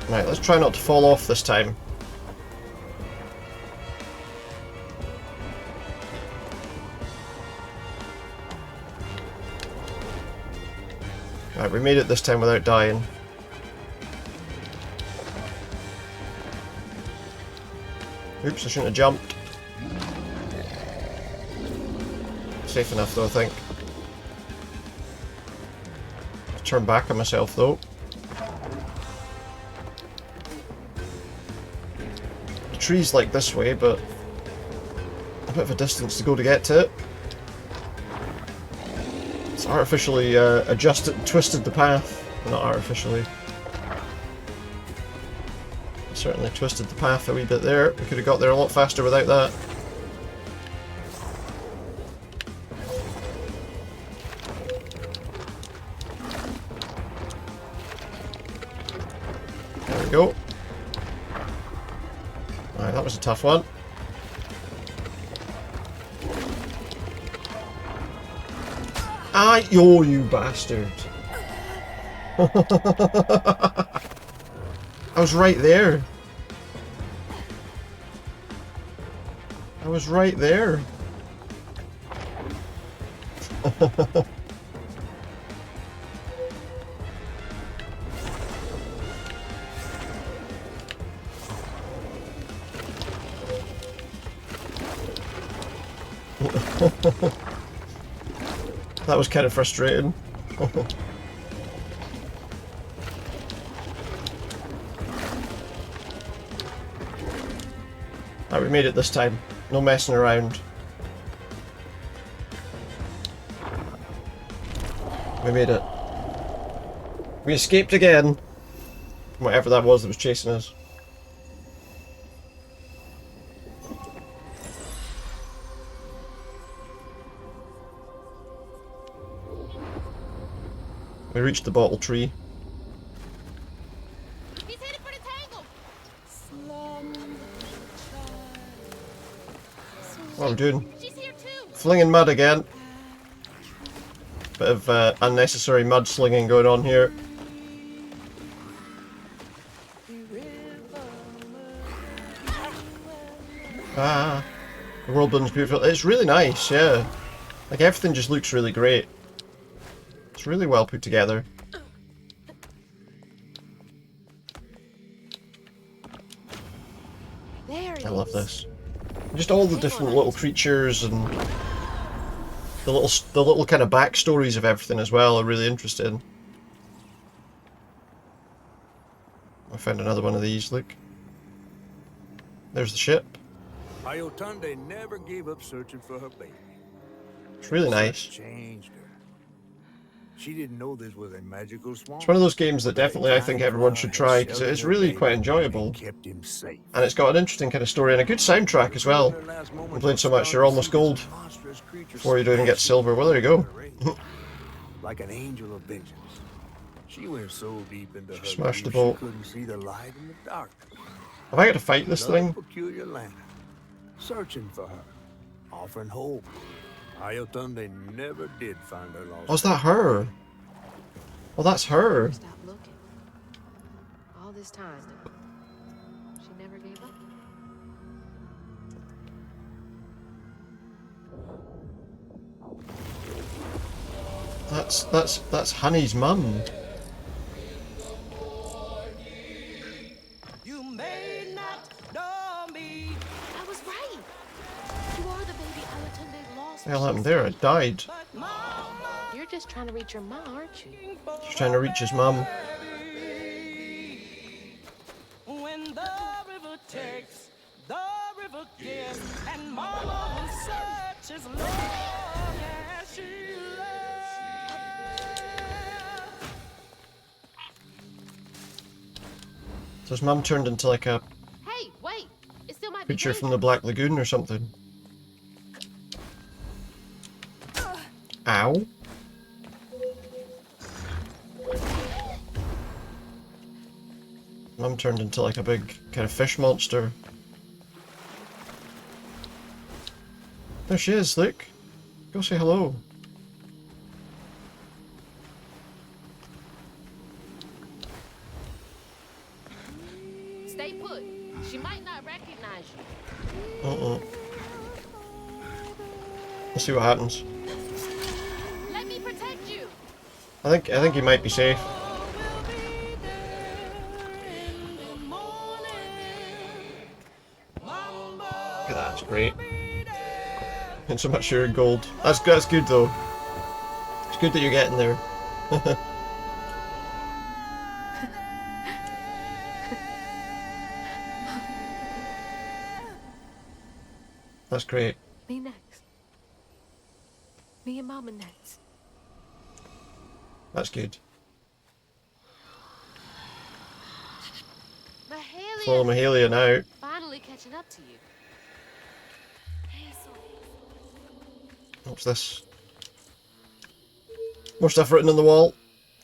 Right, let's try not to fall off this time. Right, we made it this time without dying. Oops, I shouldn't have jumped. Safe enough though, I think. Turn back on myself though. The tree's like this way, but a bit of a distance to go to get to it. It's artificially adjusted, twisted the path. Well, not artificially. Certainly twisted the path a wee bit there. We could have got there a lot faster without that. There we go. Alright, that was a tough one. Ah, yo, you bastard. I was right there. I was right there. That was kind of frustrating. Alright, we made it this time. No messing around. We made it. We escaped again. Whatever that was chasing us. We reached the bottle tree. He's headed for the tangle. What am I doing? She's here too. Flinging mud again. Bit of unnecessary mud slinging going on here. Ah, the world building's beautiful. It's really nice, yeah. Like everything just looks really great. It's really well put together. There it I love is. this. Just all the different little creatures and the little kind of backstories of everything as well are really interesting. I found another one of these, look. There's the ship. Ayotunde never gave up searching for her baby. It's really nice. Changed her. She didn't know this was a magical swamp. It's one of those games that definitely I think everyone should try because it is really quite enjoyable. Kept him safe. And it's got an interesting kind of story and a good soundtrack as well. I'm playing so much you're almost gold before you don't even get silver. Well, there you go. Like an angel of vengeance. She went so deep into her Smashed the grief, boat. she couldn't see the light in the dark. Have I got to fight this thing? Peculiar land, searching for her, offering hope. Ayotunde never did find her lost. Oh, is that her? Well, that's her. Stop looking. All this time, she never gave up. That's Honey's mum. You may not know me, I was right. You are the baby Alatunde lost. What the hell happened there? It died. but mama, You're just trying to reach your mom, aren't you? He's trying to reach his mum. when the river takes the river gives, and mama will search as long as she lives. So his mum turned into like a Hey, wait. It still might be creature from dangerous. the Black Lagoon or something. Ow. Mum turned into like a big kind of fish monster. There she is, look. Go say hello. Stay put. She might not recognize you. Let's see what happens. Let me protect you. I think he might be safe. Look at that, it's great. And so much sure gold. That's good though. It's good that you're getting there. That's great. Me next. Me and Mama next. That's good. Mahalia. Follow Mahalia now. Finally catching up to you. Hazel. What's this? More stuff written on the wall.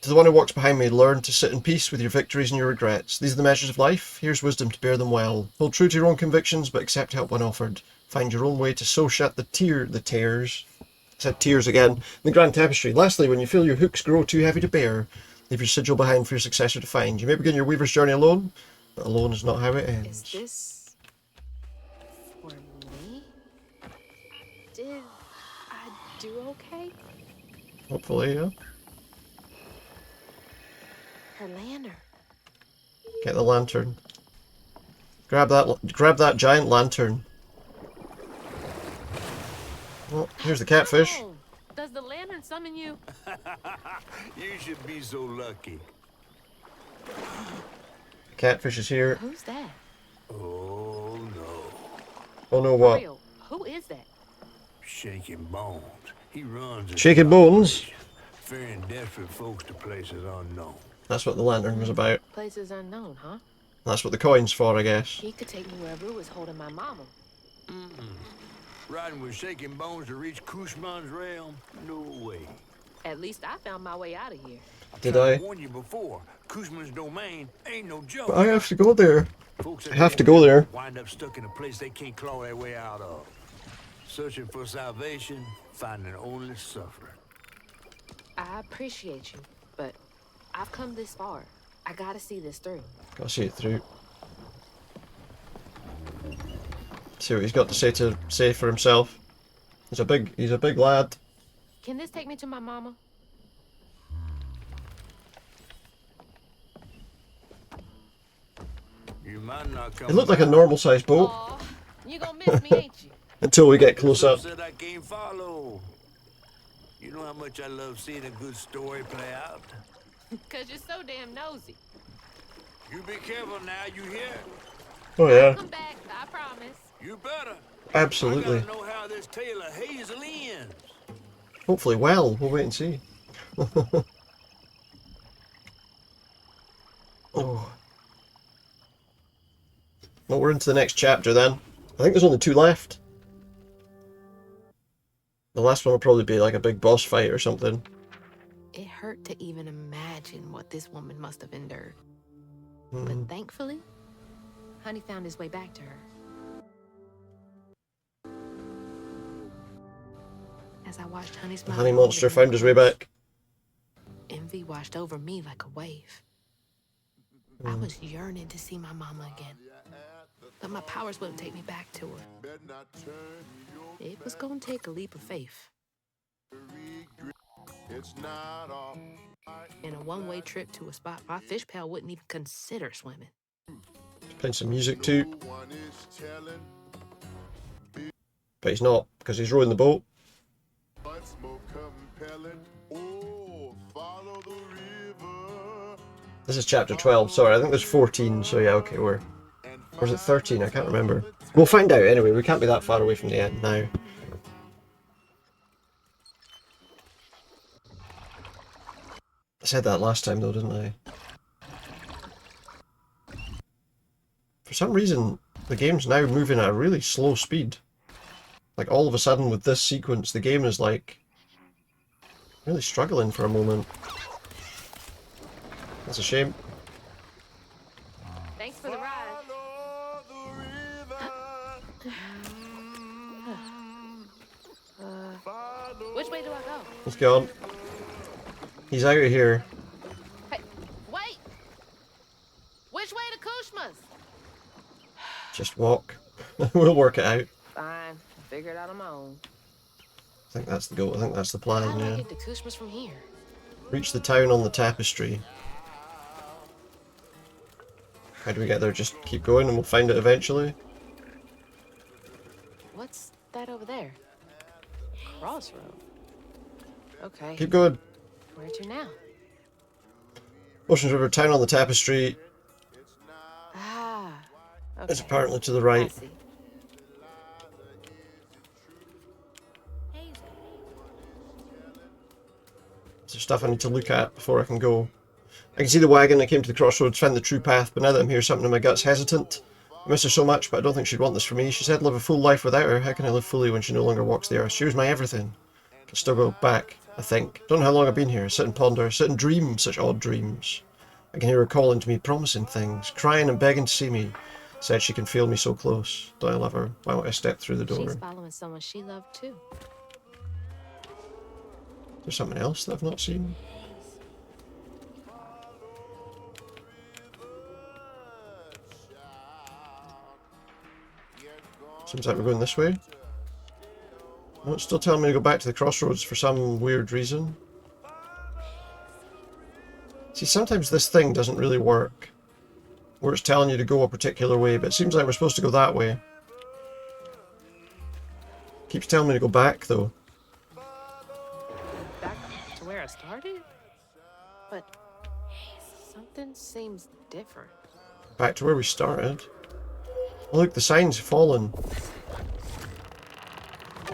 To the one who walks behind me, learn to sit in peace with your victories and your regrets. These are the measures of life. Here's wisdom to bear them well. Hold true to your own convictions, but accept help when offered. Find your own way to sew shut the tears. I said tears again. The grand tapestry. Lastly, when you feel your hooks grow too heavy to bear, leave your sigil behind for your successor to find. You may begin your weaver's journey alone, but alone is not how it Is ends. this for me? Did I do okay? Hopefully, yeah. Her lantern. Get the lantern. Grab that giant lantern. Oh, here's the catfish. Oh, does the lantern summon you? You should be so lucky. The catfish is here. Who's that? Oh no. Oh no, what? Real. Who is that? Shaking Bones. He runs a Shaking Bones? ferrying desperate folks to places unknown. That's what the lantern was about. Places unknown, huh? That's what the coin's for, I guess. He could take me wherever it was holding my mama. Riding with Shaking Bones to reach Kushman's realm? No way. At least I found my way out of here. Did I? warned you before. Cushman's domain ain't no joke. But I have to go there. Folks I have to go there. wind up stuck in a place they can't claw their way out of. Searching for salvation, finding only suffering. I appreciate you, but I've come this far. I gotta see this through. Gotta see it through. See what he's got to say for himself. He's a big lad. Can this take me to my mama? You might not come. It looked like a normal sized boat Aw, you gonna miss me, ain't you? until we get close up. Said I can't follow. You know how much I love seeing a good story play out. Cause you're so damn nosy. You be careful now, you hear? Oh yeah, Come back, I promise. You better. absolutely. I gotta know how this tale of Hazel ends. Hopefully well. We'll wait and see. Oh. Well, we're into the next chapter then. I think there's only 2 left. The last one will probably be like a big boss fight or something. It hurt to even imagine what this woman must have endured. Mm. But thankfully, Honey found his way back to her. As I watched Honey's The mother honey hold monster him, found his way back. envy washed over me like a wave. I was yearning to see my mama again. But my powers wouldn't take me back to her. It was gonna take a leap of faith. And a one-way trip to a spot my fish pal wouldn't even consider swimming. Playing some music too. But he's not, because he's rowing the boat. This is chapter 12, sorry, I think there's 14, so yeah, okay, or is it 13? I can't remember. We'll find out anyway, we can't be that far away from the end now. I said that last time though, didn't I? For some reason, the game's now moving at a really slow speed. Like all of a sudden with this sequence, the game is like really struggling for a moment. That's a shame. Thanks for the ride. Which way do I go? Let's go on. He's out of here. Hey, wait! Which way to Kushma's? Just walk. We'll work it out. Fine, figure it out on my own. I think that's the goal. I think that's the plan, How do I yeah. get to Kushma's from here? Reach the town on the tapestry. How do we get there? Just keep going and we'll find it eventually. What's that over there? Crossroad. Okay. Keep going. Where to now? Oceans River, town on the tapestry. Ah. Okay. It's apparently to the I right. see. There's stuff I need to look at before I can go. I can see the wagon. I came to the crossroads, found the true path, but now that I'm here, something in my gut's hesitant. I miss her so much, but I don't think she'd want this for me. She said live a full life without her. How can I live fully when she no longer walks the earth? She was my everything. I can still go back, I think. Don't know how long I've been here. Sit and ponder, sit and dream such odd dreams. I can hear her calling to me, promising things, crying and begging to see me. Said she can feel me so close. Do I love her? Why won't I step through the door? She's following someone she loved too. There's something else that I've not seen. Seems like we're going this way. No, it's still telling me to go back to the crossroads for some weird reason. See, sometimes this thing doesn't really work. Where it's telling you to go a particular way, but it seems like we're supposed to go that way. Keeps telling me to go back, though. Back to where I started? But something seems different. Back to where we started. Oh, look, the sign's fallen.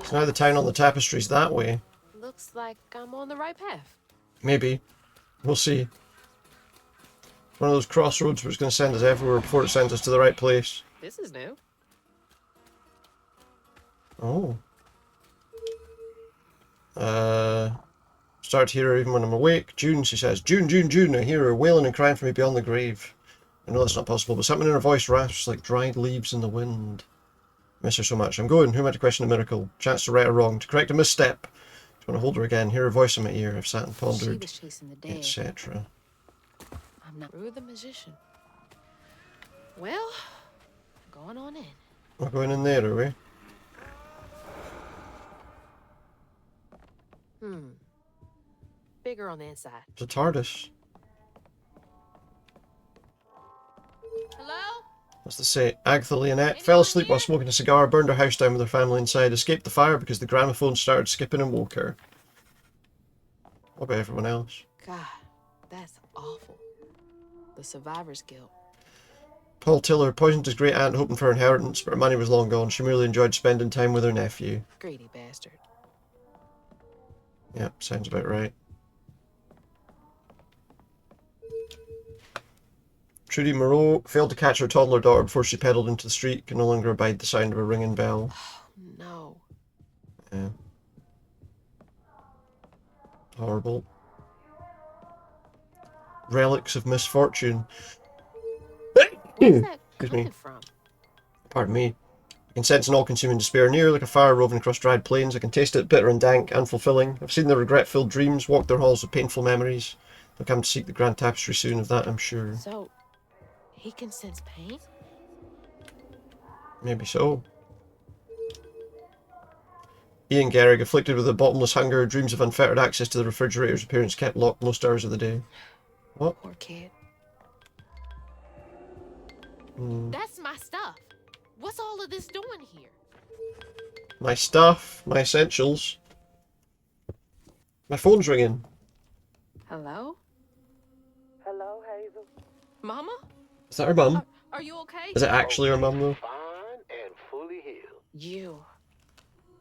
So now the town on the tapestry's that way. Looks like I'm on the right path. Maybe. We'll see. One of those crossroads where it's going to send us everywhere before it sends us to the right place. This is new. Oh. Start to hear her even when I'm awake. June, she says. June, June, June. I hear her wailing and crying for me beyond the grave. I know that's not possible, but something in her voice rasps like dried leaves in the wind. Miss her so much. I'm going. Who am I to question a miracle? Chance to right or wrong. To correct a misstep. Do you want to hold her again? Hear her voice in my ear. I've sat and She pondered, was chasing the dead. etc. I'm not Rue the magician. Well, going on in. We're going in there, are we? Bigger on the inside. It's a TARDIS. Hello? What's to say? Agatha Leonette fell asleep while smoking a cigar, burned her house down with her family inside, escaped the fire because the gramophone started skipping and woke her. What about everyone else? God, that's awful. The survivor's guilt. Paul Tiller poisoned his great aunt hoping for her inheritance, but her money was long gone. She merely enjoyed spending time with her nephew. Greedy bastard. Yep, sounds about right. Trudy Moreau failed to catch her toddler daughter before she pedalled into the street, can no longer abide the sound of a ringing bell. Oh, no. Yeah. Horrible. Relics of misfortune. Where's that Excuse me. coming from? Pardon me. I can sense an all-consuming despair near, like a fire roving across dried plains. I can taste it, bitter and dank, unfulfilling. I've seen their regret-filled dreams, walked their halls of painful memories. They'll come to seek the grand tapestry soon, of that I'm sure. So, he can sense pain? Maybe so. Ian Gehrig, afflicted with a bottomless hunger, dreams of unfettered access to the refrigerator's appearance kept locked most hours of the day. What? Poor kid. That's my stuff. What's all of this doing here? My stuff, my essentials. My phone's ringing. Hello? Hello, Hazel. Mama? Is that her mum? Are you okay? Is it actually her mum though? Fine and fully healed. You.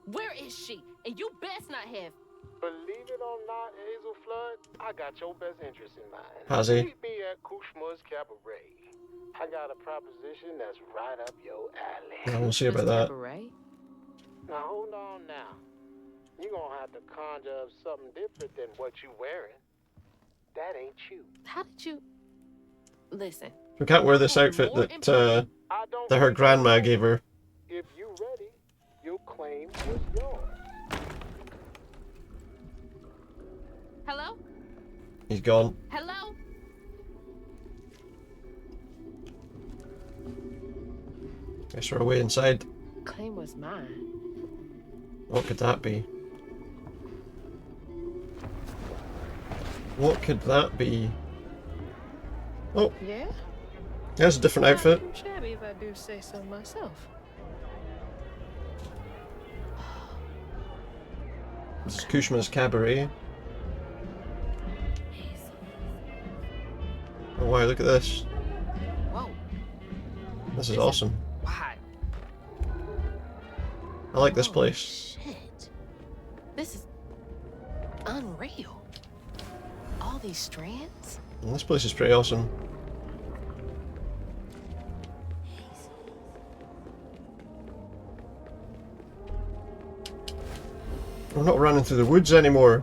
Where is she? And you best not have. Believe it or not, Hazel Flood, I got your best interest in mind. Has he? Meet me at Kushma's Cabaret. I got a proposition that's right up your alley. I will see about that. Cabaret? Now hold on now. You're gonna have to conjure up something different than what you wearing. That ain't you. How did you... Listen. We can't wear this outfit that her grandma gave her. If you ready, your claim was yours. Hello? He's gone. Hello? Guess we're away inside. Claim was mine. What could that be? What could that be? Oh, Yeah? there's a different outfit. Not too shabby if I do say so myself. This is Kushma's Cabaret. Oh wow, look at this. Whoa. This is awesome. Why? I like this place. Shit. This is unreal. All these strands? And this place is pretty awesome. We're not running through the woods anymore.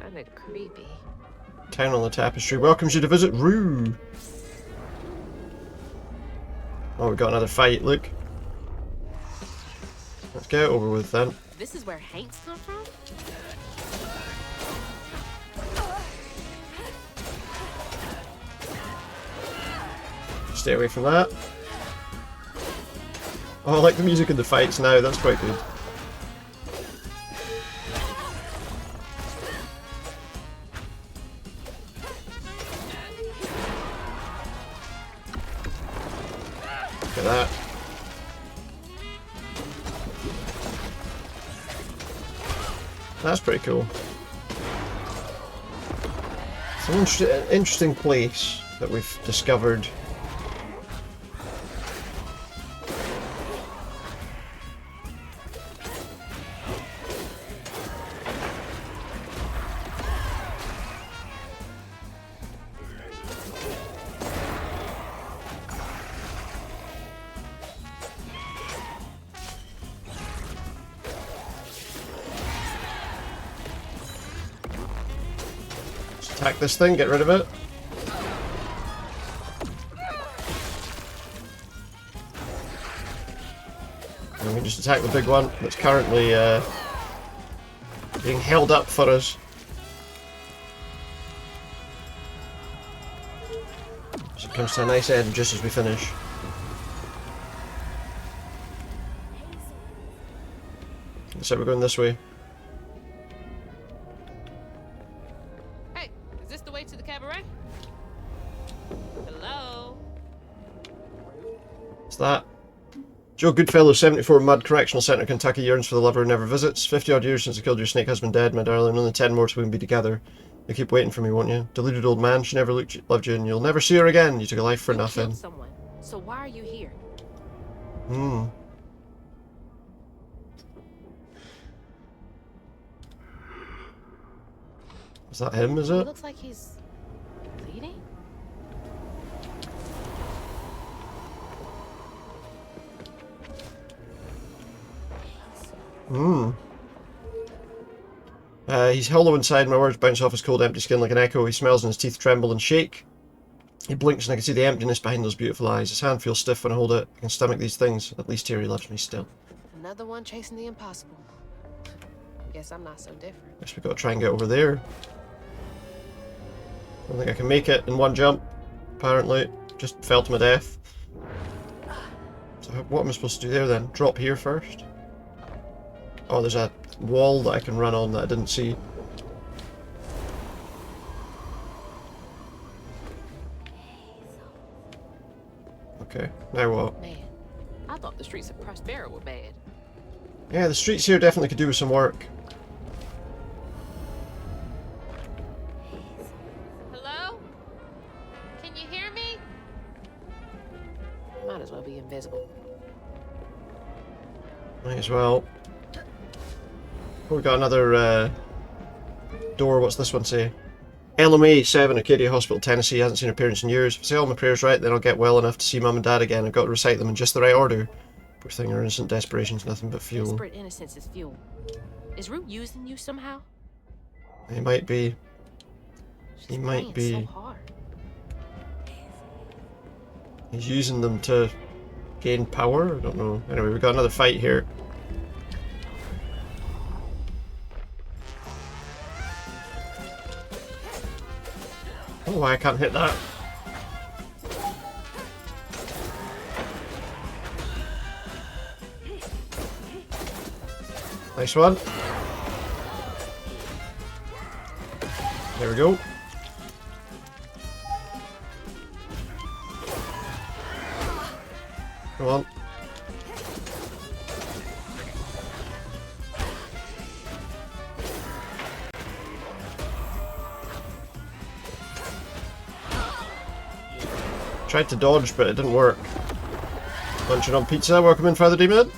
Kinda creepy. Town on the Tapestry welcomes you to visit Rue. Oh, we got another fight, look. Let's get it over with then. This is where Hanks come from? Stay away from that. Oh, I like the music in the fights now, that's quite good. Look at that. That's pretty cool. It's an interesting place that we've discovered. Attack this thing, get rid of it. And we can just attack the big one that's currently being held up for us. So it comes to a nice end just as we finish. So we're going this way. Hey, is this the way to the cabaret? Hello? What's that? Joe Goodfellow, 74, Mud Correctional Centre, Kentucky, yearns for the lover who never visits. 50 odd years since I killed your snake husband dead, my darling. Only 10 more till we can be together. You keep waiting for me, won't you? Deluded old man, she never loved you and you'll never see her again. You took a life for nothing. Killed someone. So why are you here? Is that him, is It it? looks like he's bleeding. He's hollow inside, my words bounce off his cold empty skin like an echo. He smells and his teeth tremble and shake. He blinks and I can see the emptiness behind those beautiful eyes. His hand feels stiff when I hold it. I can stomach these things. At least here he loves me still. Another one chasing the impossible. Guess I'm not so different. Guess we gotta try and get over there. I don't think I can make it in one jump. Apparently. Just fell to my death. So what am I supposed to do there then? Drop here first? Oh, there's a wall that I can run on that I didn't see. Okay, now what? Man, I thought the streets of Prospera were bad. Yeah, the streets here definitely could do with some work. Hello? Can you hear me? Might as well be invisible. Might as well. Oh, we got another door. What's this one say? LMA 7, Acadia Hospital, Tennessee. Hasn't seen her parents in years. If I say all my prayers right, then I'll get well enough to see Mum and Dad again. I've got to recite them in just the right order. Poor thing, her innocent desperation's nothing but fuel. Desperate innocence is fuel. Is Root using you somehow? He might be. She's He might trying be. So hard. He's using them to gain power? I don't know. Anyway, we've got another fight here. Oh, I can't hit that. Nice one. There we go. Come on. Tried to dodge, but it didn't work. Munching on pizza. Welcome in, Father Demon.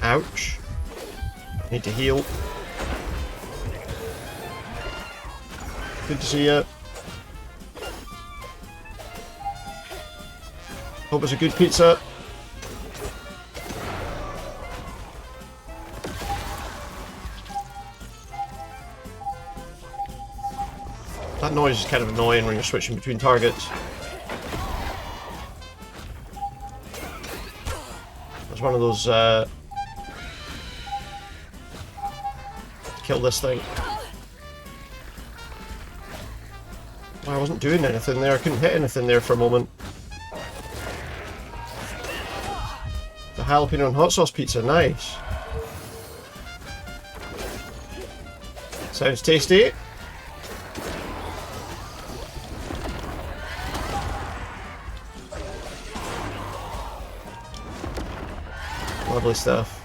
Ouch. Need to heal. Good to see you. Hope it's a good pizza. That noise is kind of annoying when you're switching between targets. There's one of those, kill this thing. Oh, I wasn't doing anything there, I couldn't hit anything there for a moment. The jalapeno and hot sauce pizza, nice. Sounds tasty. Lovely stuff.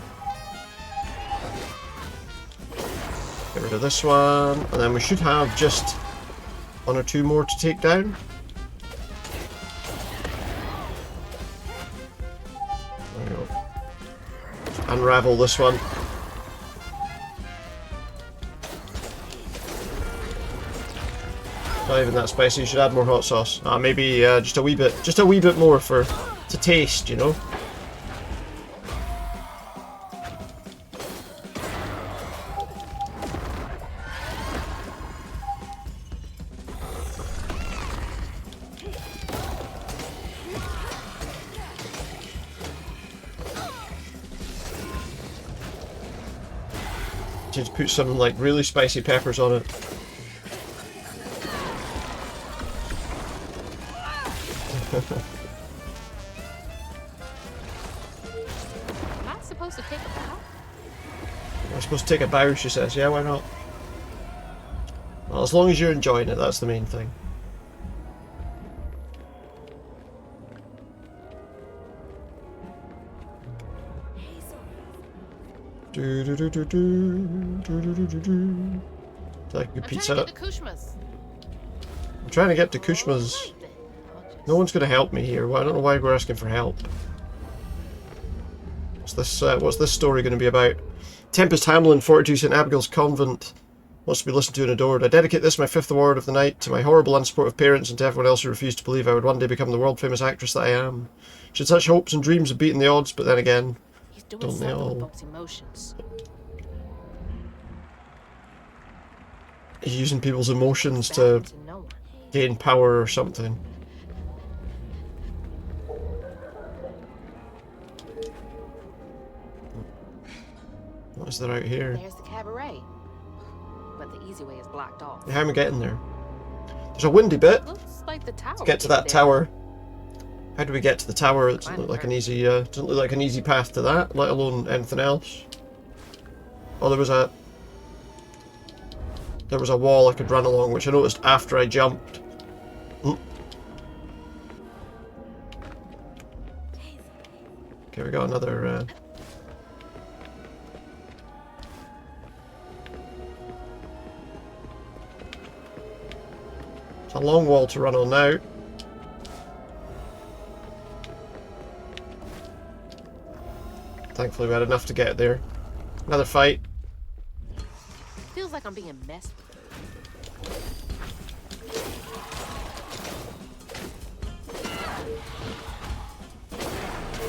Get rid of this one, and then we should have just one or two more to take down. There we go. Unravel this one. Not even that spicy. You should add more hot sauce. Maybe just a wee bit more to taste, you know. to put some like really spicy peppers on it. Am I supposed to take a bow? I'm supposed to take a bow, she says. Yeah, why not? Well, as long as you're enjoying it, that's the main thing. Do do do do do do do do do do. Like a pizza. I'm trying to get to Kushma's. I'm trying to get to Kushma's. Alright then. No one's going to help me here. Well, I don't know why we're asking for help. What's this story going to be about? Tempest Hamlin, 42 St. Abigail's Convent, wants to be listened to and adored. I dedicate this, my 5th award of the night, to my horrible, unsupportive parents and to everyone else who refused to believe I would one day become the world-famous actress that I am. She had such hopes and dreams of beating the odds, but then again, He's doing don't they something all? with folks' emotions. He's using people's emotions to Back into no one. gain power or something. What is there out here? There's the cabaret. But the easy way is blocked off. How am I getting there? There's a windy bit. Looks like the tower. To get to will that there. tower. How do we get to the tower? It doesn't look like an easy path to that, let alone anything else. Oh, there was a wall I could run along, which I noticed after I jumped. Okay, we got another. It's a long wall to run on now. Thankfully we had enough to get there. Another fight. Feels like I'm being messed with.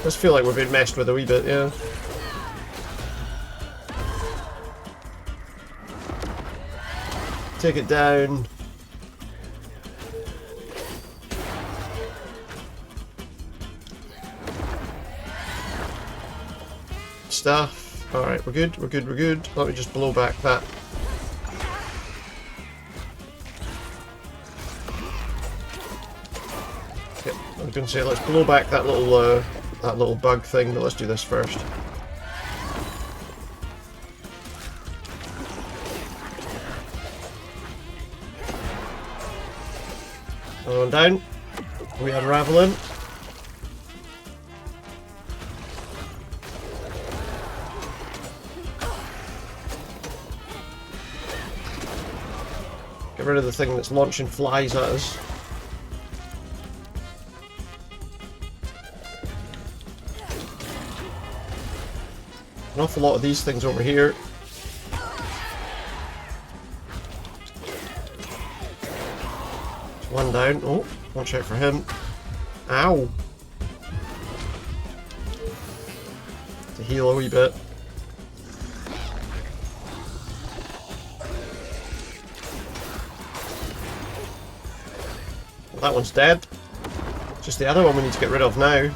Does feel like we're being messed with a wee bit, yeah. Take it down. Stuff. Alright, we're good, we're good, we're good. Let me just blow back that. Okay, I was gonna say let's blow back that little bug thing, but let's do this first. Another one down. We unraveling. Get rid of the thing that's launching flies at us. An awful lot of these things over here. One down. Oh, watch out for him. Ow! To heal a wee bit. Well, that one's dead. Just the other one we need to get rid of now.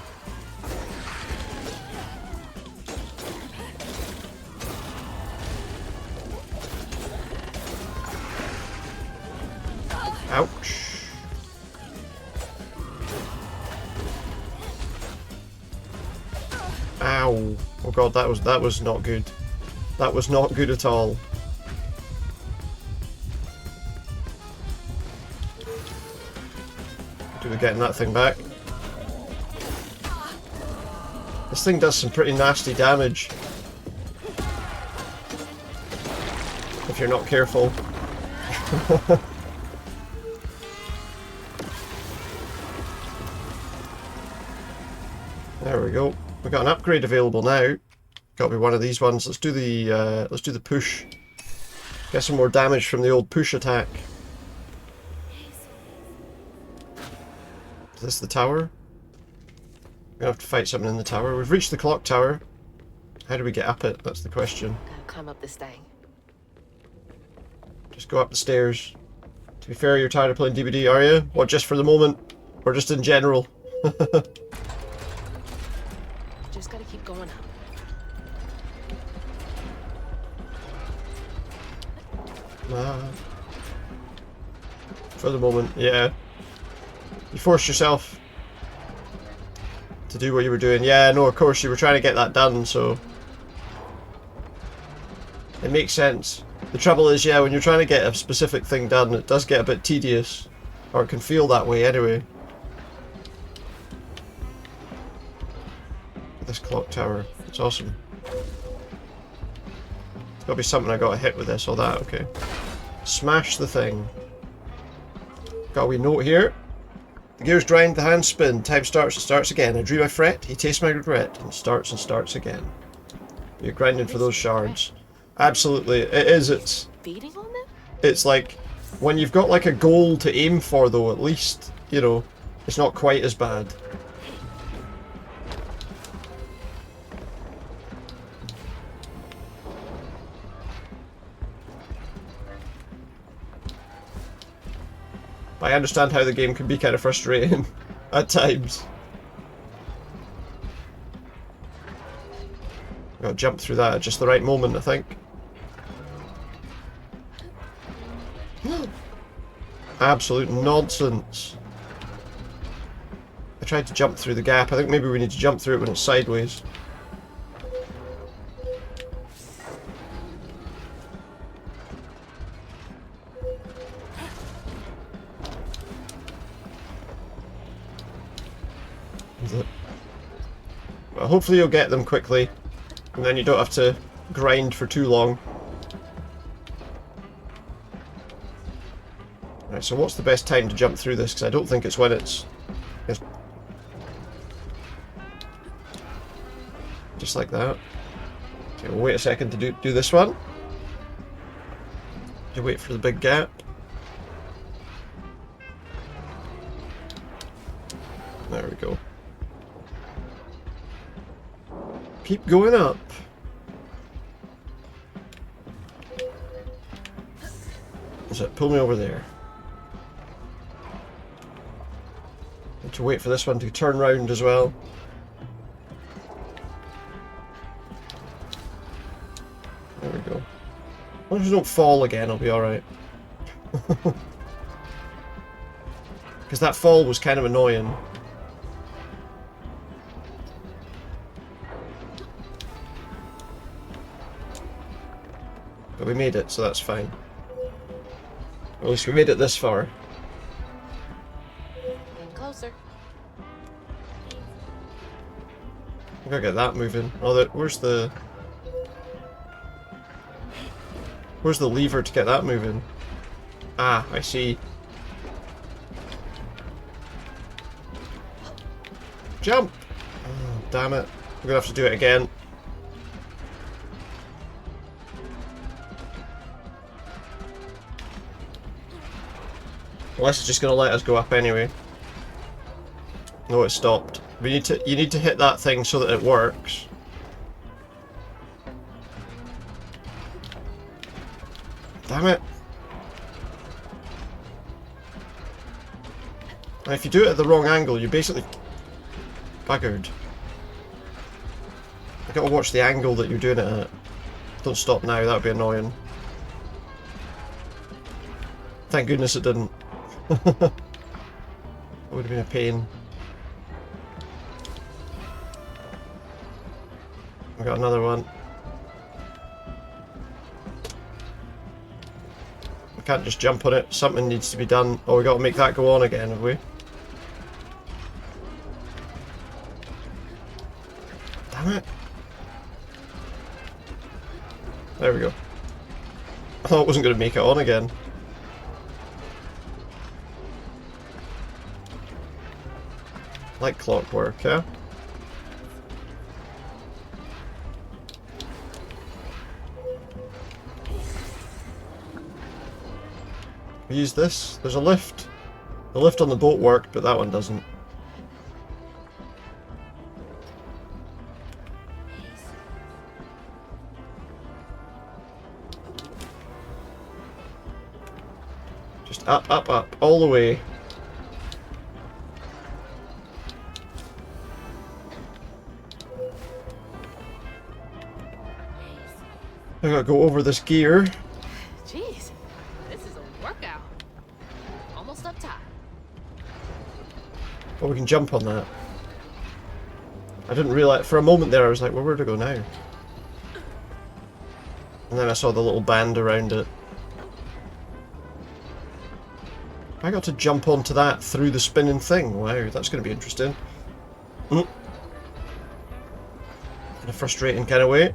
Ouch. Ow. Oh god, that was not good. That was not good at all. Do we getting that thing back? This thing does some pretty nasty damage. If you're not careful. There we go. We got an upgrade available now. Got to be one of these ones. Let's do the push. Get some more damage from the old push attack. Is this the tower? We're gonna have to fight something in the tower. We've reached the clock tower. How do we get up it? That's the question. Gotta climb up this thing. Just go up the stairs. To be fair, you're tired of playing DBD, are you? Or just for the moment? Or just in general? Just gotta keep going up. For the moment, yeah. You forced yourself to do what you were doing. Yeah, no, of course, you were trying to get that done, so... It makes sense. The trouble is, yeah, when you're trying to get a specific thing done, it does get a bit tedious. Or it can feel that way, anyway. This clock tower. It's awesome. There's gotta be something I gotta hit with this or that, okay. Smash the thing. Got a wee note here. The gears grind, the hands spin. Time starts and starts again. I dream I fret, he tastes my regret, and starts again. You're grinding for those shards. Absolutely, it is. It's Feeding on them? It's like when you've got like a goal to aim for, though. At least you know it's not quite as bad. I understand how the game can be kind of frustrating at times. Gotta jump through that at just the right moment, I think. Absolute nonsense. I tried to jump through the gap. I think maybe we need to jump through it when it's sideways. Well, hopefully you'll get them quickly, and then you don't have to grind for too long. Right, so what's the best time to jump through this? Because I don't think it's when it's just like that. Okay, we'll wait a second to do this one. You wait for the big gap. There we go. Keep going up. That's it, pull me over there. Need to wait for this one to turn round as well. There we go. As long as we don't fall again, I'll be alright. Because that fall was kind of annoying. But we made it, so that's fine. At least we made it this far. Closer. I gotta get that moving. Oh, where's the lever to get that moving? Ah, I see. Jump! Oh, damn it. We're gonna have to do it again. Unless it's just gonna let us go up anyway. No, it stopped. You need to hit that thing so that it works. Damn it. And if you do it at the wrong angle, you basically buggered. I gotta watch the angle that you're doing it at. Don't stop now, that would be annoying. Thank goodness it didn't. That would have been a pain. I got another one. I can't just jump on it. Something needs to be done. Oh, we got to make that go on again, have we? Damn it. There we go. I thought it wasn't going to make it on again. Like clockwork, yeah? We use this. There's a lift. The lift on the boat worked, but that one doesn't. Just up, up, up, all the way. I gotta go over this gear. Jeez, post up top. Oh, we can jump on that. I didn't realise. For a moment there, I was like, well, where do I go now? And then I saw the little band around it. I got to jump onto that through the spinning thing. Wow, that's going to be interesting. In a frustrating kind of way.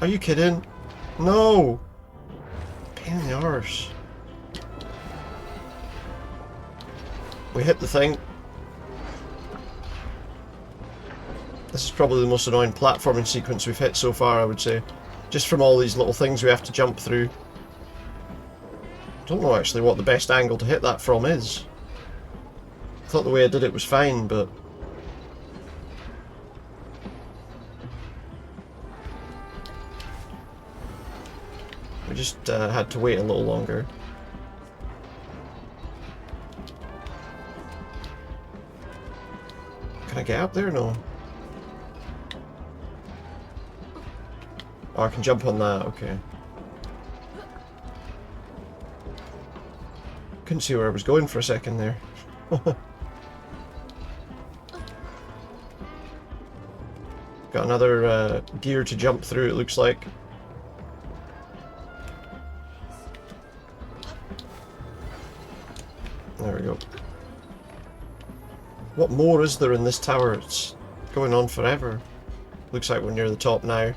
Are you kidding? No! Pain in the arse. We hit the thing. This is probably the most annoying platforming sequence we've hit so far, I would say. Just from all these little things we have to jump through. I don't know actually what the best angle to hit that from is. I thought the way I did it was fine, but... we just had to wait a little longer. Can I get up there? No. Oh, I can jump on that, okay. Couldn't see where I was going for a second there. Got another gear to jump through, it looks like. There we go. What more is there in this tower? It's going on forever. Looks like we're near the top now.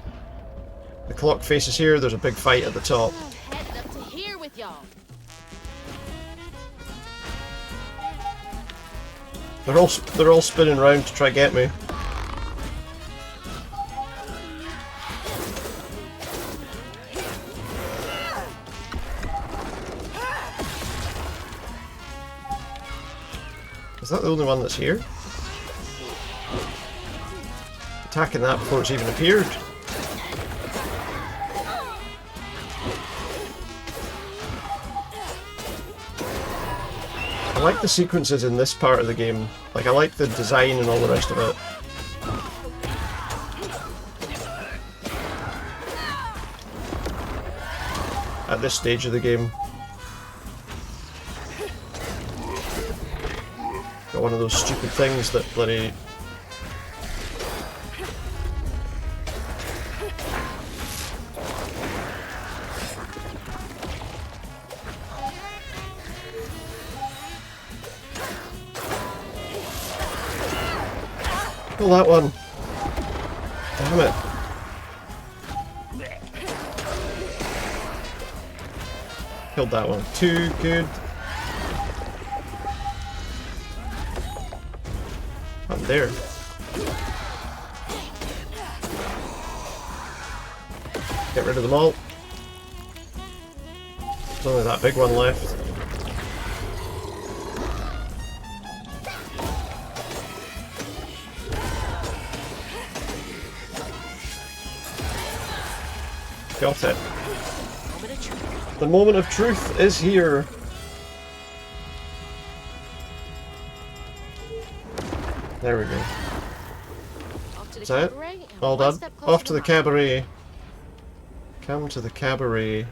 The clock faces here, there's a big fight at the top. Heading up to here with y'all. They're all spinning around to try to get me. Is that the only one that's here? Attacking that before it's even appeared. I like the sequences in this part of the game. Like, I like the design and all the rest of it. At this stage of the game. Got one of those stupid things that bloody... Kill that one. Damn it. Killed that one. Too good. I'm there. Get rid of them all. There's only that big one left. Got it. The moment of truth is here. There we go. Is that it? All done. Off to the cabaret. Come to the cabaret.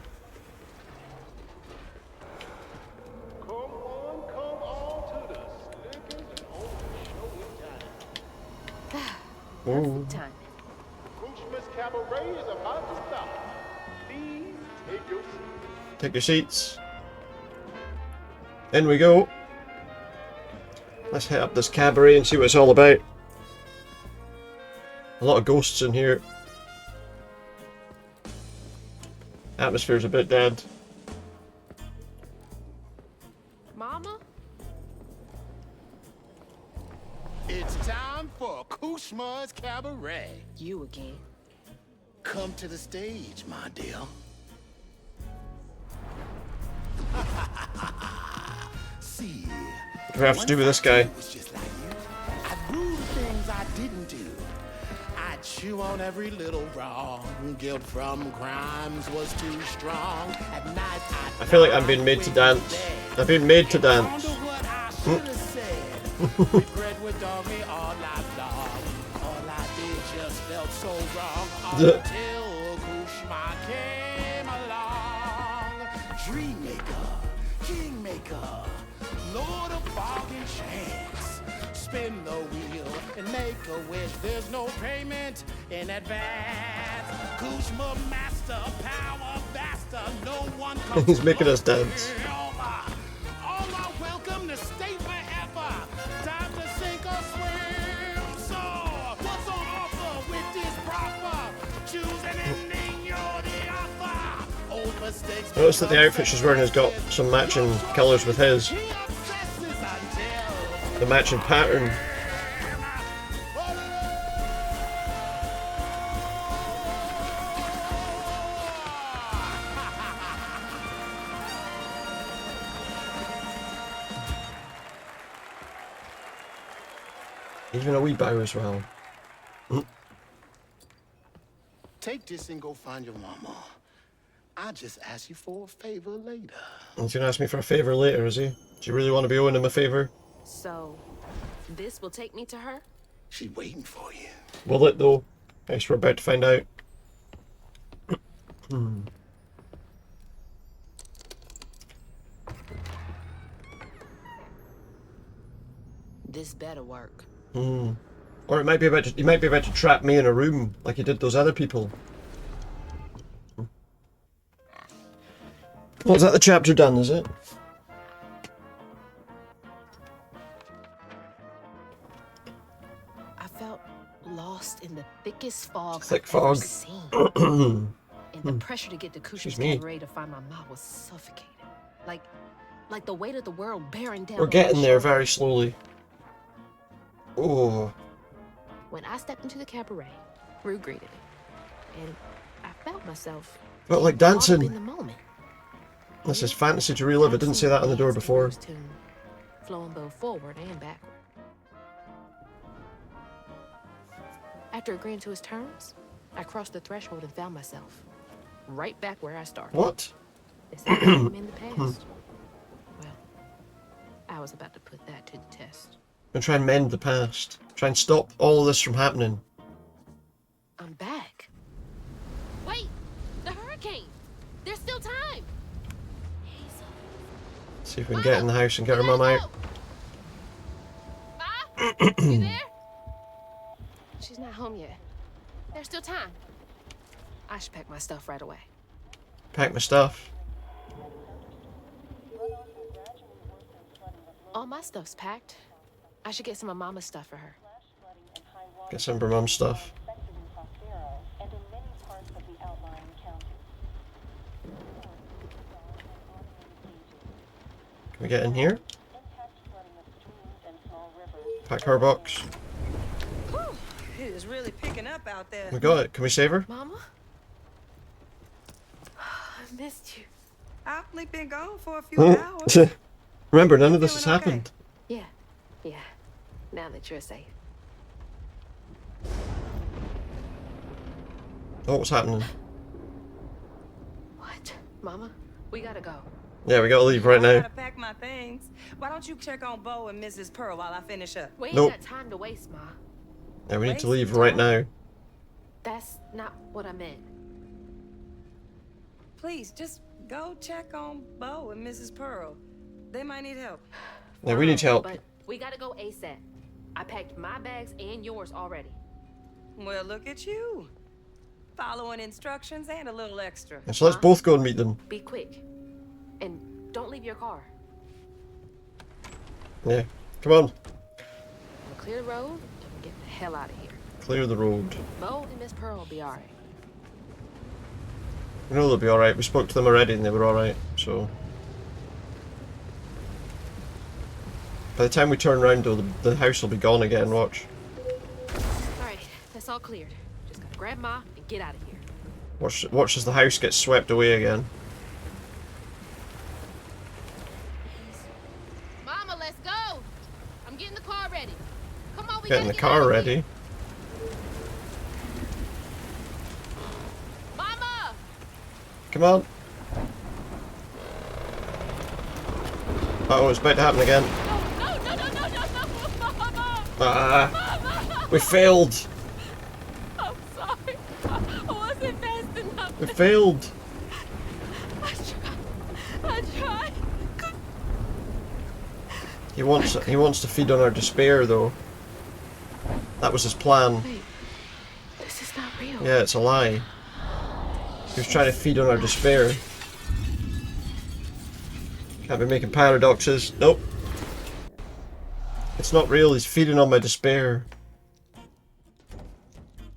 Come on to the slickest and only show in town. Ooh. Time. Christmas Cabaret is about to start. Please take your seat. Take your seats. In we go. Let's hit up this cabaret and see what it's all about. A lot of ghosts in here. Atmosphere's a bit dead. Mama? It's time for Kushma's Cabaret. You again. Come to the stage, my dear. See, What do we have to do with this guy? it was just like you. I do the things I didn't do. I chew on every little wrong. Guilt from crimes was too strong. At night I feel like I'm being made to dance. I've been made to dance. wonder what I should have said. Regret would dog me all night long. All I did just felt so wrong until Kushma came along. dream maker, king maker, lord of bargain chance. Spin the wheel and make a wish. There's no payment in advance. Kuzma master, power master. No one comes. He's making us dance. All are welcome to stay forever. Time to sink or swim. So, what's on offer with this proper? Choose an ending, you're the author. Old mistakes. Notice that the outfit she's wearing has got some matching colours with his. The matching pattern. Even a wee bow as well. Take this and go find your mama. I'll just ask you for a favor later. He's gonna ask me for a favour later, is he? Do you really want to be owing him a favour? So, this will take me to her? She's waiting for you. Will it though? I guess we're about to find out. This better work. Or it might be about to, he might be about to trap me in a room like he did those other people. Well, is that the chapter done, is it? I felt lost in the thickest fog Thick I've fog. ever seen. And the pressure to get to Kush's Excuse me. cabaret to find my mom was suffocating. Like the weight of the world bearing down We're on getting my there shoulders. very slowly. Oh, When I stepped into the cabaret, Rue greeted me. And I felt myself felt like caught up dancing. in the moment. This is fantasy to relive. I didn't say that on the door before. Tune, flowing both forward and backward. After agreeing to his terms, I crossed the threshold and found myself right back where I started. What? It's like I'm in the past. Well, I was about to put that to the test. I'm trying to mend the past. Try and stop all of this from happening. I'm back. Wait! The hurricane! There's still time! Hazel. See if we can get in the house and get her mum out. Ma? You there? She's not home yet. There's still time. I should pack my stuff right away. Pack my stuff. All my stuff's packed. I should get some of Mama's stuff for her. Get some of her mum's stuff. Can we get in here? Pack her box. Whew, it is really picking up out there. We got it. Can we save her? Mama? I missed you. I've only been gone for a few hours. Remember, none of this has Feeling okay? Yeah. happened. Now that you're safe. Oh, what's happening? What? Mama? We gotta go. Yeah, we gotta leave right I now. gotta pack my things. Why don't you check on Bo and Mrs. Pearl while I finish up? We ain't Nope. got time to waste, Ma. Yeah, we need to leave right now. That's not what I meant. Please, just go check on Bo and Mrs. Pearl. They might need help. Yeah, we need help. But we gotta go ASAP. I packed my bags and yours already. Well, look at you. Following instructions and a little extra. And so let's both go and meet them. Be quick. And don't leave your car. Yeah, come on. We'll clear the road and get the hell out of here. Clear the road. Bo and Miss Pearl will be alright. We know they'll be alright. We spoke to them already and they were alright, so. By the time we turn around though, the house will be gone again, watch. Alright, that's all cleared. Just gotta grab Ma and get out of here. Watch as the house gets swept away again. Mama, let's go! I'm getting the car ready. Come on, we Getting the gotta get out car of ready. here. Mama! Come on. Uh-oh, it's about to happen again. No, Mama! Ah, we failed. I'm sorry. I wasn't fast enough. We failed. I I tried. He wants to feed on our despair, though. That was his plan. Wait, this is not real. Yeah, it's a lie. He was trying to feed on our despair. Can't be making paradoxes. Nope. It's not real. He's feeding on my despair.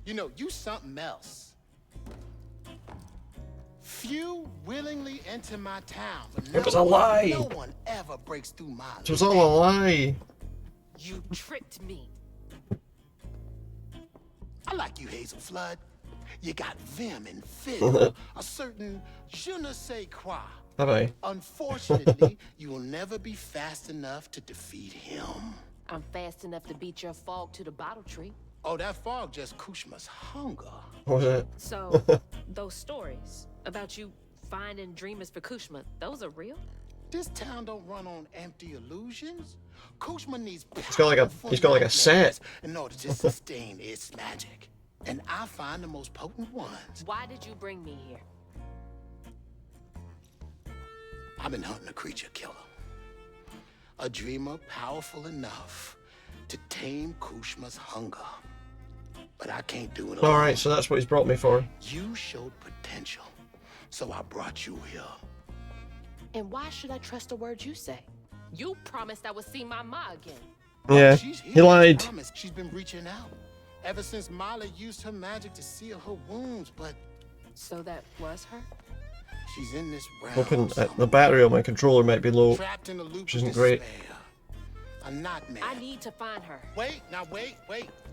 You know, you something else. Few willingly enter my town, but It was a lie. no one ever breaks through my It was all a lie. You tricked me. I like you, Hazel Flood. You got vim and fit, a certain je ne sais quoi. Have I? Unfortunately, you will never be fast enough to defeat him. I'm fast enough to beat your fog to the bottle tree. Oh, that fog just Kushma's hunger. What was it? So, those stories about you finding dreamers for Kushma, those are real? This town don't run on empty illusions. Kushma needs He's got like a set. in order to sustain its magic. And I find the most potent ones. Why did you bring me here? I've been hunting a creature killer. A dreamer powerful enough to tame Kushma's hunger. But I can't do it alone. Alright, so that's what he's brought me for. You showed potential, so I brought you here. And why should I trust the words you say? You promised I would see my ma again. Yeah, She's here. he lied. I promise. She's been reaching out ever since Molly used her magic to seal her wounds, but So that was her? she's in this realm. Hoping the battery on my controller might be low. Trapped in a loop Which of isn't great. despair. A nightmare. I need to find her. Wait, now wait.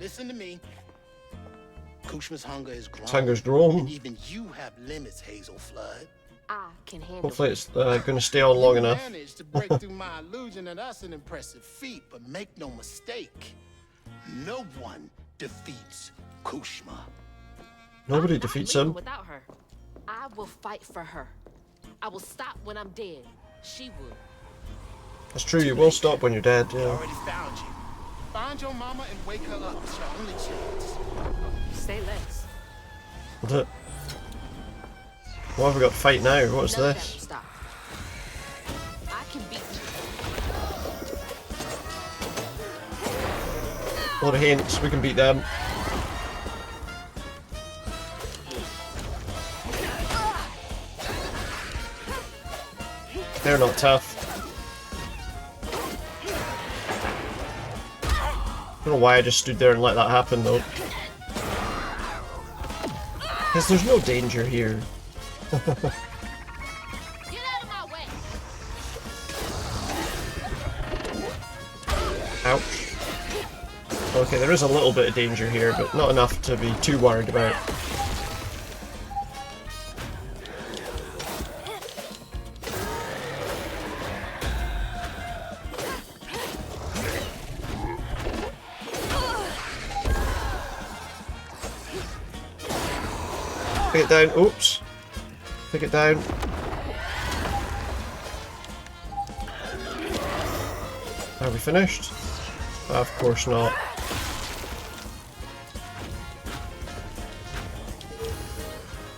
Listen to me. Kushma's hunger is grown. His hunger's grown. And even you have limits, Hazel Flood. I can handle Hopefully it's going to stay on long You enough. managed to break through my illusion, and that's an impressive feat. But make no mistake, no one defeats Kushma. Nobody I'm not defeats leaving him. without her. I will fight for her. I will stop when I'm dead. She would. That's true, you will stop when you're dead, I yeah. already found you. Find your mama and wake her up. It's your only chance. Say less. What's it? What have we got to fight now? What's None of that will this? stop. I can beat you. A lot of hints, we can beat them. They're not tough. I don't know why I just stood there and let that happen though. Because there's no danger here. Get out of my way. Ouch. Okay, there is a little bit of danger here, but not enough to be too worried about. Take it down. Oops. Take it down. Are we finished? Of course not.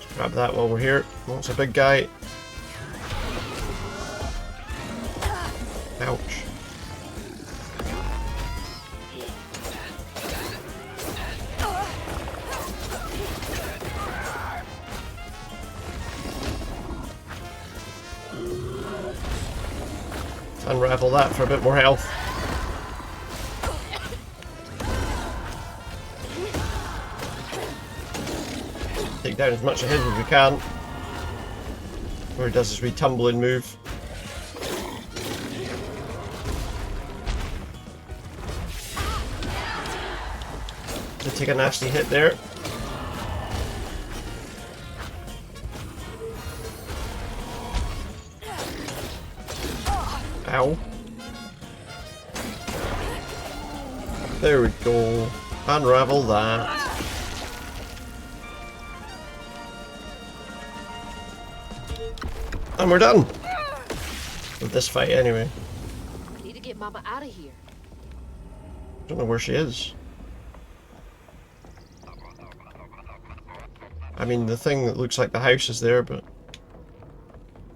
Let's grab that while we're here. Oh, it's a big guy. Ouch. Unravel that for a bit more health. Take down as much of his as we can. Where he does his wee tumbling move. Did take a nasty hit there. Ow. There we go. Unravel that. And we're done! With this fight anyway. I need to get Mama out of here. Don't know where she is. I mean, the thing that looks like the house is there, but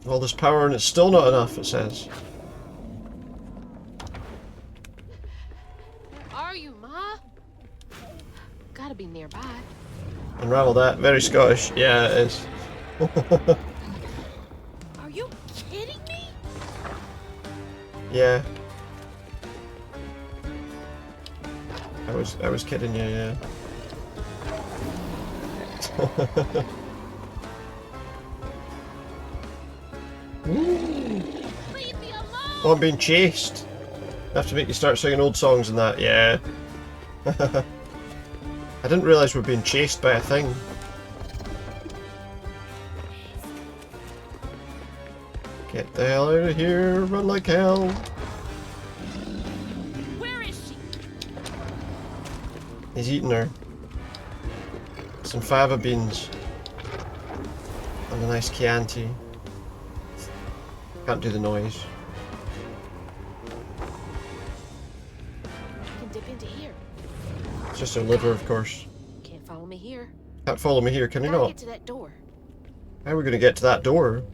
All this power and it's still not enough, it says. Where are you, Ma? Gotta be nearby. Unravel that. Very Scottish. Yeah, it is. Are you kidding me? Yeah. I was kidding you, yeah. Leave me alone! Oh, I'm being chased. I have to make you start singing old songs and that, yeah. I didn't realise we're being chased by a thing. Get the hell out of here, run like hell. Where is she? He's eating her. Some fava beans. And a nice Chianti. Can't do the noise. You can dip into here. It's just her liver, of course. Can't follow me here. Can't follow me here, can you Gotta not? get to that door. How are we going to get to that door?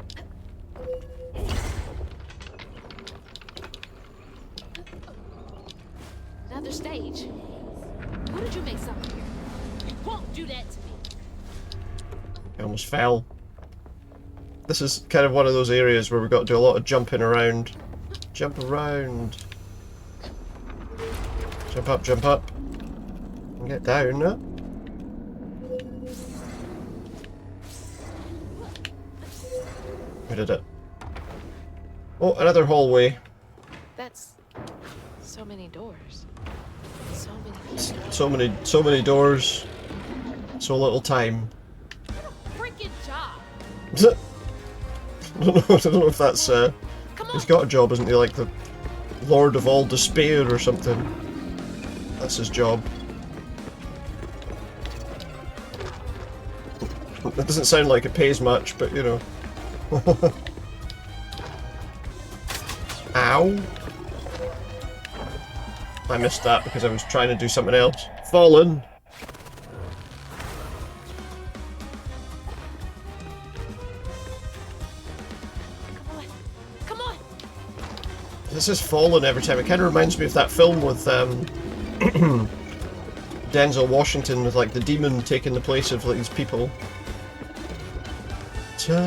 Another stage. What did you mix up here? You won't do that to me. I almost fell. This is kind of one of those areas where we've got to do a lot of jumping around. Jump around. Jump up, jump up. And get down, no? We did it. Oh, another hallway. That's so many doors. So many people. So many doors. So little time. Freaking job. I don't know if that's he's got a job, isn't he? Like the Lord of all Despair or something. That's his job. It doesn't sound like it pays much, but you know. Ow! I missed that because I was trying to do something else. Fallen! Come on. This is Fallen every time. It kind of reminds me of that film with Denzel Washington with like the demon taking the place of like these people. Time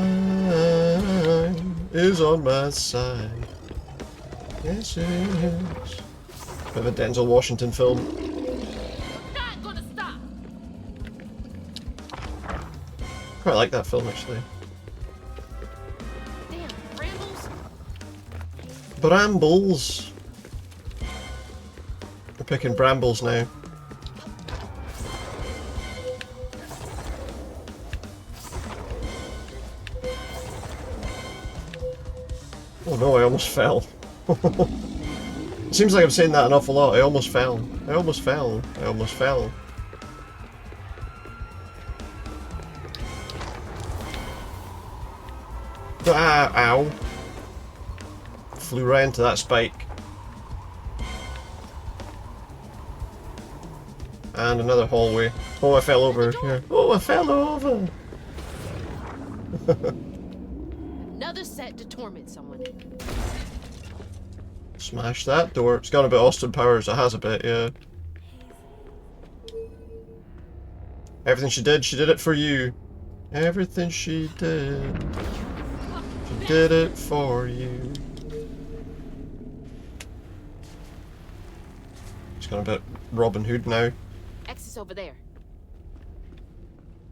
is on my side. Yes, it is. Bit of a Denzel Washington film. Not gonna stop. Quite like that film actually. Damn, brambles. Brambles. We're picking brambles now. Oh no, I almost fell. It seems like I'm saying that an awful lot. I almost fell. I almost fell. I almost fell. Ah, ow. Flew right into that spike. And another hallway. Oh, I fell over here. Oh, I fell over! Another set to torment someone. Smash that door. It's got a bit Austin Powers. It has a bit, yeah. Everything she did it for you. Everything she did it for you. It's got a bit Robin Hood now. Exit's over there.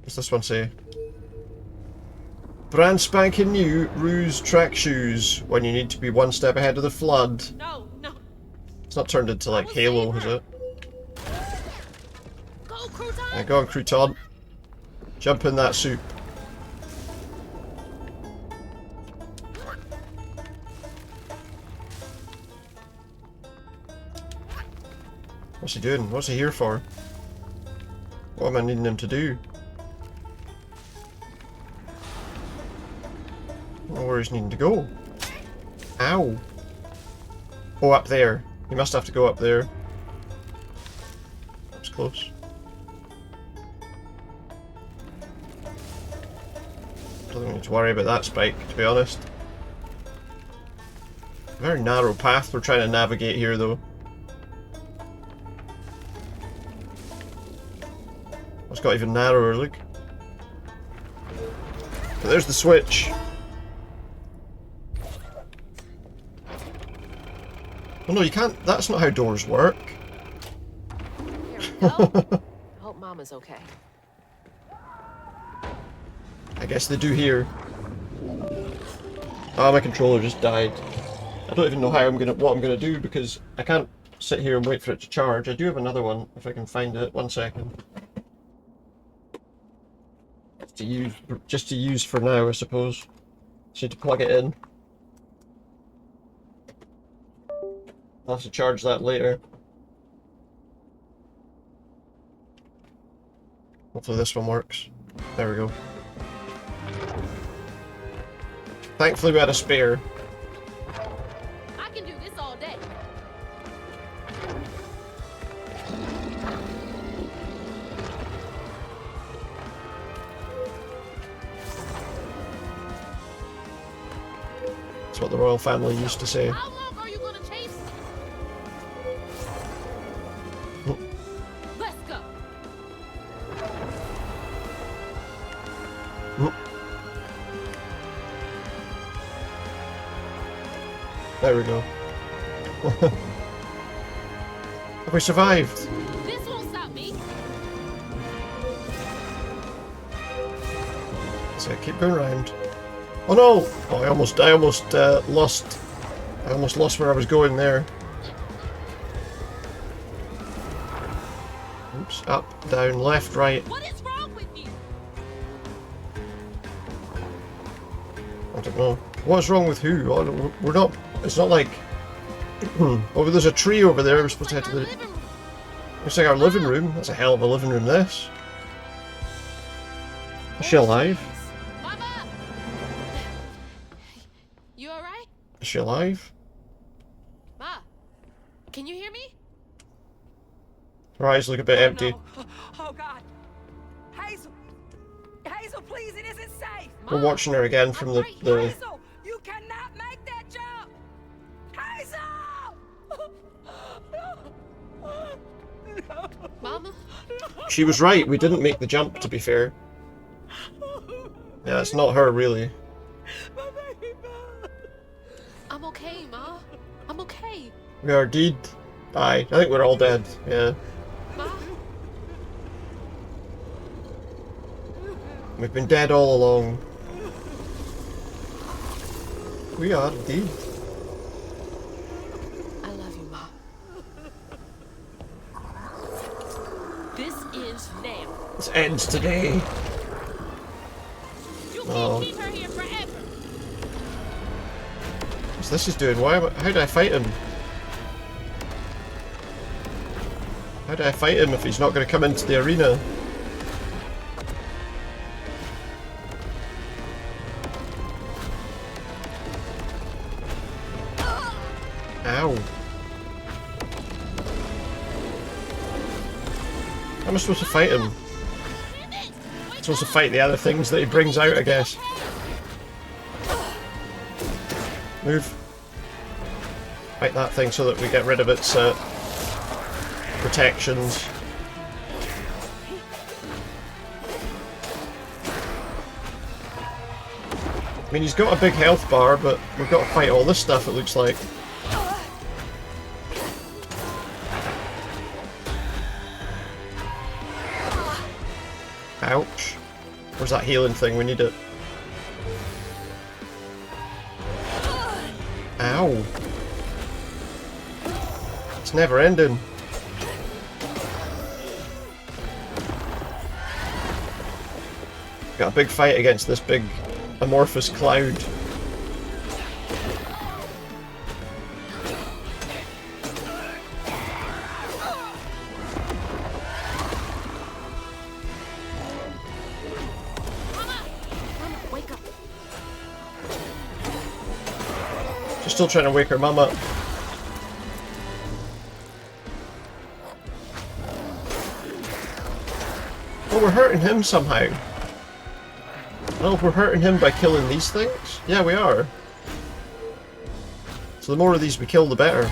What's this one say? Brand spanking new Ruse track shoes when you need to be one step ahead of the flood. No. It's not turned into like Halo, is it? Go, Crouton! Yeah, go on, Crouton. Jump in that soup. What's he doing? What's he here for? What am I needing him to do? I don't know where he's needing to go. Ow! Oh, up there. He must have to go up there. That was close. Don't think we need to worry about that spike, to be honest. Very narrow path we're trying to navigate here, though. It's got even narrower, look. But there's the switch. Oh no, you can't. That's not how doors work. Here we go. I hope Mama's okay. I guess they do here. Ah, my controller just died. I don't even know what I'm gonna do because I can't sit here and wait for it to charge. I do have another one if I can find it. 1 second. Just to use for now, I suppose. Just need to plug it in. I'll have to charge that later. Hopefully this one works. There we go. Thankfully we had a spare. I can do this all day. That's what the royal family used to say. How long are you gonna chase me? Let's go. There we go. Have we survived? This won't stop me. So keep going around. Oh no! Oh, I almost lost. I almost lost where I was going there. Oops! Up, down, left, right. What is wrong with you? I don't know. What's wrong with who? Oh, we're not. It's not like. Oh, there's a tree over there. We're supposed to head to the. Looks like our living room. That's a hell of a living room. This. Is she alive? Mama! You alright? Is she alive? Ma, can you hear me? Her eyes look a bit empty. No. Oh God. Hazel. Hazel, please, it isn't safe. We're watching her again from the. Hazel, you cannot make that jump. Hazel! Mama? She was right. We didn't make the jump. To be fair. Yeah, it's not her really. I'm okay, Ma. I'm okay. We are dead. Aye, I think we're all dead. Yeah. Ma? We've been dead all along. We are dead. I love you, Ma. This ends now. This ends today. You Oh. can't keep her here forever. What's this is doing? How do I fight him? How do I fight him if he's not going to come into the arena? Ow. How am I supposed to fight him? I'm supposed to fight the other things that he brings out, I guess. Move. Fight that thing so that we get rid of its protections. I mean, he's got a big health bar, but we've got to fight all this stuff, it looks like. Ouch. Where's that healing thing? We need it. Ow. It's never ending. Got a big fight against this big amorphous cloud. Wake up. She's still trying to wake her mum up. Oh, we're hurting him somehow. Oh, we're hurting him by killing these things? Yeah, we are. So the more of these we kill, the better.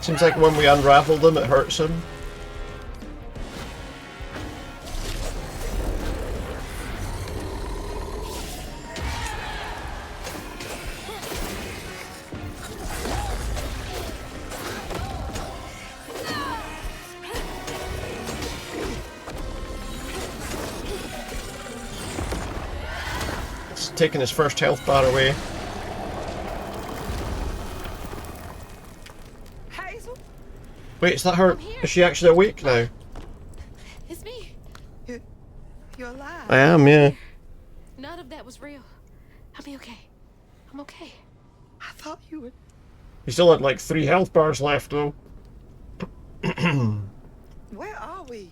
Seems like when we unravel them, it hurts him. It's taking his first health bar away. Wait, is that her? Is she actually awake now? It's me. You're alive. I am, yeah. None of that was real. I'll be okay. I'm okay. I thought you were. He still had like 3 health bars left though. Where are we?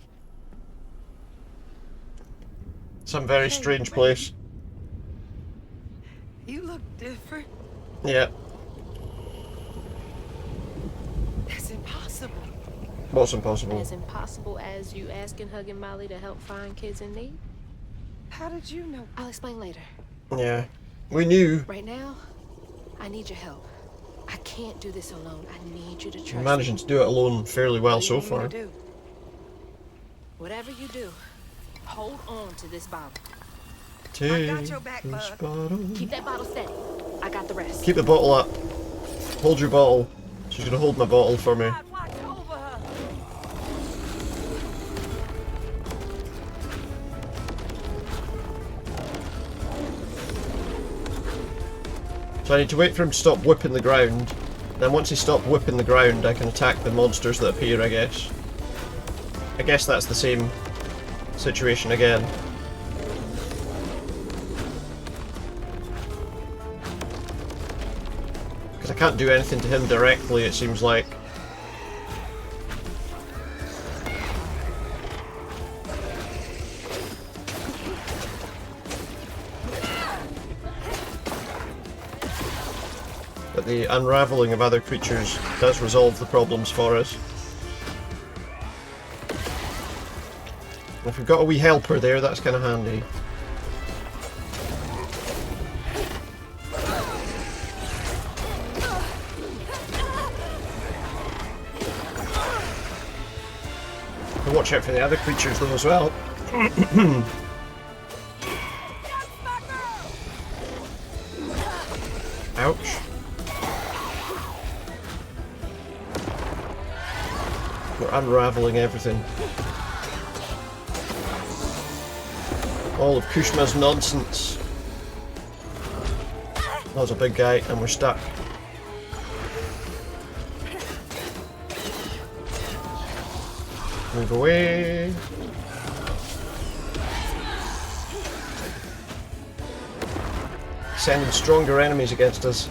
Some very strange place. You look different. Yeah. That's impossible. What's impossible? As impossible as you asking Hugging Molly to help find kids in need? How did you know? I'll explain later. Yeah. We knew. Right now, I need your help. I can't do this alone. I need you to trust We're managing me. to do it alone fairly well so far. Whatever you do, hold on to this bottle. Take got your back, this bud. bottle. Keep that bottle steady. I got the rest. Keep the bottle up. Hold your bottle. She's gonna hold my bottle for me. Watch over her. So I need to wait for him to stop whipping the ground. Then once he stopped whipping the ground, I can attack the monsters that appear, I guess. I guess that's the same situation again. Because I can't do anything to him directly, it seems like. But the unraveling of other creatures does resolve the problems for us. If we've got a wee helper there, that's kind of handy. And watch out for the other creatures though as well. Ouch. We're unraveling everything. All of Kushma's nonsense. That was a big guy and we're stuck. Move away. Sending stronger enemies against us.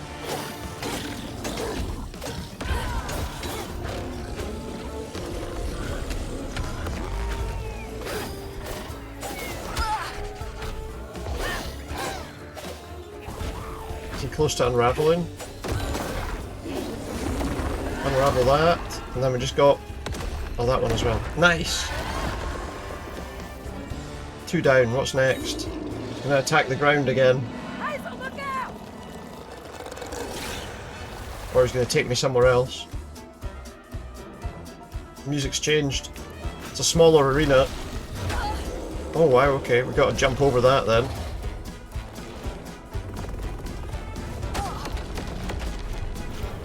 Close to unraveling. Unravel that, and then we just got that one as well. Nice! 2 down, what's next? He's gonna attack the ground again. Hazel, look out! Or he's gonna take me somewhere else. The music's changed. It's a smaller arena. Oh wow, okay, we've got to jump over that then.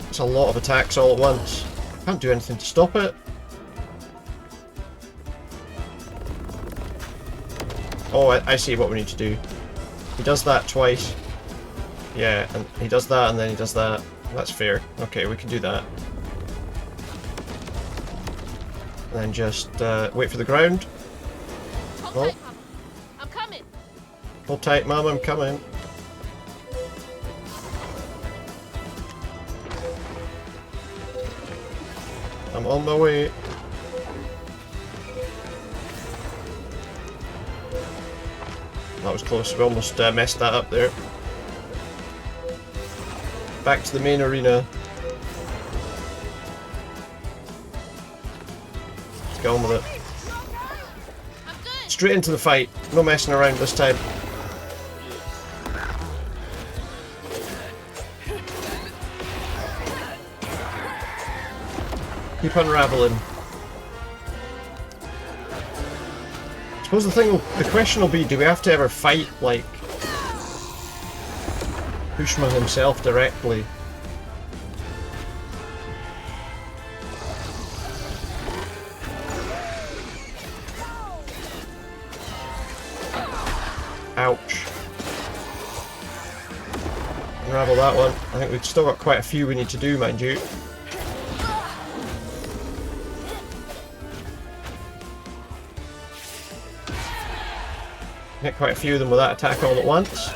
It's a lot of attacks all at once. Can't do anything to stop it. Oh, I see what we need to do. He does that twice. Yeah, and he does that and then he does that. That's fair. Okay, we can do that. And then just wait for the ground. Hold tight, Mama. I'm coming. Hold tight, Mum, I'm coming. I'm on my way. That was close. We almost messed that up there. Back to the main arena. Let's get on with it. Straight into the fight. No messing around this time. Keep unraveling. I suppose the question will be, do we have to ever fight, like, Bushman himself directly? Ouch. Unravel that one. I think we've still got quite a few we need to do, mind you. Get quite a few of them with that attack all at once.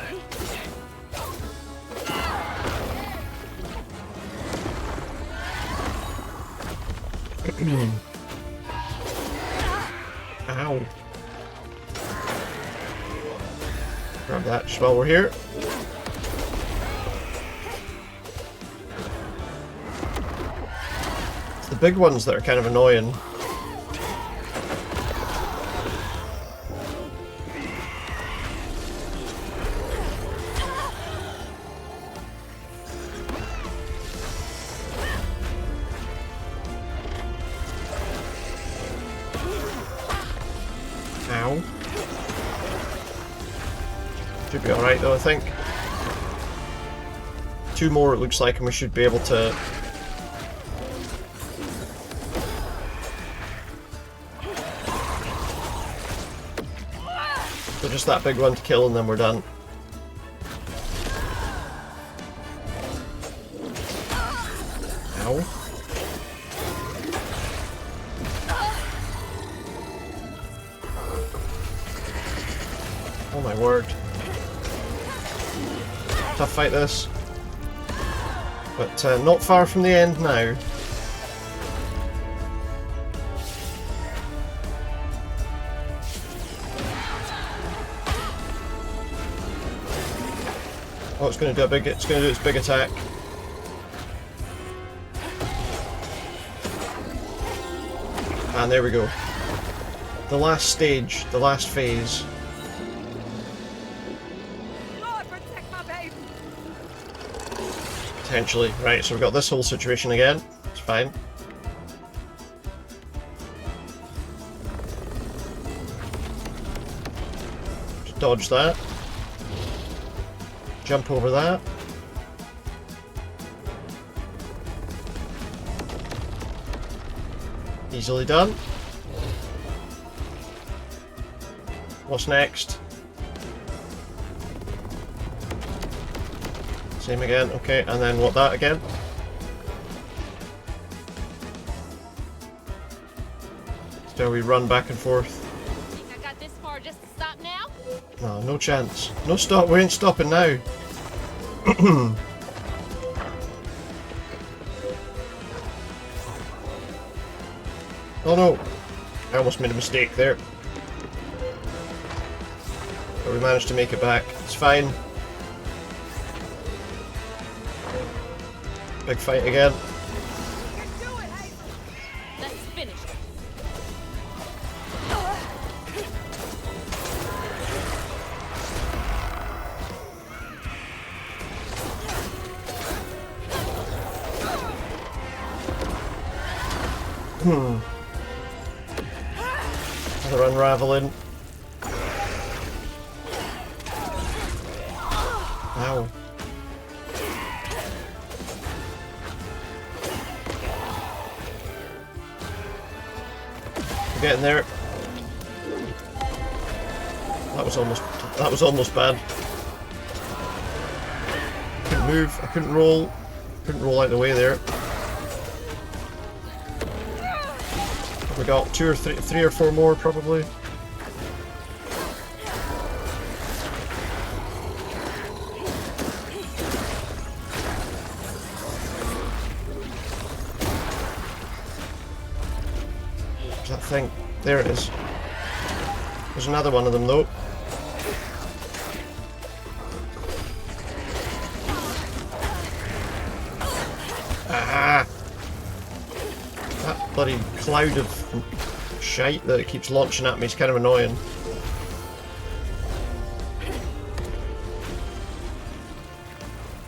Ow. Grab that just while we're here. It's the big ones that are kind of annoying. Ow. Should be alright though, I think. 2 more it looks like, and we should be able to... So just that big one to kill and then we're done. Ow. Oh my word. Tough fight this. But not far from the end now. Oh, it's going to do it's going to do its big attack. And there we go. The last stage, the last phase. Potentially. Right, so we've got this whole situation again. It's fine. Just dodge that. Jump over that. Easily done. What's next? Same again, okay, and then what, that again? So we run back and forth. Think I got this far just to stop now? No, no chance. No stop, we ain't stopping now. Oh no! I almost made a mistake there. But we managed to make it back. It's fine. Big fight again. Let's finish. Another unraveling. Ow. We're getting there. That was almost bad. Couldn't move, I couldn't roll. Couldn't roll out of the way there. We got three or four more probably. That thing. There it is. There's another one of them though. Ah! That bloody cloud of shite that it keeps launching at me is kind of annoying.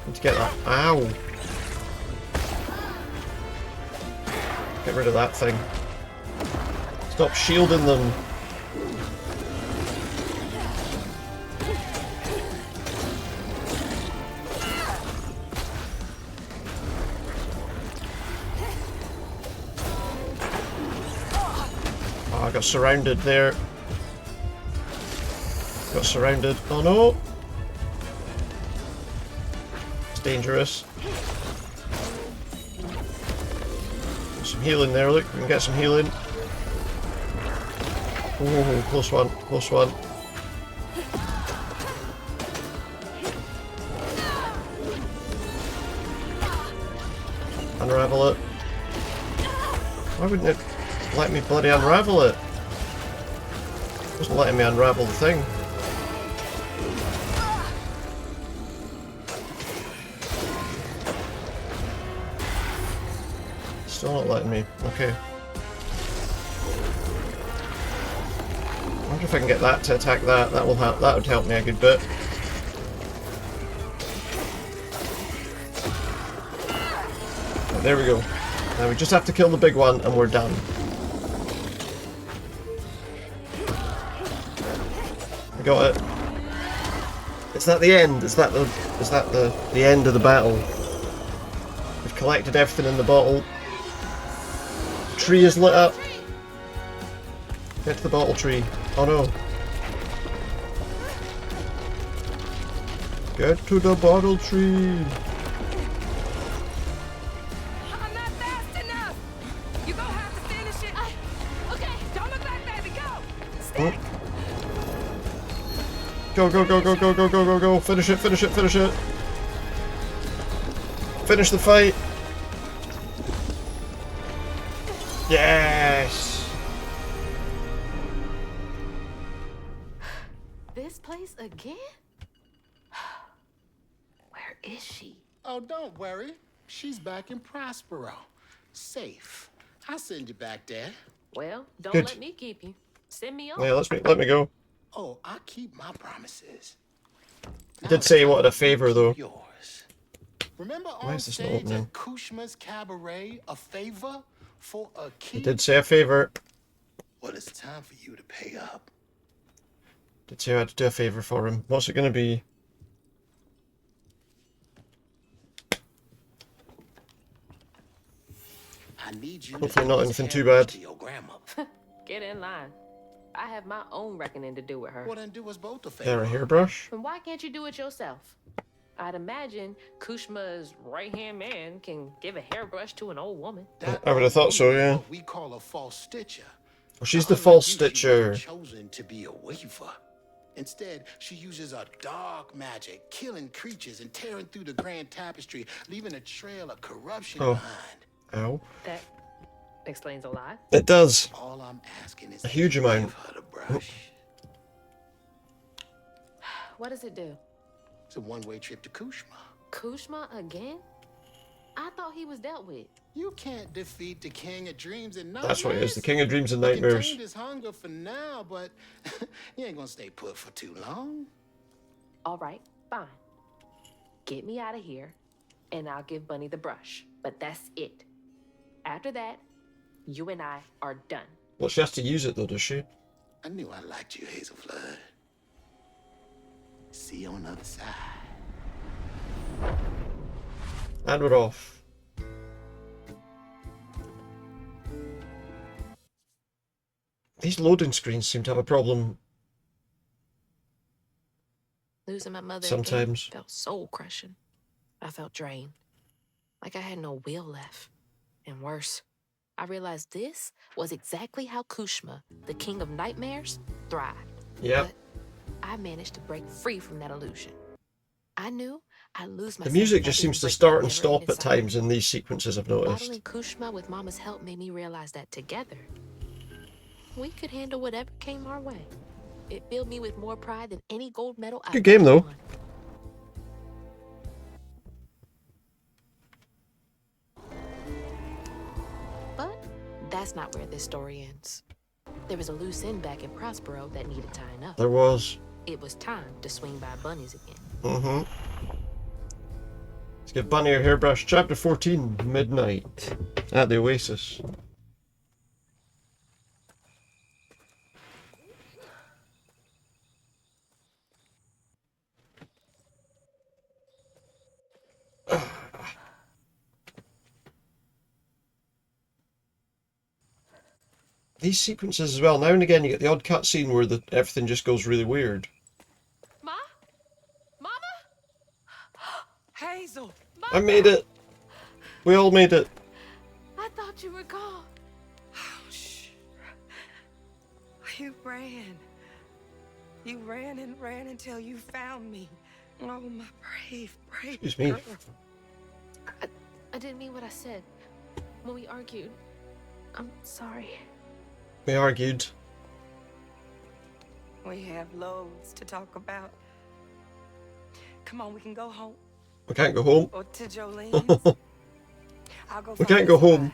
Need to get that. Ow! Get rid of that thing. Stop shielding them. Oh, I got surrounded there. Got surrounded. Oh no! It's dangerous. Get some healing there, look. We can get some healing. Oh, close one, close one. Unravel it. Why wouldn't it let me bloody unravel it? It wasn't letting me unravel the thing. Still not letting me. Okay. I wonder if I can get that to attack that. That will help. That would help me a good bit. Oh, there we go. Now we just have to kill the big one, and we're done. I got it. Is that the end? Is that the end of the battle? We've collected everything in the bottle. The tree is lit up. Get to the bottle tree. Oh no. Get to the bottle tree. I'm not fast enough. You gonna have to finish it. Okay, don't look back, baby. Go. Stick. Go, go, go, go, go, go, go, go, go. Finish it, finish it, finish it. Finish the fight. Yes. This place again? Where is she? Oh, don't worry. She's back in Prospero. Safe. I'll send you back there. Well, don't Good. let me keep you. Send me on. Yeah, let me go. Oh, I keep my promises. He did say he wanted a favor though. Yours. Remember Why on is this not stage opening? at Kushma's Cabaret, a favor for a key? He did say a favor. Well, it's time for you to pay up. Did say I had to do a favor for him. What's it gonna be? I need you Hopefully to not take anything this too hairbrush bad. to your grandmother. Get in line. I have my own reckoning to do with her. Well, then do us both a There, favor. a hairbrush. And why can't you do it yourself? I'd imagine Kushma's right-hand man can give a hairbrush to an old woman. I would have thought so, yeah. What we call a false stitcher. Well, she's the Unlike false you, she stitcher. wasn't chosen to be a weaver. Instead, she uses a dark magic, killing creatures and tearing through the grand tapestry, leaving a trail of corruption Oh. behind. Ow. That explains a lot. It does. All I'm asking is A huge that you amount. give her the brush. What does it do? It's a one-way trip to Kushma. Kushma again? I thought he was dealt with. You can't defeat the king of dreams and nightmares. That's what it is. The king of dreams and I nightmares. contained his hunger for now, but you ain't gonna stay put for too long. All right, fine. Get me out of here, and I'll give Bunny the brush. But that's it. After that, you and I are done. Well, she has to use it though, does she? I knew I liked you, Hazel Flood. See you on the other side. And we're off. These loading screens seem to have a problem Losing my mother sometimes. again felt soul crushing. I felt drained, like I had no will left. And worse, I realized this was exactly how Kushma, the king of nightmares, thrived. Yep. But I managed to break free from that illusion. I knew I'd lose The myself. music if I just didn't seems to break start the and never-ending stop at cycle. times in these sequences, I've noticed. Battling Kushma with Mama's help made me realize that together, we could handle whatever came our way. It filled me with more pride than any gold medal I've Good game, ever though. won. But that's not where this story ends. There was a loose end back in Prospero that needed tying up. There was. It was time to swing by Bunny's again. Mm-hmm. Let's get Bunny her hairbrush. Chapter 14, Midnight. At the Oasis. these sequences as well, now and again you get the odd cutscene where everything just goes really weird. Ma? Mama? Hazel. I made it! We all made it! I thought you were gone. Oh, shh. You ran. You ran and ran until you found me. Oh, my brave Excuse me. girl. I didn't mean what I said. When we argued, I'm sorry. We argued. We have loads to talk about. Come on, we can go home. We can't go home. Or to Jolene's. I'll go We find can't go us a home. ride.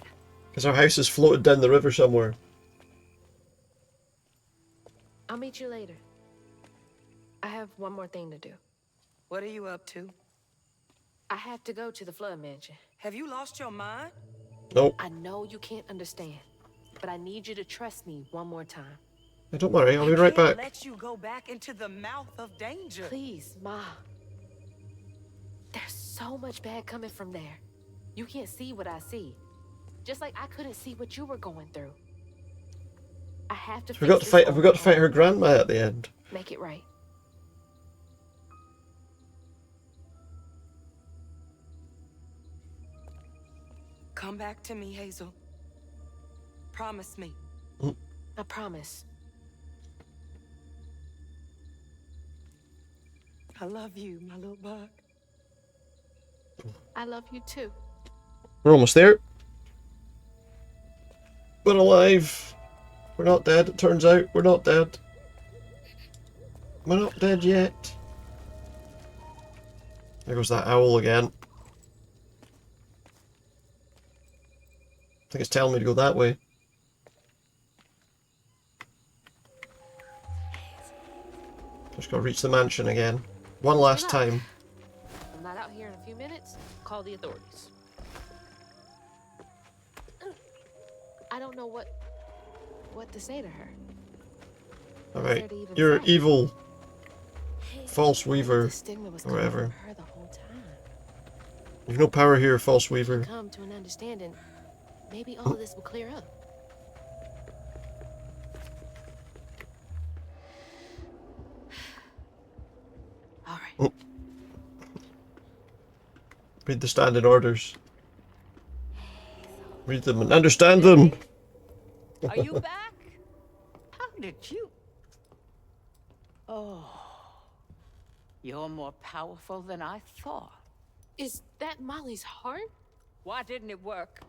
Because our house is floated down the river somewhere. I'll meet you later. I have one more thing to do. What are you up to? I have to go to the flood mansion. Have you lost your mind? Nope. I know you can't understand, but I need you to trust me one more time. Hey, don't worry, I'll be I right can't back. let you go back into the mouth of danger. Please, Ma. There's so much bad coming from there. You can't see what I see. Just like I couldn't see what you were going through. I have to Have we got to fight her grandma at the end? Make it right. Come back to me, Hazel. Promise me. I promise. I love you, my little bug. I love you too. We're almost there. We're alive. We're not dead, it turns out. We're not dead. We're not dead yet. There goes that owl again. I think it's telling me to go that way. Just gotta reach the mansion again. One last time. If I'm not out here in a few minutes, call the authorities. I don't know what to say to her. Alright, you're evil. False Weaver. The stigma was Or coming whatever. from her the whole time. You've no power here, False Weaver. Come to an understanding, maybe all of this will clear up. All right. Read the standing orders. Read them and understand them. Are you back? How did you? Oh, you're more powerful than I thought. Is that Molly's heart? Why didn't it work?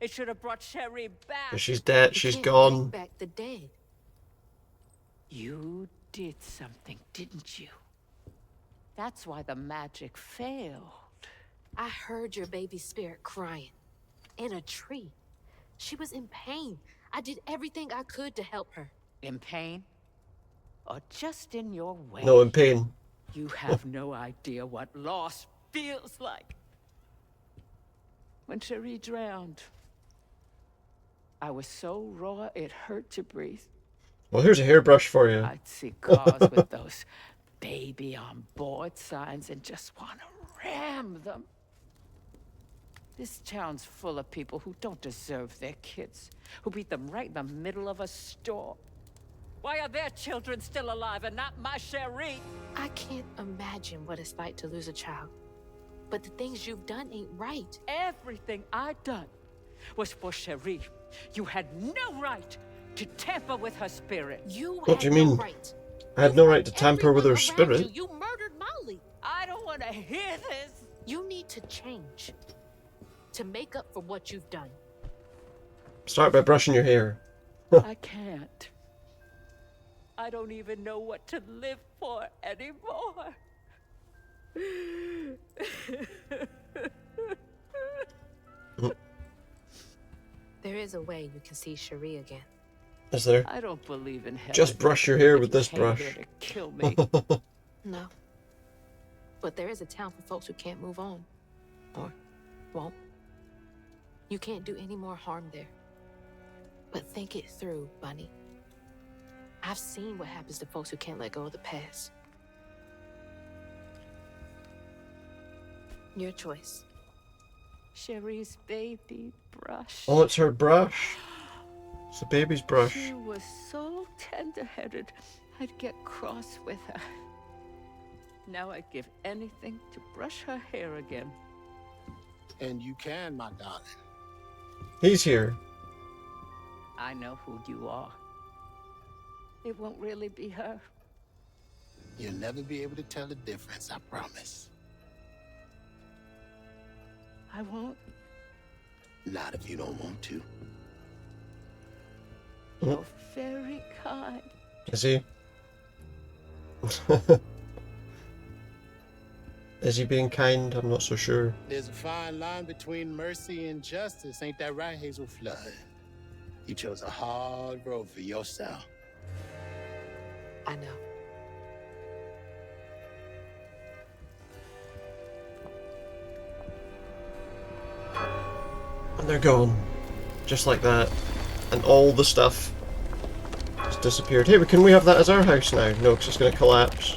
It should have brought Sherry back. She's dead. You She's can't gone. bring back the dead. You did something, didn't you? That's why the magic failed. I heard your baby spirit crying. In a tree. She was in pain. I did everything I could to help her. In pain? Or just in your way? No, in pain. You have no idea what loss feels like. When Cherie drowned, I was so raw it hurt to breathe. Well, here's a hairbrush for you. I'd see cars with those baby on board signs and just want to ram them. This town's full of people who don't deserve their kids, who beat them right in the middle of a store. Why are their children still alive and not my Cherie? I can't imagine what it's like to lose a child. But the things you've done ain't right. Everything I'd done was for Cherie. You had no right to tamper with her spirit. What do you mean? Right. I had no right to tamper with her Around spirit. You murdered Molly. I don't want to hear this. You need to change. To make up for what you've done. Start by brushing your hair. I can't. I don't even know what to live for anymore. There is a way you can see Cherie again. Is there? I don't believe in heaven. Just brush your hair If with you this came brush. here to kill me. No. But there is a town for folks who can't move on. Or won't. You can't do any more harm there. But think it through, Bunny. I've seen what happens to folks who can't let go of the past. Your choice. Cherie's baby brush. Oh, it's her brush. It's a baby's brush. She was so tender-headed, I'd get cross with her. Now I'd give anything to brush her hair again. And you can, my darling. He's here. I know who you are. It won't really be her. You'll never be able to tell the difference, I promise. I won't. Not if you don't want to. You're very kind. Is he? Is he being kind? I'm not so sure. There's a fine line between mercy and justice, ain't that right, Hazel Flood? You chose a hard road for yourself. I know. And they're gone. Just like that. And all the stuff just disappeared. Hey, can we have that as our house now? No, because it's going to collapse.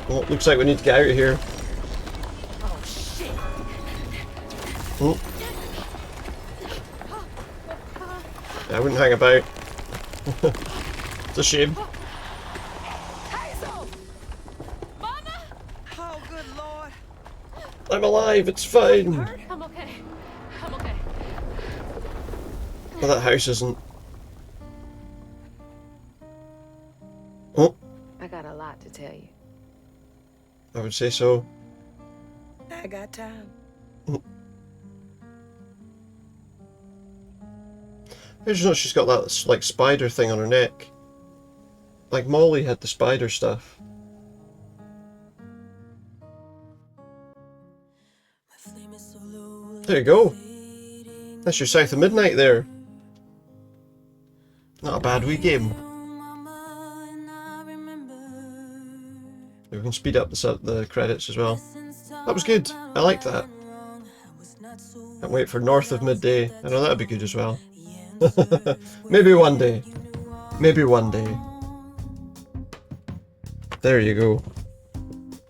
Well, it looks like we need to get out of here. Oh, shit. Oh. Yeah, I wouldn't hang about. It's a shame. Hazel! Mama! Oh, good Lord. I'm alive, it's fine. I'm okay. I'm okay. But that house isn't. Oh, I got a lot to tell you. I would say so. I got time. I just know she's got that like spider thing on her neck. Like Molly had the spider stuff. There you go. That's your South of Midnight there. Not a bad wee game. We can speed up the credits as well. That was good. I liked that. Can't wait for North of Midday. I know that'd be good as well. Maybe one day. Maybe one day. There you go.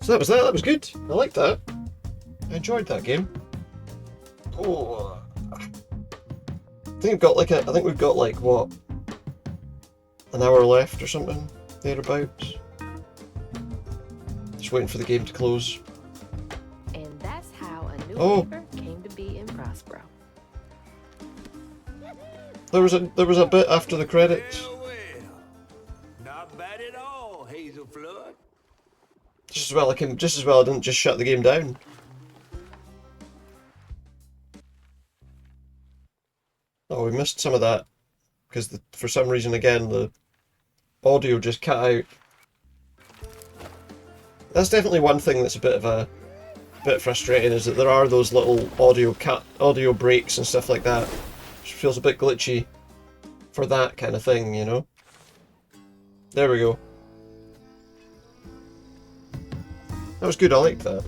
So that was that. That was good. I liked that. I enjoyed that game. Oh, I think we've got like what, an hour left or something thereabouts. Just waiting for the game to close. And that's how a new Oh. Weaver came to be in Prospero. There was a bit after the credits. Well, well. Not bad at all, Hazel Flood. Just as well I didn't just shut the game down. Oh, we missed some of that because for some reason again the audio just cut out. That's definitely one thing that's a bit frustrating, is that there are those little audio breaks and stuff like that, which feels a bit glitchy for that kind of thing, you know. There we go. That was good. I liked that.